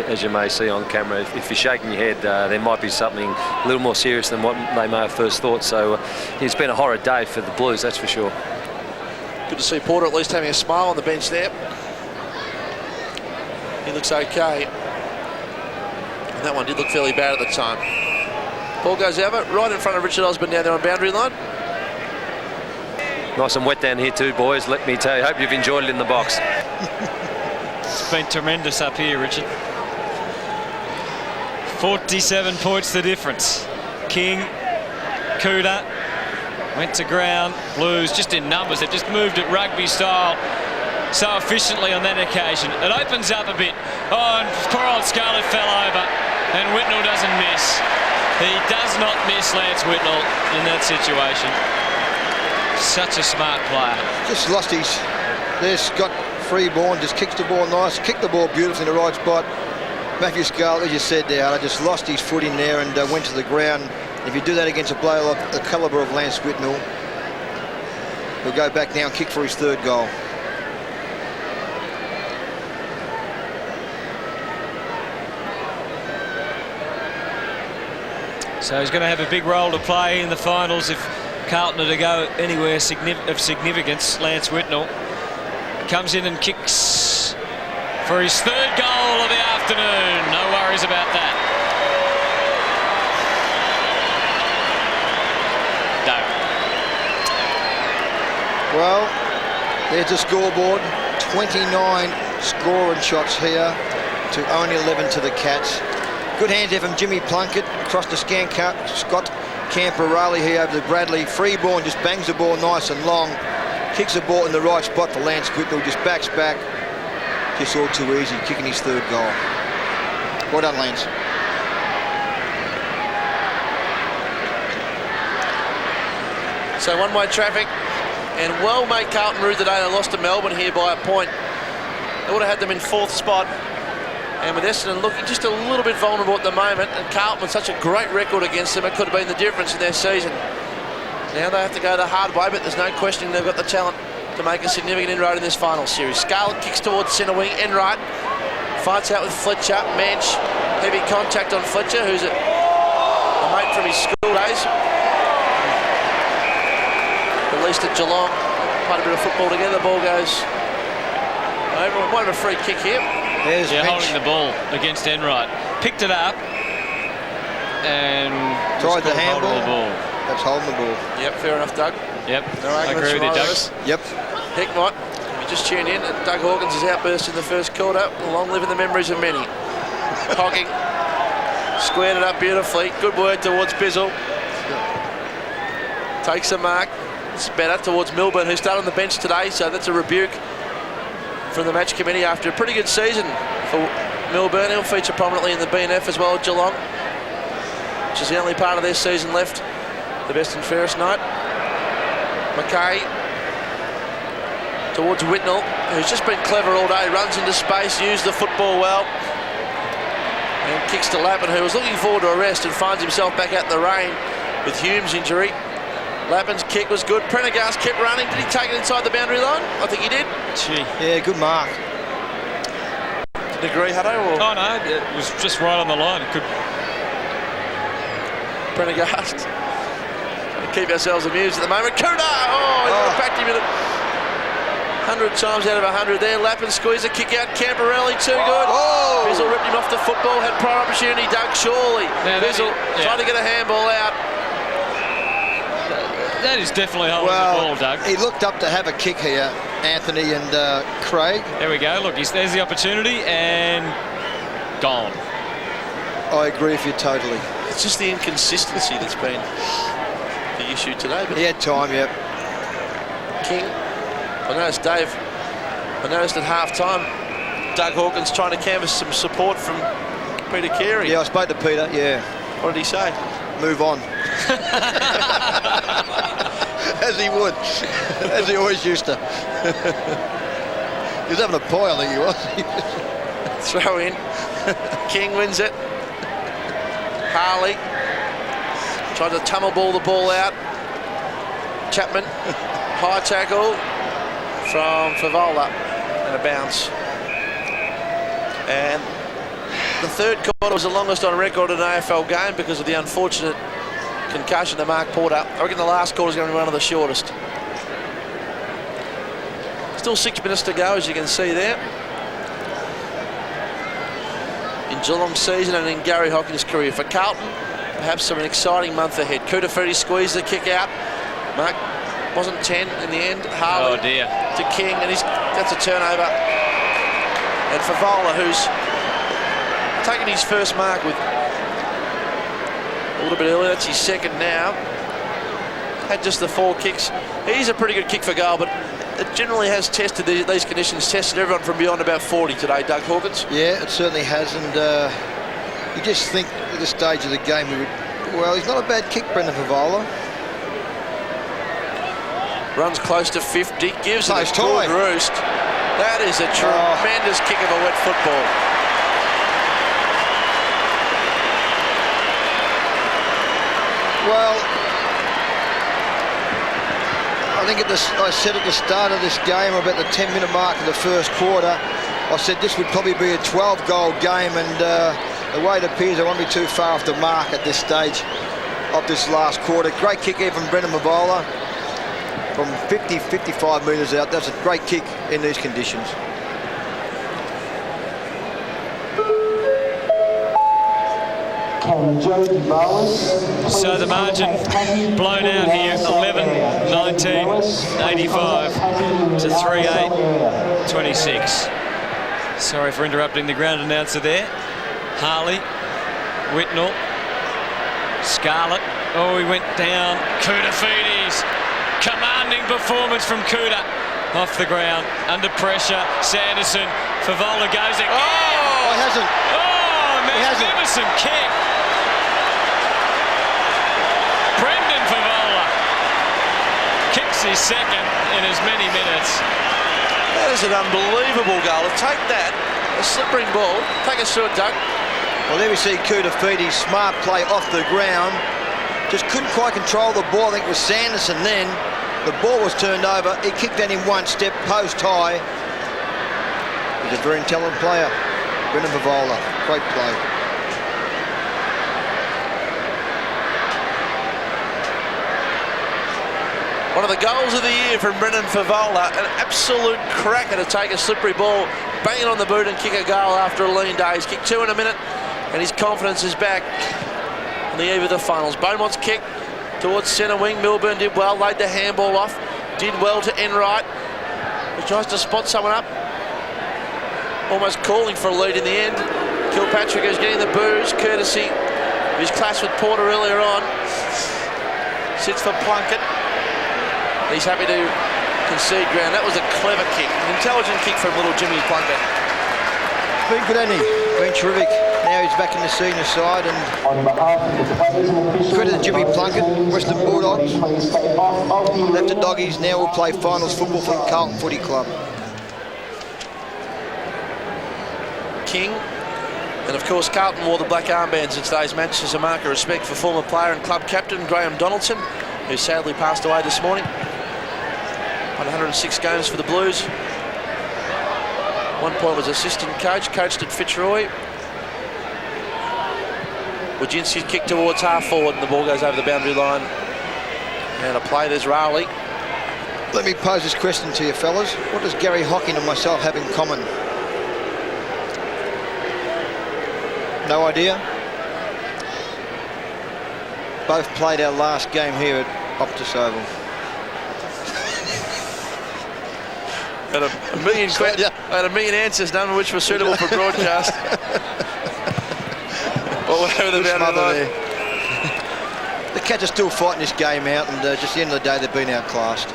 as you may see on camera, if you're shaking your head, there might be something a little more serious than what they may have first thought. So it's been a horrid day for the Blues, that's for sure. Good to see Porter at least having a smile on the bench there. He looks okay. And that one did look fairly bad at the time. Ball goes over, right in front of Richard Osborne down there on boundary line. Nice and wet down here too, boys. Let me tell you, hope you've enjoyed it in the box. It's been tremendous up here, Richard. 47 points the difference. King, Cooter, went to ground. Blues just in numbers. They've just moved it rugby style so efficiently on that occasion. It opens up a bit. Oh, and poor old Scarlett fell over, and Whitnell doesn't miss. He does not miss, Lance Whitnell, in that situation. Such a smart player. Just lost his... There's Scott Freeborn, just kicks the ball nice, kicked the ball beautifully in the right spot. Matthew Scarlett, as you said there, just lost his foot in there and went to the ground. If you do that against a player like the calibre of Lance Whitnell, he'll go back now and kick for his third goal. So he's going to have a big role to play in the finals if Carlton are to go anywhere of significance. Lance Whitnell comes in and kicks for his third goal of the afternoon. No worries about that. No. Well, there's a scoreboard. 29 scoring shots here to only 11 to the Cats. Good hands there from Jimmy Plunkett across the Scott Camperale here over to Bradley. Freeborn just bangs the ball nice and long. Kicks the ball in the right spot for Lance Whitnell. Just backs back. Just all too easy, kicking his third goal. Well done, Lance. So one-way traffic, and well made Carlton rue today. They lost to Melbourne here by a point. They would have had them in fourth spot. And with Essendon looking just a little bit vulnerable at the moment, and Carlton with such a great record against them, it could have been the difference in their season. Now they have to go the hard way, but there's no questioning they've got the talent to make a significant inroad in this final series. Scarlett kicks towards centre wing, Enright fights out with Fletcher. Manch, heavy contact on Fletcher, who's a mate from his school days. Released at Geelong, played a bit of football together. Ball goes over. We might have a free kick here. There's yeah, Finch. holding the ball against Enright. Picked it up and tried the handball. The ball. That's holding the ball. Yep, fair enough, Doug. Yep, No I arguments agree with from you, either Doug. of us. Yep. Heckmott, if you just tuned in, Doug Hawkins' outburst in the first quarter. Long live the memories of many. Hogging, squared it up beautifully. Good word towards Bizzle. Takes a mark. It's better towards Milburn, who started on the bench today, so that's a rebuke from the match committee after a pretty good season for Milburn. He'll feature prominently in the BNF as well as Geelong, which is the only part of their season left. The best and fairest night. McKay towards Whitnell, who's just been clever all day, runs into space, used the football well, and kicks to Lappin, who was looking forward to a rest and finds himself back out in the rain with Hume's injury. Lappin's kick was good. Prendergast kept running. Did he take it inside the boundary line? I think he did. Gee. Yeah, good mark. Did you agree, Hutto? Or? Oh no, it was just right on the line. It could. Prendergast. Trying to keep ourselves amused at the moment. Cooter! Oh, he would have backed him in 100 times out of 100 there. Lappin squeezed a kick out. Camperale too good. Oh! Bizzle ripped him off the football. Had prior opportunity. Doug Shawley. Bizzle trying to get a handball out. That is definitely holding the ball, Doug. He looked up to have a kick here, Anthony and Craig. There we go. Look, there's the opportunity and gone. I agree with you totally. It's just the inconsistency that's been the issue today. But He had time, yep. King, I noticed Dave I noticed at half-time, Doug Hawkins trying to canvass some support from Peter Carey. Yeah, I spoke to Peter, yeah. What did he say? Move on. As he would. As he always used to. He was having a pie, I think he was. Throw in. King wins it. Harley tried to tumble ball the ball out. Chapman, high tackle from Favola and a bounce. And the third quarter was the longest on record in an AFL game because of the unfortunate concussion to Mark Porter. I reckon the last quarter is going to be one of the shortest. Still 6 minutes to go, as you can see there. In Geelong's season and in Gary Hocken's career. For Carlton, perhaps an exciting month ahead. Kutafiti squeezed the kick out. Mark wasn't 10 in the end. Harley to King, and that's a turnover. And Favola, who's taken his first mark with a little bit earlier. That's his second now. Had just the 4 kicks. He's a pretty good kick for goal, but it generally has tested these conditions, tested everyone from beyond about 40 today, Doug Hawkins. Yeah, it certainly has, and you just think at this stage of the game, well, he's not a bad kick, Brendan Favola. Runs close to 50, gives it a tie. good roost. That is a tremendous kick of a wet football. Well, I think I said at the start of this game, about the 10-minute mark of the first quarter, I said this would probably be a 12-goal game, and the way it appears, I won't be too far off the mark at this stage of this last quarter. Great kick here from Brendan Favola from 55 metres out. That's a great kick in these conditions. So the margin blown out here, 11-19, 85 to 38, 26. Sorry for interrupting the ground announcer there. Harley, Whitnell, Scarlett. Oh, he went down. Kutafiti's commanding performance from Kuta. Off the ground, under pressure. Sanderson, Favola goes again. Oh, he hasn't. Oh, magnificent kick. Brendan Favola kicks his second in as many minutes. That is an unbelievable goal. To take that, a slippering ball, take us through it, Doug. Well, there we see Kutafiti's smart play off the ground. Just couldn't quite control the ball. I think it was Sanderson then. The ball was turned over. He kicked that in one step, post high. He's a very intelligent player. Brendan Favola, great play. One of the goals of the year from Brendan Favola, an absolute cracker to take a slippery ball, bang it on the boot and kick a goal after a lean day. He's kicked 2 in a minute and his confidence is back on the eve of the finals. Beaumont's kick towards centre wing. Milburn did well, laid the handball off, did well to Enright, who tries to spot someone up, almost calling for a lead in the end. Kilpatrick is getting the boos, courtesy of his clash with Porter earlier on. Sits for Plunkett. He's happy to concede ground. That was a clever kick, an intelligent kick from little Jimmy Plunkett. Been good, hasn't he? Been terrific. Now he's back in the senior side, and credit to Jimmy Plunkett, Western Bulldogs. Left the Doggies, now will play finals football for the Carlton Footy Club. King, and of course Carlton wore the black armbands in today's match as a mark of respect for former player and club captain Graham Donaldson, who sadly passed away this morning. 106 games for the Blues. 1 point was assistant coach, coached at Fitzroy. Wojcinski's kick towards half forward and the ball goes over the boundary line. And a play, there's Rowley. Let me pose this question to you fellas. What does Gary Hocking and myself have in common? No idea? Both played our last game here at Optus Oval. Had a million answers, none of which were suitable for broadcast. But whatever the boundary line. The Cats are still fighting this game out, and just at the end of the day, they've been outclassed.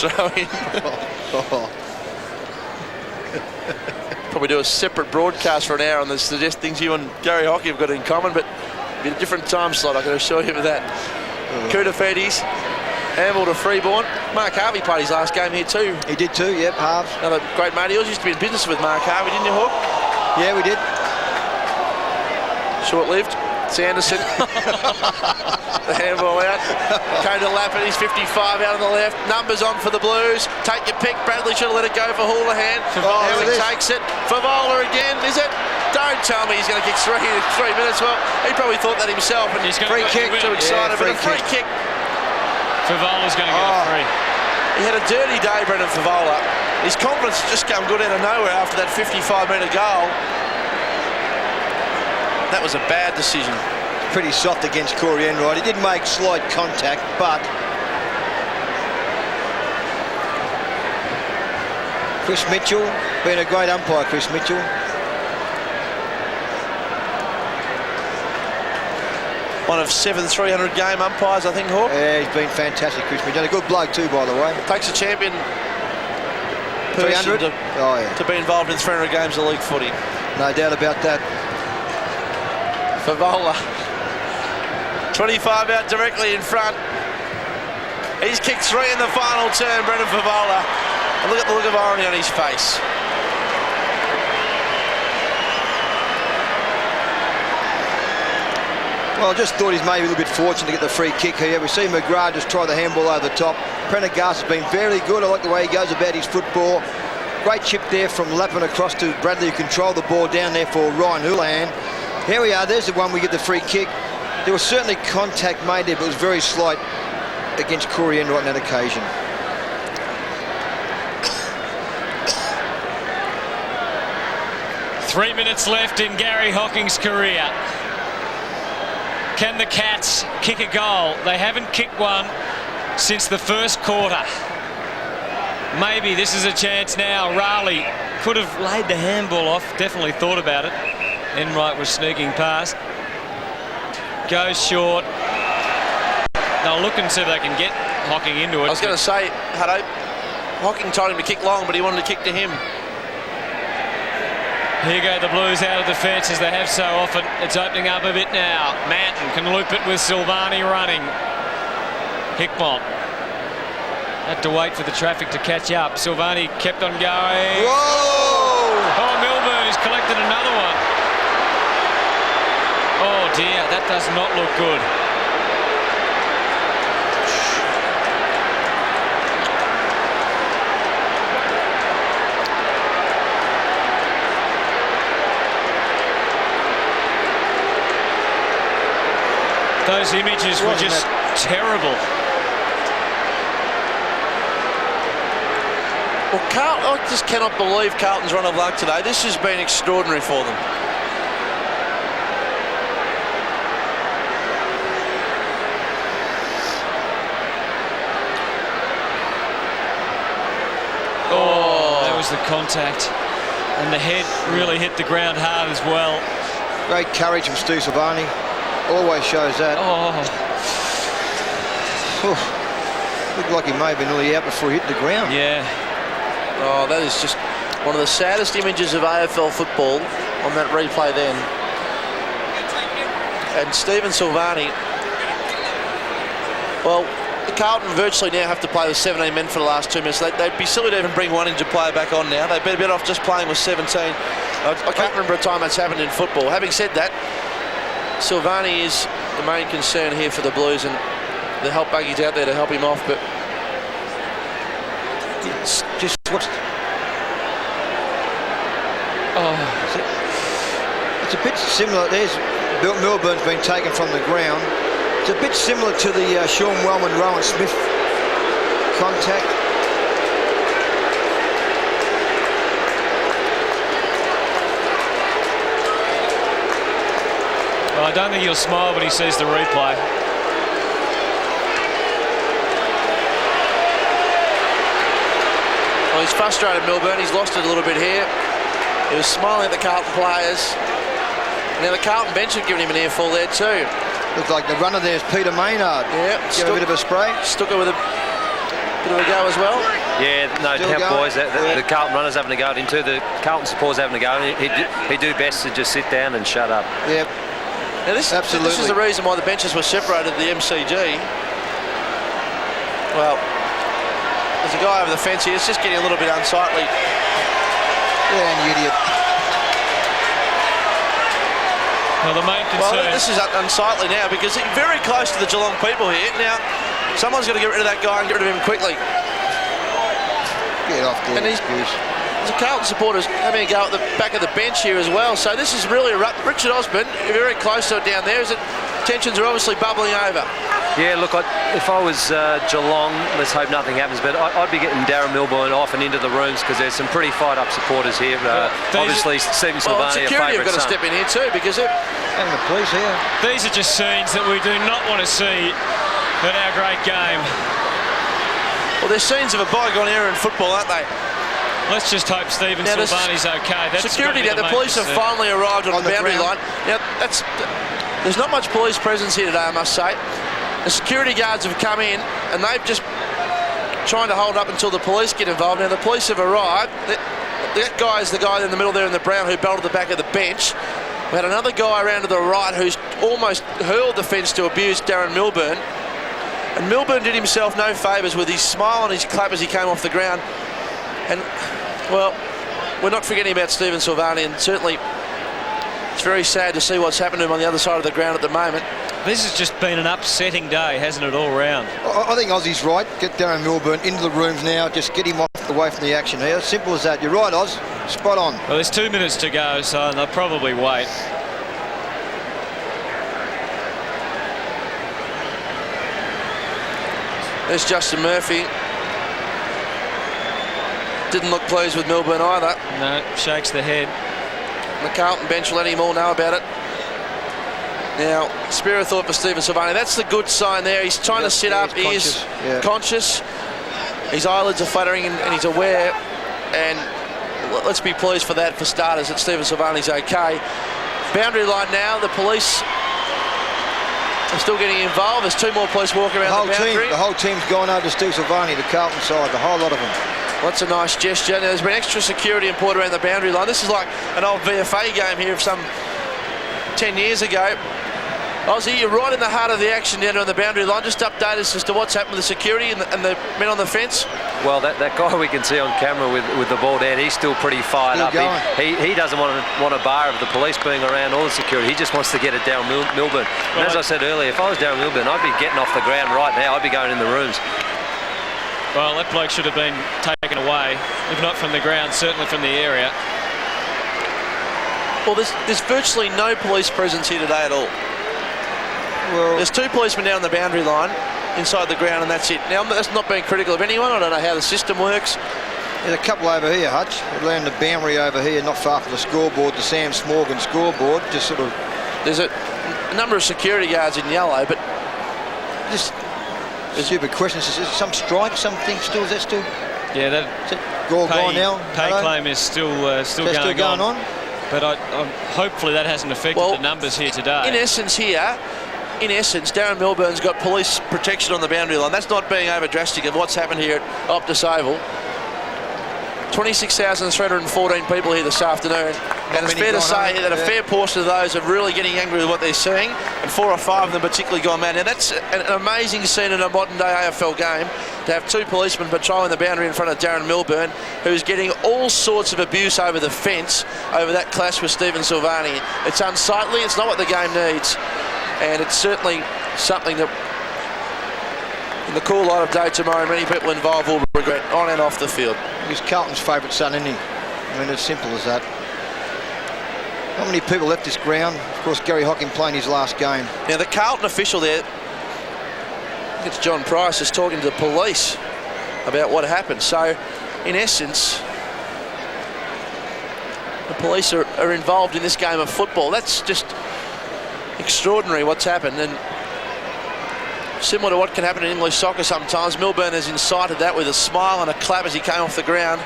throw in. Probably do a separate broadcast for an hour on the suggest things you and Gary Hockey have got in common, but in a different time slot, I can assure you of that. Kudafedes, handball to Freeborn. Mark Harvey played his last game here too. He did too, yep, halves. Another great mate. He used to be in business with Mark Harvey, didn't you, Hook? Yeah, we did. Short-lived. Sanderson. The handball out. Came to lap it. He's 55 out on the left. Numbers on for the Blues. Take your pick. Bradley should have let it go for Houlihan. Now he takes it. Favola again. Is it? Don't tell me he's going to kick 3 in 3 minutes. Well, he probably thought that himself. And He's free kick. Too excited. But a free kick. Favola's going to get a free. He had a dirty day, Brendan Favola. His confidence just come good out of nowhere after that 55-metre goal. That was a bad decision. Pretty soft against Corey Enright. He did make slight contact, but Chris Mitchell, been a great umpire, Chris Mitchell. One of 7 300-game umpires, I think, Hawk. Yeah, he's been fantastic, Chris Mitchell. A good bloke too, by the way. Takes a champion 300? to be involved in 300 games of league footy. No doubt about that. Favola. 25 out directly in front. He's kicked 3 in the final turn, Brendan Favola. And look at the look of irony on his face. Well, I just thought he's maybe a little bit fortunate to get the free kick here. We see McGrath just try the handball over the top. Prendergast has been very good. I like the way he goes about his football. Great chip there from Lappin across to Bradley, who controlled the ball down there for Ryan Houlihan. Here we are. There's the one we get the free kick. There was certainly contact made there, but it was very slight against Corey Enright on that occasion. Three minutes left in Gary Hocking's career. Can the Cats kick a goal? They haven't kicked one since the first quarter. Maybe this is a chance now. Raleigh could have laid the handball off, definitely thought about it. Enright was sneaking past. Goes short. They'll look and see if they can get Hocking into it. I was going to say, Hutto, Hocking told him to kick long, but he wanted to kick to him. Here go the Blues out of defence as they have so often. It's opening up a bit now. Manton can loop it with Silvani running. Hickmont had to wait for the traffic to catch up. Silvani kept on going. Whoa! Oh, Milburn has collected another one. Oh dear, that does not look good. Those images were just terrible. Well, Carlton, I just cannot believe Carlton's run of luck today. This has been extraordinary for them. Oh, that was the contact. And the head really hit the ground hard as well. Great courage from Stu Silvani. Always shows that. Oh. Looked like he may have been nearly out before he hit the ground. Yeah. Oh, that is just one of the saddest images of AFL football on that replay then. And Stephen Silvani, well, Carlton virtually now have to play with 17 men for the last 2 minutes. They'd be silly to even bring one injured player back on now. They'd be better off just playing with 17. I can't remember a time that's happened in football. Having said that, Silvani is the main concern here for the Blues, and the help buggy's out there to help him off, but It's just what's... Oh. It's a bit similar. There's Milburn's been taken from the ground. It's a bit similar to the Sean Wellman, Rowan Smith contact. Well, I don't think he'll smile when he sees the replay. Well, he's frustrated, Milburn. He's lost it a little bit here. He was smiling at the Carlton players. Now the Carlton bench have given him an earful there too. Looks like the runner there is Peter Maynard. Yeah, give a bit of a spray. Stuck it with a Bit of a go as well. Yeah, no Still doubt, going. boys. The Carlton runners having a go at him too. The Carlton supporters having a go. He'd do best to just sit down and shut up. Yeah. Now this is the reason why the benches were separated at the MCG. Well, there's a guy over the fence here. It's just getting a little bit unsightly. Yeah, and you idiot. Well, the main concern... Well, this is unsightly now because he's very close to the Geelong people here. Now, someone's got to get rid of that guy and get rid of him quickly. Get off there, And there's the Carlton supporters having a go at the back of the bench here as well. So this is really Richard Osborne, very close to it down there. Tensions are obviously bubbling over. Yeah, look, if I was Geelong, let's hope nothing happens, but I'd be getting Darren Milburn off and into the rooms because there's some pretty fired-up supporters here. Obviously, Stephen Silvani, a security have favourite got to son. step in here too because And the police here. These are just scenes that we do not want to see at our great game. well, they're scenes of a bygone era in football, aren't they? Let's just hope Stephen Now, Silvani's okay. That's security gotta be now, the police have finally arrived on the boundary line. Now, there's not much police presence here today, I must say. The security guards have come in and they've just trying to hold up until the police get involved. Now, the police have arrived. That guy is the guy in the middle there in the brown who belted the back of the bench. We had another guy around to the right who's almost hurled the fence to abuse Darren Milburn. And Milburn did himself no favours with his smile and his clap as he came off the ground. And, well, we're not forgetting about Stephen Silvani, and certainly it's very sad to see what's happened to him on the other side of the ground at the moment. This has just been an upsetting day, hasn't it, all round? I think Aussie's right. Get Darren Milburn into the rooms now. Just get him away from the action here. Simple as that. You're right, Oz. Spot on. Well, there's 2 minutes to go, so they'll probably wait. There's Justin Murphy. Didn't look pleased with Milburn either. No, shakes the head. The Carlton bench will let him all know about it. Now, spare a thought for Stephen Silvani. That's the good sign there. He's trying to sit up. He is conscious. His eyelids are fluttering and he's aware. And let's be pleased for that, for starters, that Stephen Silvani's okay. Boundary line now. The police are still getting involved. There's 2 more police walking around the boundary. The whole team's gone over to Steve Silvani, the Carlton side, the whole lot of them. That's a nice gesture. Now, there's been extra security and put around the boundary line. This is like an old VFA game here of some 10 years ago. Ozzy, you're right in the heart of the action down on the boundary line. Just update us as to what's happened with the security and the men on the fence. Well, that guy we can see on camera with the ball down, he's still pretty fired up. He doesn't want a bar of the police being around or the security. He just wants to get it down Milburn. And as I said earlier, if I was Darren Milburn, I'd be getting off the ground right now. I'd be going in the rooms. Well, that bloke should have been taken away, if not from the ground, certainly from the area. Well, there's virtually no police presence here today at all. Well, there's 2 policemen down the boundary line inside the ground, and that's it. Now, that's not being critical of anyone. I don't know how the system works. There's a couple over here, Hutch. Around the boundary over here, not far from the scoreboard, the Sam Smorgan scoreboard. Just sort of. There's a number of security guards in yellow, but just. Stupid questions. Is there some strike, something still? Is that still? Yeah, that gone now. Pay claim is still going on. But hopefully that hasn't affected the numbers here today. In essence, Darren Milburn's got police protection on the boundary line. That's not being over drastic of what's happened here at Optus Oval. 26,314 people here this afternoon, and it's fair to say that a fair portion of those are really getting angry with what they're seeing, and 4 or 5 of them particularly gone mad. Now that's an amazing scene in a modern day AFL game, to have 2 policemen patrolling the boundary in front of Darren Milburn, who's getting all sorts of abuse over the fence over that clash with Stephen Silvani. It's unsightly, it's not what the game needs, and it's certainly something that in the cool light of day tomorrow many people involved will regret on and off the field. He's Carlton's favourite son, isn't he? I mean, it's simple as that. Not many people left this ground. Of course, Gary Hocking playing his last game. Now, the Carlton official there, it's John Price, is talking to the police about what happened. So, in essence, the police are involved in this game of football. That's just extraordinary what's happened. And similar to what can happen in English soccer sometimes, Milburn has incited that with a smile and a clap as he came off the ground.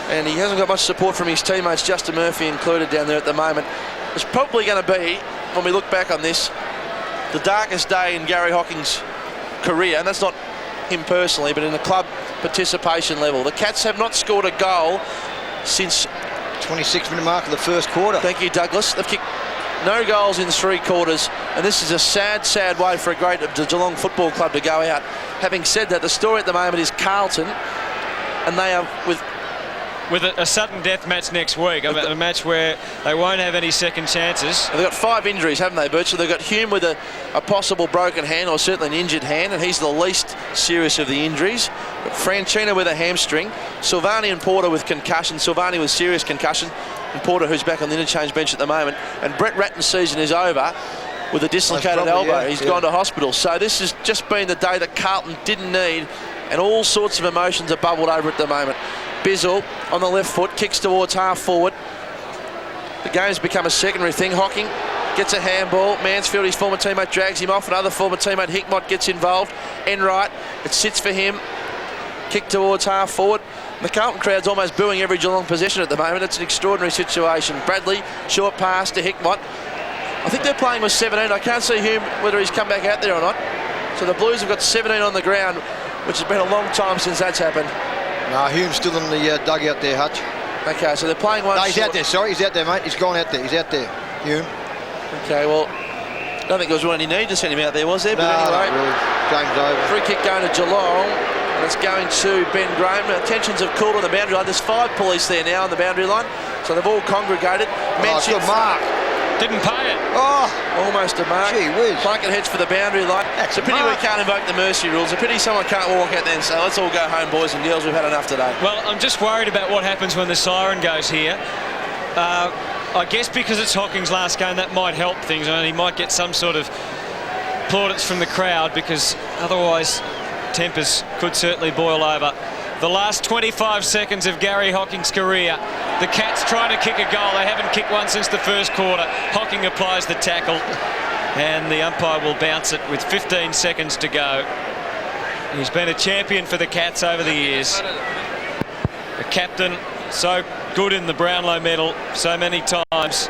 And he hasn't got much support from his teammates, Justin Murphy included down there at the moment. It's probably going to be, when we look back on this, the darkest day in Gary Hocking's career, and that's not him personally, but in the club participation level. The Cats have not scored a goal since 26-minute mark of the first quarter. Thank you, Douglas. They've kicked no goals in 3 quarters, and this is a sad, sad way for the Geelong Football Club to go out. Having said that, the story at the moment is Carlton, and they are with a sudden death match next week, a match where they won't have any second chances. They've got 5 injuries, haven't they, Bert? So they've got Hume with a possible broken hand, or certainly an injured hand, and he's the least serious of the injuries. Got Franchino with a hamstring, Silvani and Porter with concussion, Silvani with serious concussion, and Porter, who's back on the interchange bench at the moment. And Brett Ratton's season is over with a dislocated elbow. Yeah, He's gone to hospital. So this has just been the day that Carlton didn't need, and all sorts of emotions are bubbled over at the moment. Bizzle on the left foot, kicks towards half forward. The game's become a secondary thing. Hocking gets a handball. Mansfield, his former teammate, drags him off. Another former teammate, Hickmott, gets involved. Enright, it sits for him. Kick towards half forward. The Carlton crowd's almost booing every Geelong possession at the moment. It's an extraordinary situation. Bradley, short pass to Hickmott. I think they're playing with 17. I can't see Hume whether he's come back out there or not. So the Blues have got 17 on the ground, which has been a long time since that's happened. No, Hume's still in the dugout there, Hutch. Okay, so they're playing one. No, he's out there, sorry. He's out there, mate. He's gone out there. He's out there, Hume. Okay, well, I don't think there was any need to send him out there, was there? But no, anyway, not really. Game's over. Free kick going to Geelong, and it's going to Ben Graham. Tensions have cooled on the boundary line. There's 5 police there now on the boundary line, so they've all congregated. Good mark. Didn't pay it. Oh, almost a mark. Gee whiz. Plunkett heads for the boundary line. That's it's a pity a we mark. can't invoke the mercy rules. A pity someone can't walk out there and say, let's all go home, boys and girls. We've had enough today. Well, I'm just worried about what happens when the siren goes here. I guess because it's Hocking's last game, that might help things, and he might get some sort of plaudits from the crowd, because otherwise tempers could certainly boil over. The last 25 seconds of Gary Hocking's career. The Cats trying to kick a goal. They haven't kicked one since the first quarter. Hocking applies the tackle, and the umpire will bounce it with 15 seconds to go. He's been a champion for the Cats over the years. The captain, so good in the Brownlow medal so many times.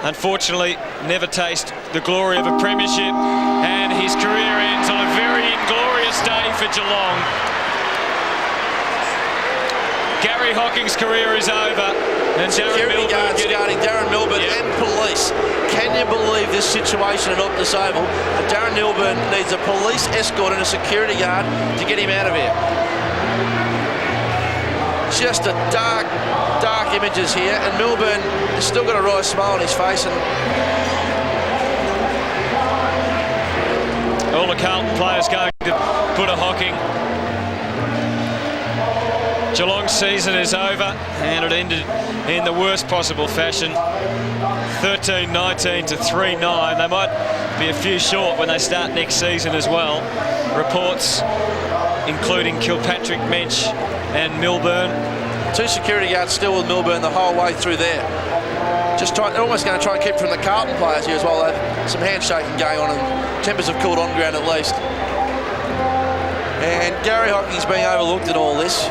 Unfortunately, never taste the glory of a premiership, and his career ends on a very inglorious day for Geelong. Gary Hocking's career is over, and Security guards guarding Darren Milburn and police. Can you believe this situation at Optus Oval? Darren Milburn needs a police escort and a security guard to get him out of here. Just a dark, dark images here, and Milburn has still got a wry smile on his face. And all the Carlton players going to put a Hocking. Geelong's season is over, and it ended in the worst possible fashion. 13-19 to 3-9. They might be a few short when they start next season as well. Reports including Kilpatrick, Mensch and Milburn. 2 security guards still with Milburn the whole way through there. They're almost going to try and keep from the Carlton players here as well. They've some handshaking going on, and tempers have cooled on ground at least. And Gary Hocking's being overlooked in all this.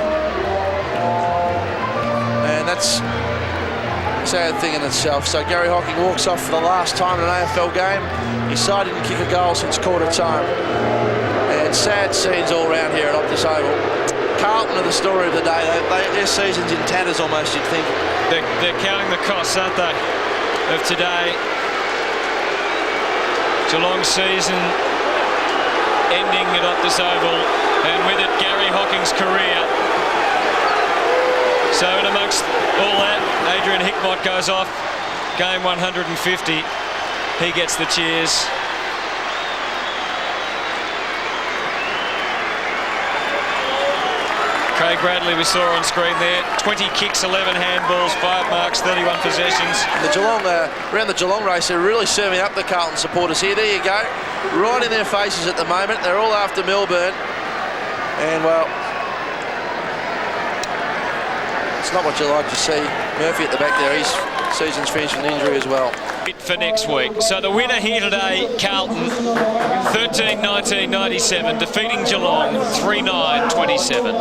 And that's a sad thing in itself. So Gary Hocking walks off for the last time in an AFL game. His side didn't kick a goal since quarter time. And sad scenes all around here at Optus Oval. Carlton are the story of the day. Their season's in tatters almost, you'd think. They're counting the costs, aren't they, of today. Geelong's season ending at Optus Oval, and with it Gary Hocking's career. So in amongst all that, Adrian Hickmott goes off, game 150. He gets the cheers. Craig Bradley we saw on screen there. 20 kicks, 11 handballs, 5 marks, 31 possessions. The Geelong, around the Geelong race, they're really serving up the Carlton supporters here. There you go. Right in their faces at the moment. They're all after Milburn. And, well, it's not what you like to see. Murphy at the back there, his season's finished with an injury as well. For next week. So the winner here today, Carlton, 13-19-97, defeating Geelong 3-9-27.